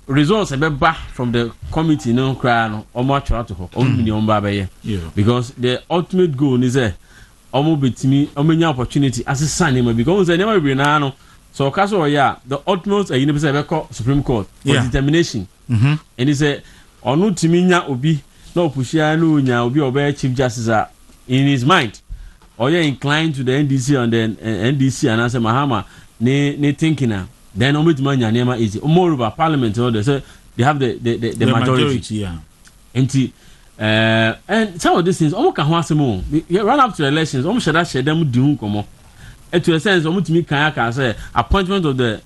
results be back from the committee no kra no omachro to ho million ba be because the ultimate goal is omo betimi omenya opportunity asesa name because they never be na no so kaso ya the ultimate you know say be call Supreme Court for determination and he say onu timi nya obi na opushia na onya obi obe Chief Justice in his mind or you inclined to the NDC and then NDC and answer Mahama ne thinking na then omo timi nya name easy moreover parliament or they say they have the majority yeah and some of these things almost can happen run up to the elections almost share them do komo to a sense almost me can say appointment of the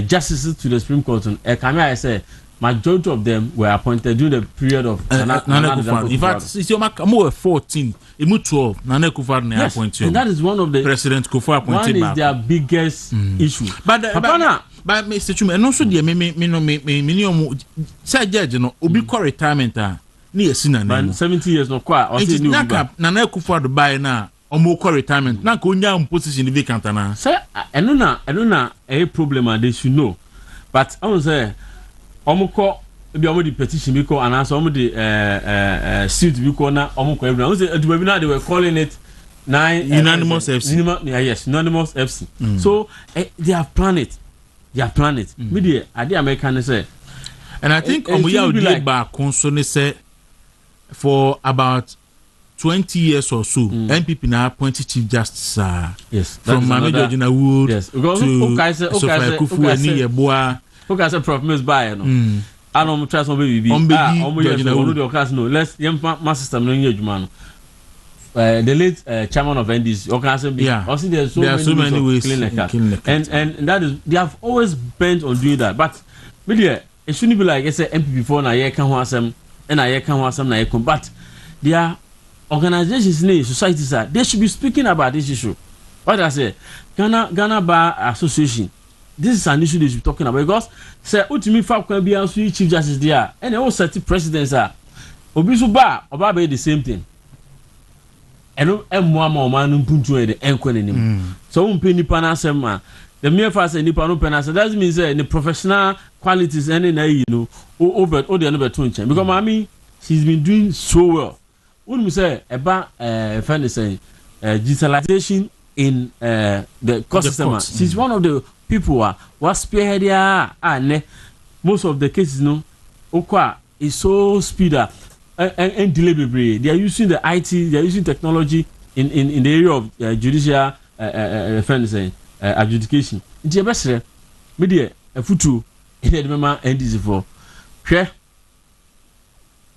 justices to the Supreme Court and I say majority of them were appointed during the period of in fact it's your more 14 emu 12 Nana Akufo-Addo na appointed and that is one of the President Akufo appointed one is their biggest issue but Mr. Chuma and also the me say judge no obi retirement ni esina na 70 years no kwa o say new Nana Akufo-Addo buy na omo kwa retirement na ko nya position vacant na say eno na a problem they should know but I want say omo ko bi omo di petition bi ko and also omo di suit bi ko na omo ko everyone say edubabi na they were calling it unanimous FC yes unanimous FC so they have planned it media ade American say and I think omo ya odi ba konso say for about 20 years or so, NPP now appointed Chief Justice yes, from Mame Georgina Wood to Sofia Kufu and Yeboah Okay, say Prof Mills buy no. I don't trust on baby. No. Let's my system no adwuma no. The late chairman of NDC, okay, say also there's so many ways to clean the cat. And that is they have always bent on doing that. But media it shouldn't be like I say MPP for na ye kan ho asem and na ye kan ho asem na ye kon, but their organizations in societies they should be speaking about this issue. What I say, Ghana Bar Association, this is an issue they should be talking about because say ultimately fa can be also chief justice there and all certain presidents are obisu bar oba be the same thing. Eno emwa ma no puntu e de enkwenenim. So umpe nipa na asem the mere fact say nipa no penasa doesn't mean say the professional qualities any na you know over all the no beto nchen because mami she's been doing so well. When we say about friend is saying digitalization in the court system, she's one of the people who was spearheading and most of the cases no okwa is so speeder and deliberate. They are using the IT, they are using technology in the area of judicial friend is saying adjudication. It's your best media a futu in the mema NDC for share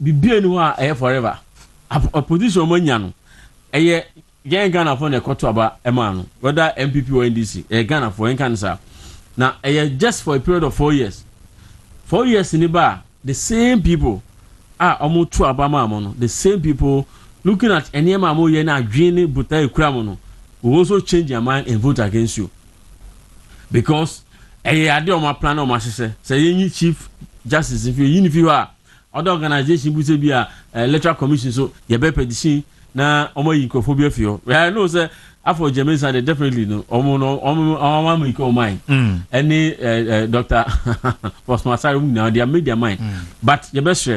be anywhere forever. A position manyano eye gen Ghana for the court about emano whether MPP or NDC Ghana for cancer now just for a period of 4 years. 4 years in the bar the same people are almost two abama the same people looking at any mamo yena dreaming butai kramono will also change their mind and vote against you because ade on my plan on my say you chief justice if you are other organization bu say be electoral commission so ye be petition na omo yinkophobia fio I know say after Jamaica they definitely no omo make your mind any Dr. Postmaster now they made their mind but ye best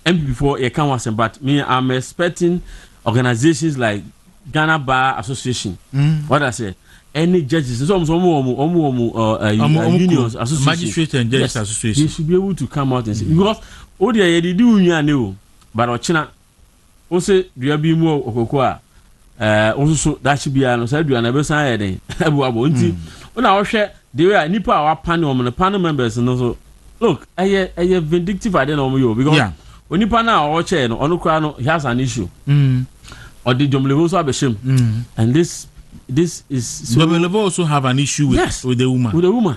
MP before you can was but me I'm expecting organizations like Ghana Bar Association what I say any judges unions association magistrate and judges association they should be able to come out and say because all they do you but ochina o say do be mu okoko also that should be an say do na be san yeden abuabo nti una wo hwe the way nipa our panel members no so look I vindictive I don't know because onipa na o che no onu kra no he has an issue or the Jomlevo so abeshim and this is so Jomlevo also have an issue with the woman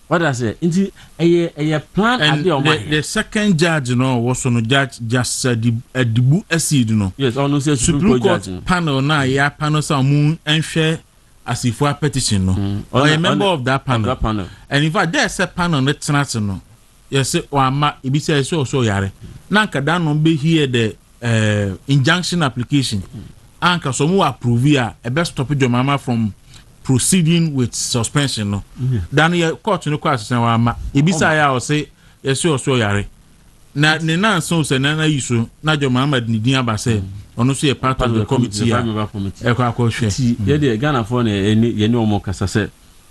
what I say into a plan and the second judge no was on judge just said the dibu acid no yes on say Supreme Court panel na ya panel sa mu enhwe asifo petition no or a member of that panel and in fact there's a panel that tenant no yes o ma e bi say so yare na nka dan no be here the injunction application anka so mu approve ya e be stop Mahama from proceeding with suspension no dan ye court no kwa asese wa ma e bi say ya o say yes so yare na ne nan so say na yiso na Mahama ni din aba say ono so ye part of the committee ya e kwa hwe ye de Ghana for na ye ne omo kasa say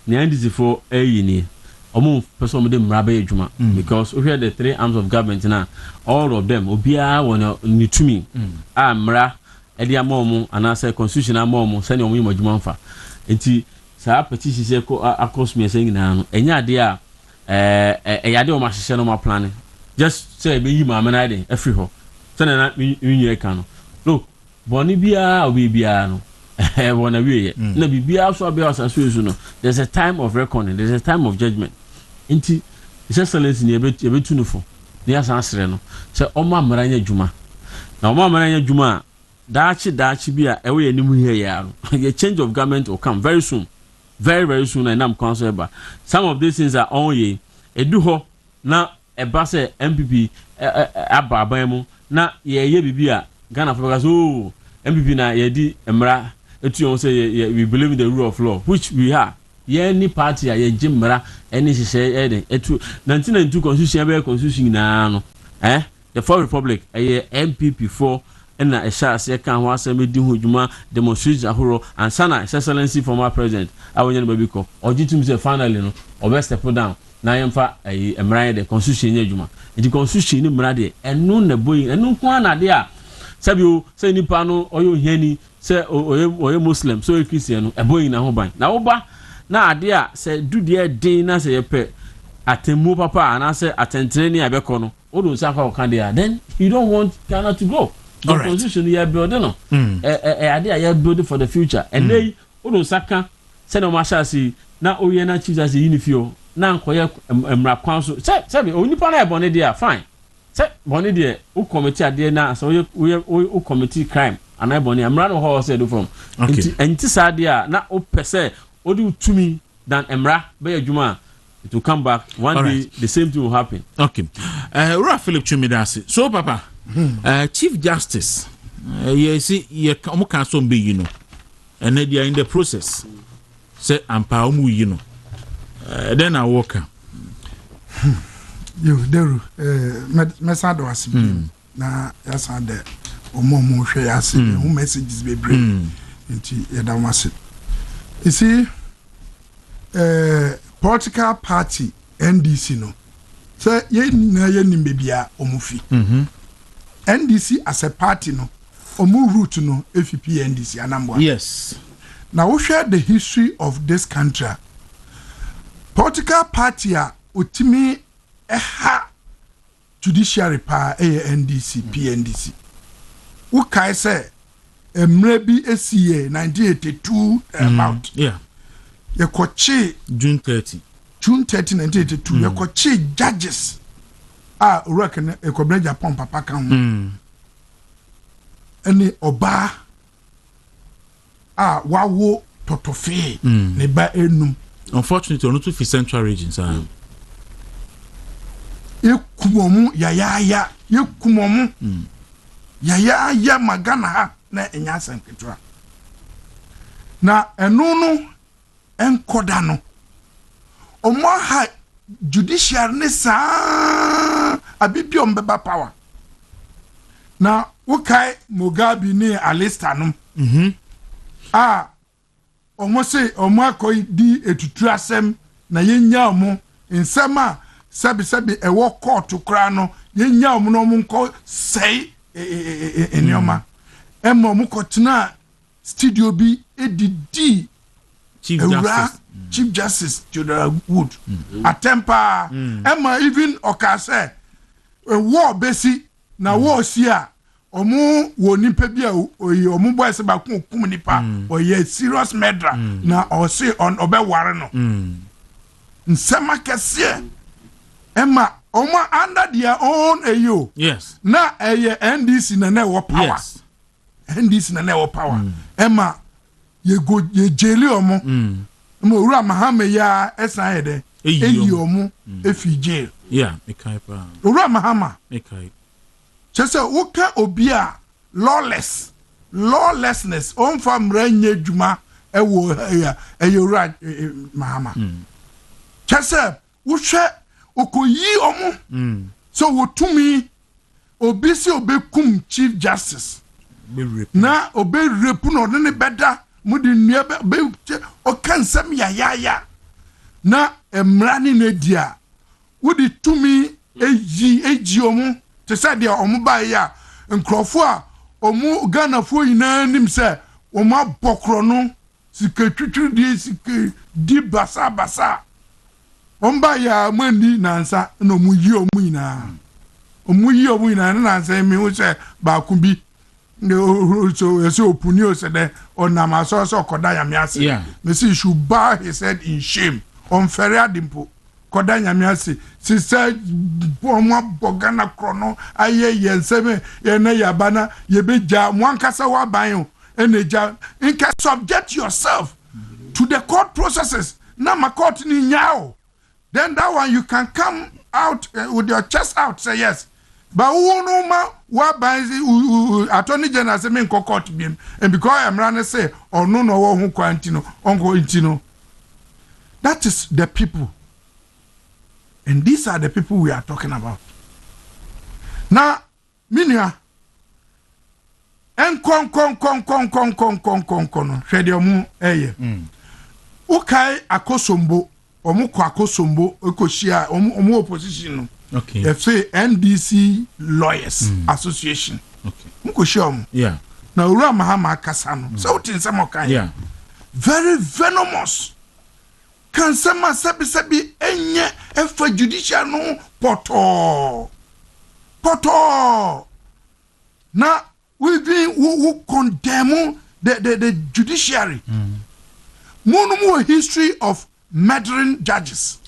na NDC for ni omo person dem mrabe adwuma because we hear the three arms of government now all of them obia won ni tumi amra edi amomo ana say constitution amomo say ne omo adwuma mfa enti sa petition say ko across me say ngina no enya ade a yade o ma hye no ma plan just say be yi ma me na dey afri ho say na nyi ka no look boni bia obi bia no wanna be na bibia so be asaso no there's a time of reckoning there's a time of judgment inti excellence ni ebetu no fo ni asansere no se oma mranya adwuma na oma mranya adwuma daachi bia ewe yanimu here ya no a change of government will come very soon very soon and am council ba some of these things are on ye edu ho na eba se MPP ababan mu na ye bibia Ghana for because MPP na ye di emra etu say we believe in the rule of law which we are any party ye jimra any hye etu 1992 constitution be constitution na no the fourth republic MPP 4 and na esha ase kan ho asem di ho dwuma demonstrate ahoro and sana excellency former president awonye no babiko ogitum say finally no obe step down na yemfa emra the constitution nya dwuma the constitution ni mra de enu na boyi enu ko na de a sabio say nipa no oyo hiani say oye Muslim so Christian no eboyi na ho ban na wo ba na ade a say do de din na say ye pe atemu papa and I say attentreni abekono odo say kwa okande then you don't want Ghana to grow. The position you are building no idea you are building for the future and they odo saka say no masha si na oye na chief as unifio na nkoye emra kwan so say onipa na e bone dia fine say bone dia o committee ade na so o committee crime and I bone emra no ho say do from enti sa dia na o pese o do tumi than emra be adwuma it will come back one day the same thing will happen. Okay. Ura Philip Chumidasi. So papa Chief Justice you see you can so be you know and they are in the process say ampa omu you know then I walk you deru mesa do asibi na yasa de omo hwe yase who messages be bring into yadamase you see political party NDC no so ye na ye nimbebia omufi NDC as a party no omu root no FP NDC anambwa. Yes. Now we share the history of this country. Political party a utimi judiciary pa NDC PNDC. Who kai say mrebi SCA 1982 about. Yeah. Yekochi June 30 1982 yekochi judges reckon ekobra Japan papa kan any oba wawo totofe ne ba enum. Unfortunately on to central regions ekumomu yaya yekumomu yaya magana ha na enya sanketwa na enu enkoda no omo ha judiciary ne sa abibiom beba power na ukai Mugabe ni alista no omo se omo akoy di etutu asem na yenya omo nsema sabi ewo court kra no yenya omo no nko sei enioma emmo omo kotena studio bi edidi Chief Justice Judiciary Wood atempa emma even okase war besi na war sia omu wo nipa bia omu boys ba kum nipa oye serious murder na o say on obeware no nsema kese emma omu under their own ayo yes na NDC na wo power yes NDC na wo power emma ye go ye jeli omu mo ura Mahama ya esan de eyi omu efi jail yeah mekai pa ura Mahama mekai chese woka obi a lawlessness on fam ranye djuma ewo ura Mahama chese wo hwe okoyi omu so wotumi obi se obekum Chief Justice na obe repu no ne beda mudi nua be o kansam ya na emrani na dia wodi tumi eji omu te say dia omu ba ya nkrofo a omu Ghana fo yina nim se omu abokro no sikatwitwi die sike di basa omba ya mani nansa na omu yi omu yina na nansa mi wo se ba ku bi so yes opuni said that on namaso so koda yamiase me see should bow his head in shame on feria dimpo koda yamiase si said bomo bogana krono aye yenseme ye na yabana ye beja mwankasa wa ban eneja in can subject yourself to the court processes na ma court ni nyao then that one you can come out with your chest out say yes. But who no ma what by attorney general say me court bim and because I'm running say or no who quarantino onko intino. That is the people, and these are the people we are talking about. Now, minia en kon hwede omu eye ukai akosombo omu kwa akosombo ekoshia omu opposition no. Okay. They say NDC Lawyers Association. Okay. Mkoshom. Yeah. Na ura Mahama kasano. So utin samo kan. Yeah. Very venomous. can sama sabi enye efa judicial no poto na we been who condemn the judiciary more history of murdering judges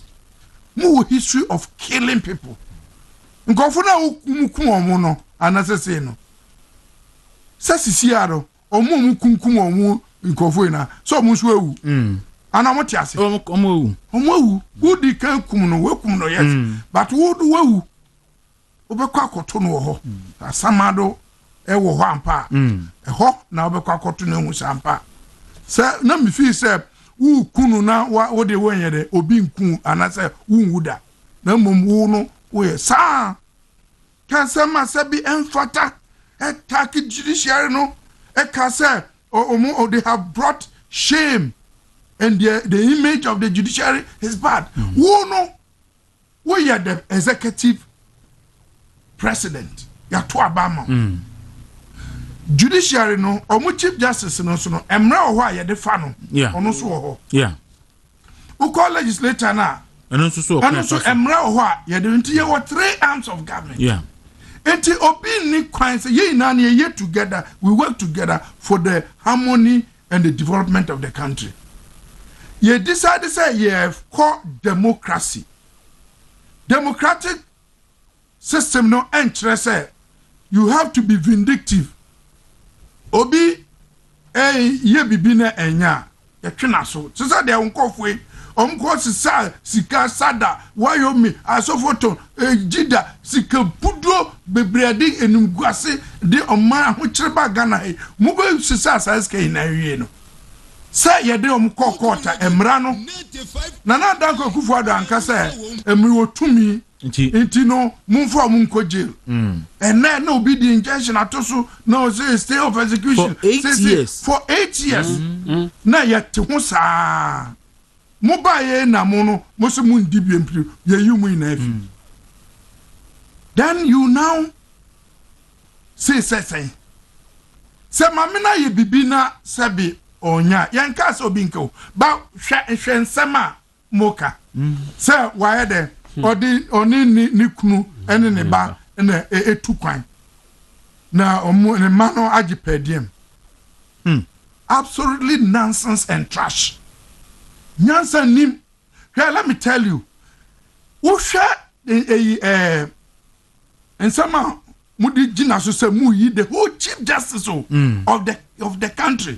more history of killing people nkofo na hukum omo no anasese no sasisiaro omo mukunkum omo nkofo na so omo so ewu ana mo tiase omo ewu who di kan kum no we kum no yes but who do wewu obekwa akoto no ho asamado ewo ho ampa ho na obekwa akoto no hu sampa se na me fi se wu kunu na wo de wonye de obi nku anase wu nwuda na mom wu no we sa kan sama sabi enfata attack judiciary no e ka say they have brought shame and the image of the judiciary is bad. Who no we are the executive president ya to abama judiciary no omo chief justice no so no emra ho a ye de fa no ono so ho who call legislator na and so emra ho a ye de nti ye were 3 arms of government enti obi ni kwan say ye na na ye together we work together for the harmony and the development of the country. Ye decide say ye have called democracy democratic system no interest say you have to be vindictive obi ye bibi na enya ye twena so say de onkofo omko sika sada wayomi asofoto jida sika pudo bebrede enumguase de oma ho kyereba gana he mugo sisa saska na wie no say ye de omko kota emra no na danko kufu ado anka say emri wotumi inti no mumfo munko jail and na obi di injunction atoso no say stay of execution for 8 years na yet ho saa Mubaye na mono moso mundi biempri ye yumu inafi then you now say mamina ye bibina sabi onya yanka so binko ba hwensema moka say why de oni ni kunu ene ne ba na etu kwan na omo ne mano agipediem absolutely nonsense and trash. Nyansa nim. Here, let me tell you. Usha and some mudi jina so say mu yi the whole chief justice of the country.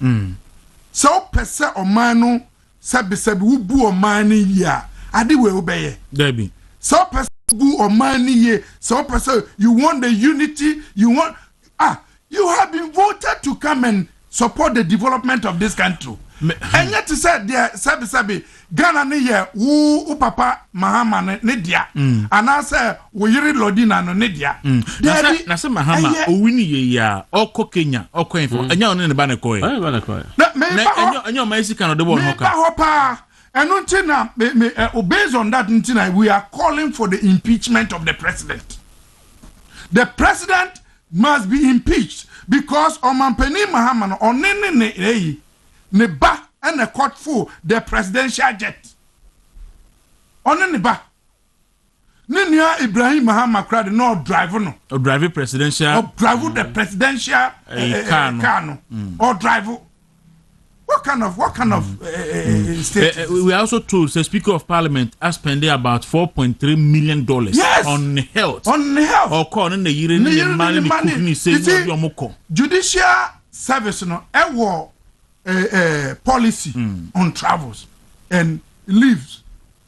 So pese omano sabi ubu omani ya adi we obeye. Debi. So pese ubu omani ye. So pese you want the unity. You you have been voted to come and support the development of this country. And yet to say there sabi Ghana ne ye wo papa Mahama ne dia and I say wo yiri Lodina no ne dia na say Mahama o wini ye ya oko Kenya oko info anya on ne ba ne koy na anya ma isi kan de bon hoka hopa and untina based on that untina we are calling for the impeachment of the president. The president must be impeached because Omampeni Mahama on ne ba and a court for the presidential jet. On ne ba. Ninya Ibrahim Mahama crowd no driver no. Or driver presidential. Or driver the presidential car or driver. What kind of state? We also told the Speaker of Parliament has spent about $4.3 million on health. On health. Or calling the year judicial service no policy on travels and leaves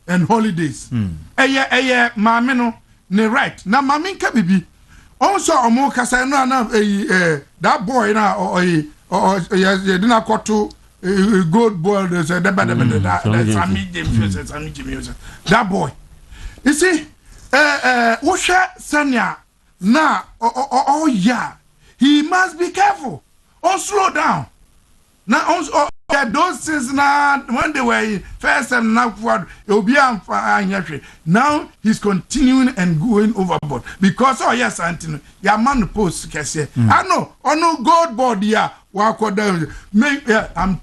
and holidays. Mami no ne right. Na mami nka bibi. Also omo kasa no na that boy na or didn't koto gold ball that boy. You see Usha Sanya na oh yeah. He must be careful. Slow down. Now, those things now, when they were first and now forward, it'll be now he's continuing and going overboard because yes, Antino, your man post kese. I know, no God body I'm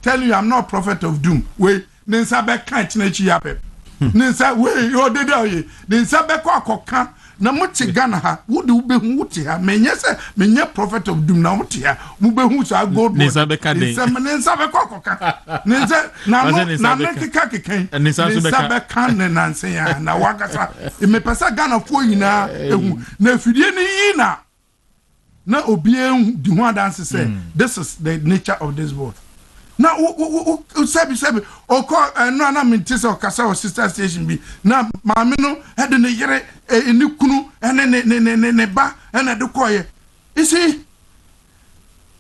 telling you, I'm not a prophet of doom. Wait, ne nsa bɛka kyinachi yapɛ ne nsa we odeda ye ne nsa bɛkɔ akɔka na mote Ghana ha wo de wo behu wote ha menye se menye prophet of doom na wote ha mo behu so gold ne nsa bɛka de ne nsa bɛkɔ akɔka ne nsa na keka ne nsa bɛka ne nanse ya na wakasa me pesa Ghana fo nyina ehu na fidie ne yi na obie di ho dance say this is the nature of this world. Na sebi oko no na mentise okasa o sister station bi na maame no hede ne yere ni kunu ne ba na de koye isi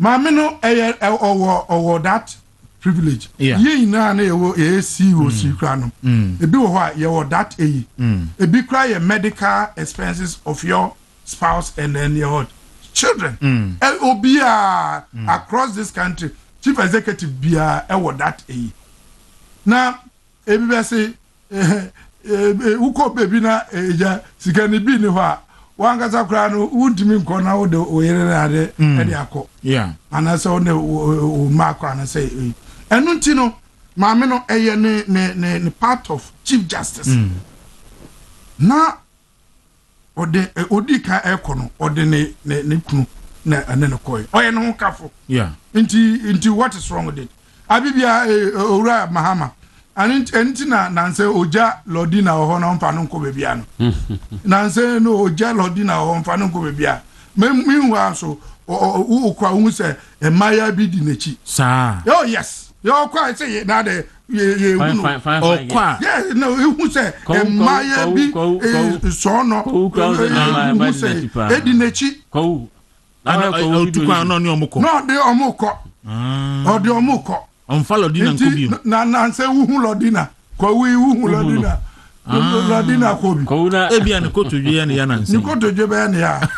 maame no owo that privilege ye na ewo si wo si kra no ebi wo ho a ye wo that ebi kra ye medical expenses of your spouse and then your children obia across this country chief executive bia that na ebi be say uko baby na eja sikani bi ni ho a wangasa kra no wudimi nko na wo de oyere na de e akọ ana so ne o makọ ana say enu nti no maame no eye ne part of chief justice na odi ka ekono odi ne kunu na anene koy oye no kafo nti what is wrong with it abibia owura Mahama anti na nse oja lodi na ho na mfa no nko bebia no na nse no oja lodi na ho mfa no nko bebia meanwhile so ukwa hu se emaya bi di nechi sa oh yes yo kwa say na de ye okwa yes no hu se emaya bi so no hu se edi nechi ko otukwa no ni omukọ no de omukọ o de omukọ onfa lodina nkobi na nse hu lodina ko wi hu lodina lodina kobi ko na ebia ne kotodwe ya ne ya nanse ni kotodwe be ya ne ya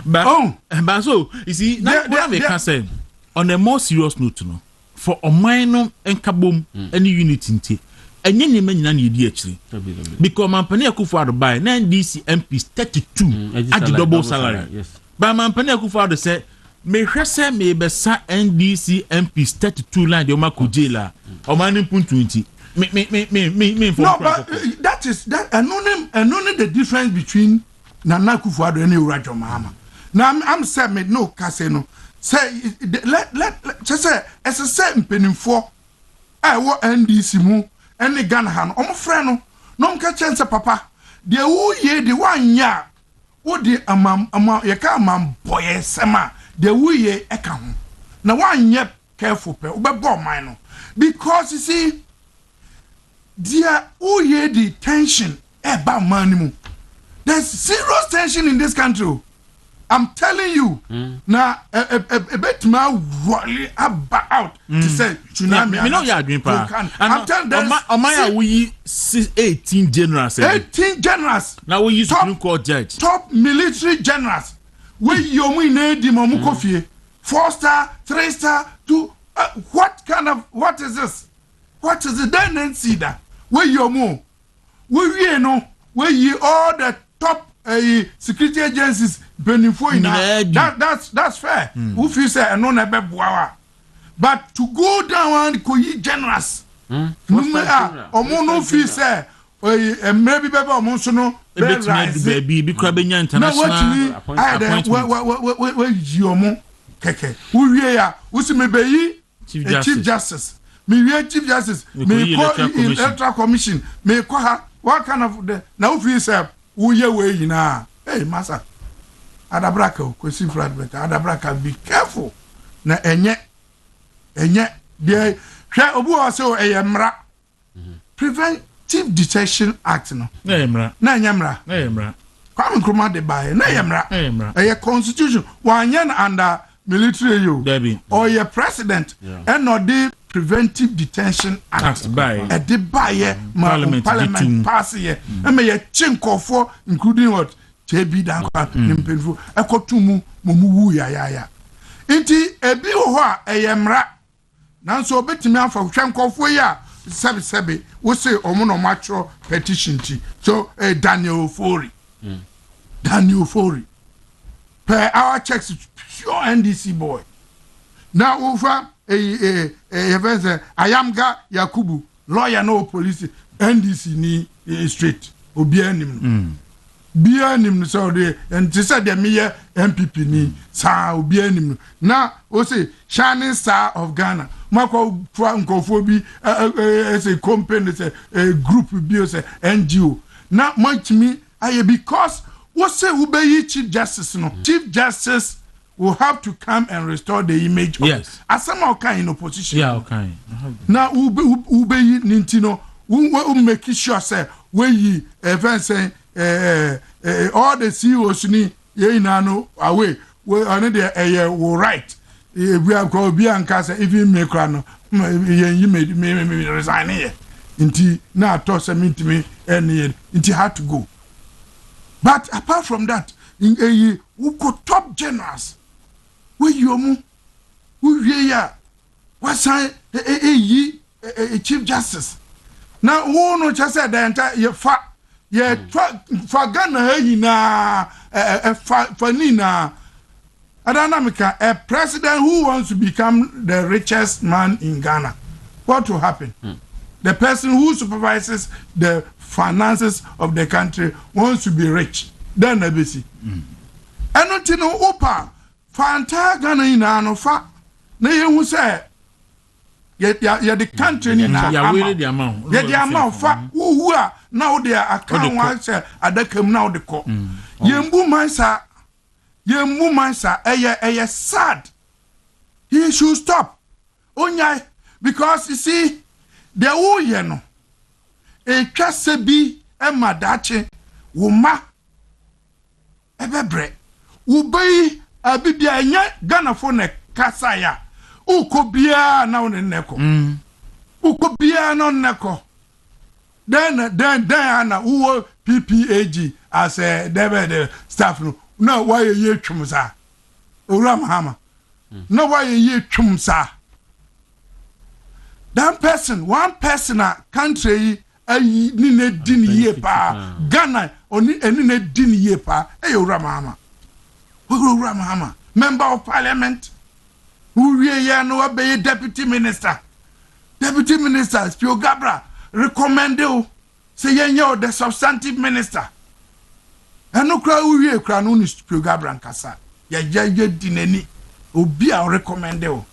but so you see na me can say on a more serious note no for oman enkabom any unity nti enye nyema nyina na yedi akire because mampani akufo adubai na NDC MPs 32 at double salary yes but mampani akufo adu say me hwese me besa NDC MPs 32 line de o makojela o mani puntu nti me no but that is that anonym the difference between Nana Akufo-Addo and Urajo Mahama. Now I'm saying me no casino say let say as a certain penny for I wa NDC mu any Ghana han omo frɛ no mka chance papa de wo ye de wanya wo de amam ye ka amam boye sema de wo ye eka ho na wanya careful pe wo be bo man no because you see there wo ye the tension eba man mu there's serious tension in this country. I'm telling you now a bit more really about to say tsunami. Me know you are doing pa. I'm telling them Omaya we 18 generals. 18 generals. Now we use Supreme Court judge. Top military generals. We yomu inedi mamu kofie. 4-star, 3-star, 2 what is this? What is it? Then see that. We yomu. We no. We ye all the top security agencies benefit in that's fair. Who feel say no never boawa. But to go down and koyi generous. No feel say maybe baby omonso no baby because benya international appointment. We yomo keke. Who we ya? Who see me be chief justice. Me we chief justice. Me call electoral commission. Me call her. What kind of the now feel say uye we na hey massa adabraka kwesi flat beka adabraka be careful na enye de hwe obu o se eyemra Preventive Detection Act no na emra kwa nkroma de bae na emra eye constitution wanya under military yo or your president and not the Preventive Detention Act by a debaye parliament pass here and may a chinko for including what JB Dankwa Nimpenfu ekotumu mumu ya inti ebi ho a eyemra nanso obetimi afa hwenko for ya sebe we say omo matro petition ti so Daniel Fori per our checks pure NDC boy now over Ayamga Yakubu lawyer no police NDC ni straight obi anim bi anim so de and to say dem ye MPP ni sa obi anim na o say shining star of Ghana mako nkofo bi say company say group bi say NGO na manchimi aye because what say ubeyi chief justice no chief justice will have to come and restore the image of as some kind in opposition. Yeah, okay. Now ubeyi nintino make sure say when ye event say all the CEOs ni ye no away we on the will right we are called be ankasa even make no you made me resign here inti na to say me inti had to go. But apart from that in who could top generals we yomu we ya what say chief justice now who no just said the entire ye fa Ghana na fa nina adana a president who wants to become the richest man in Ghana, what will happen? The person who supervises the finances of the country wants to be rich, then ABC. And not to know opa fanta Ghana in no fa na who say yet the country in the amount fa who are now their account was at the come now the court. Yembu mansa a sad. He should stop. Onya because you see the woyeno a trasebi e madache woma ebebre ubei abibia nya Ghana for ne kasaya ukobia na one neko ukobia no neko then na uwo PPAG as a the staff no why ye twumsa owura Mahama no why ye twumsa that person one person a country ayi ni ne din ye pa Ghana oni eni ne din ye pa owura Mahama member of parliament who we ya no be deputy minister Spio Gabra recommend you say yenye the substantive minister eno kra uwie kra no ni Spio Gabra nkasa ya dinani obi a recommend you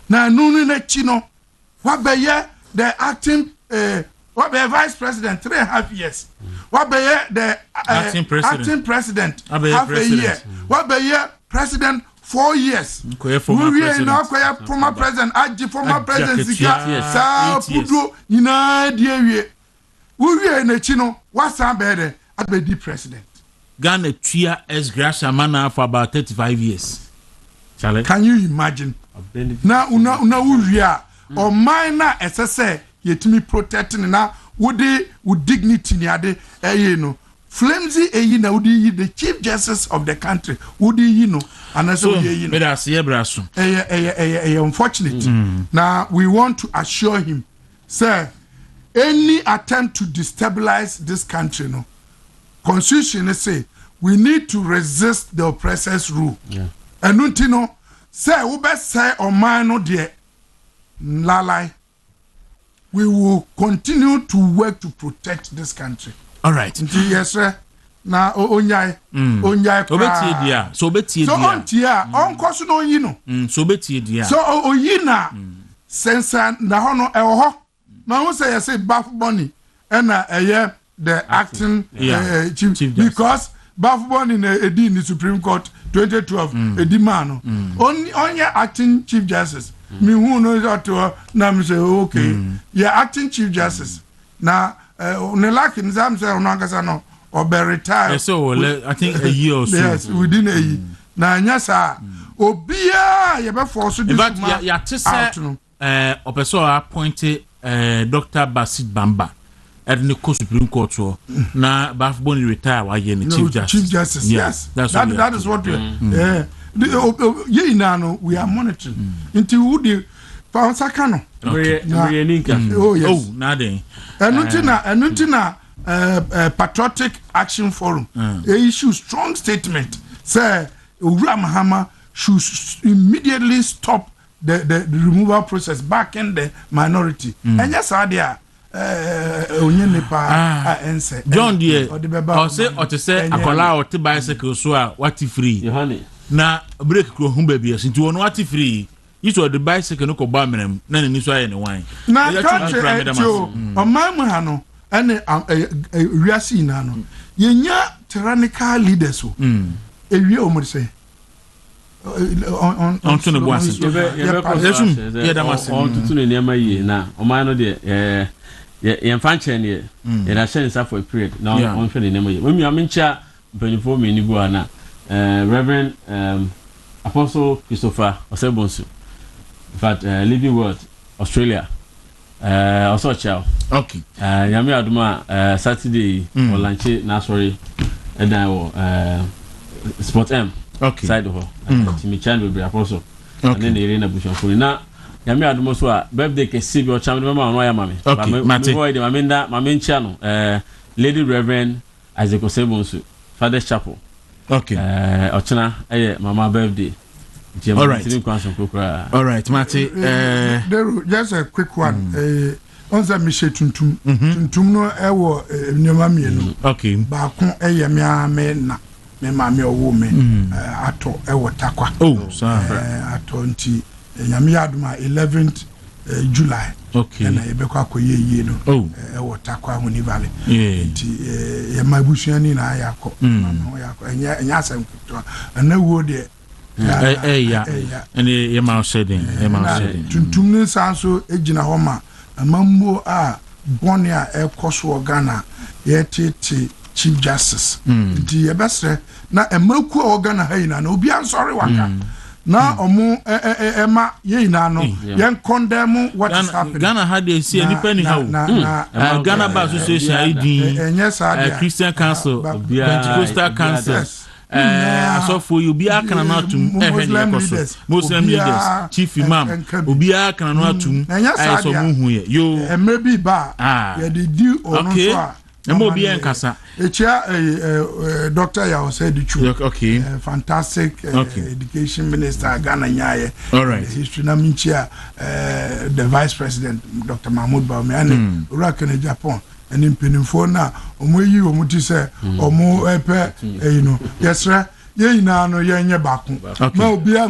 na nunu na chi no what be the acting what be vice president 3.5 years what be the acting president half a year what be president 4 years. Former president, former president, sa pudu ina diye. We na chino what's better at the president. Ghana tuya as Gracia Mana for about 35 years. Can you imagine? Now una uria or minor SSA yetimi protecting na would dignity ni ade no. Flimsy na udi the chief justice of the country udi and so unfortunate. Now we want to assure him, sir, any attempt to destabilize this country, no constitution say we need to resist the oppressor's rule. And untino say we best say or man no dear lalai. We will continue to work to protect this country. All right. Yes, sir. Na onyai. Obeti dia. So obeti dia. So ontia, onkoso no yino. So obeti dia. So oyina sensa na hono eho. Na who say say Bafu Boni na the acting chief because Bafu Boni na edi in the Supreme Court 2012 edi man. Only acting chief justice. Me who knows that na me say okay. Yeah, acting chief justice. Na ne like in Zam say onangasa no or be retired. So I think a year or so. Yes, within a year. Na nyasa obia ye be force this man. But ya tese opeso appointed Dr. Basit Bamba at the Supreme Court na Bafu Boni retire wa ye chief justice. Chief justice. Yes. That is what we we are monitoring until who the Sakano. Oh, nothing. Enuntina Patriotic Action Forum issue strong statement say Mahama should immediately stop the removal process back in the minority. And yes, idea. Onye nipa ense. John dear, or say akola or to bicycle so what free. Yohane. Na break kro hu baby into one what free. You saw the bicycle no ko ba menem na ni so aye ne wan. Na country jo omam ha no ene wiase ina no. Yenya tyrannical leaders o. Ewie o mo say on to the boss. Yeah, that was on to the name na omai no de yɛn fa nkyɛn ne yɛn ahyɛ nsa for a period na ɔnhwɛ ne nneɛma yɛ wɔn mmea menkyia mpanyinfoɔ mmienu gu ha na Reverend Apostle Christopher Osebonsu in fact Living World Australia also kyao okay nyame adoma Saturday or lunch na sorry ɛdan wɔ Sport M okay side hɔ timi chan bebre Apostle and then they na bushafo na nyame adomo so a birthday ke si bi o cham de mama ono ya mame mate boy de mame nda mame ncha no Lady Reverend Isaac Osebonsu Father's Chapel okay ochina mama birthday all right mate just a quick one onza Michel tuntum no ewo nyoma mienu okay ba ko me na me mame owo me ato ewo takwa ato nti nyame aduma 11th July okay na ebekwa akoye no ewo takwa honi valley nti ye mabusuani na ayakọ no yakọ enya asem kuto na wo de ene ye ma shedin tuntum ne sanso ejina ho ma amambo a boni a ekoso Ghana ye tete Chief Justice nti ye besre na emaku a Ghana ha ina na obi ansori waka na omo ema ye ina no yen condemn what is happening. Ghana had a see any penny how Ghana Bar Association ID Christian Council Pentecostal Council so for you be akana na tum Muslim leaders chief imam obi akana na tum so mu hu ye yo maybe ba ye the due on so Emo bi enkasa. Dr. Yao said the truth. Okay. Fantastic education minister Ghana nyaye. All right. History na minchia the vice president Dr. Mahmoud Bawumia and Uraka in Japan. And in Peninfo na omoyi omuti se omo epe you know. Yes sir. Ye ina no ye nye baku. Ma obi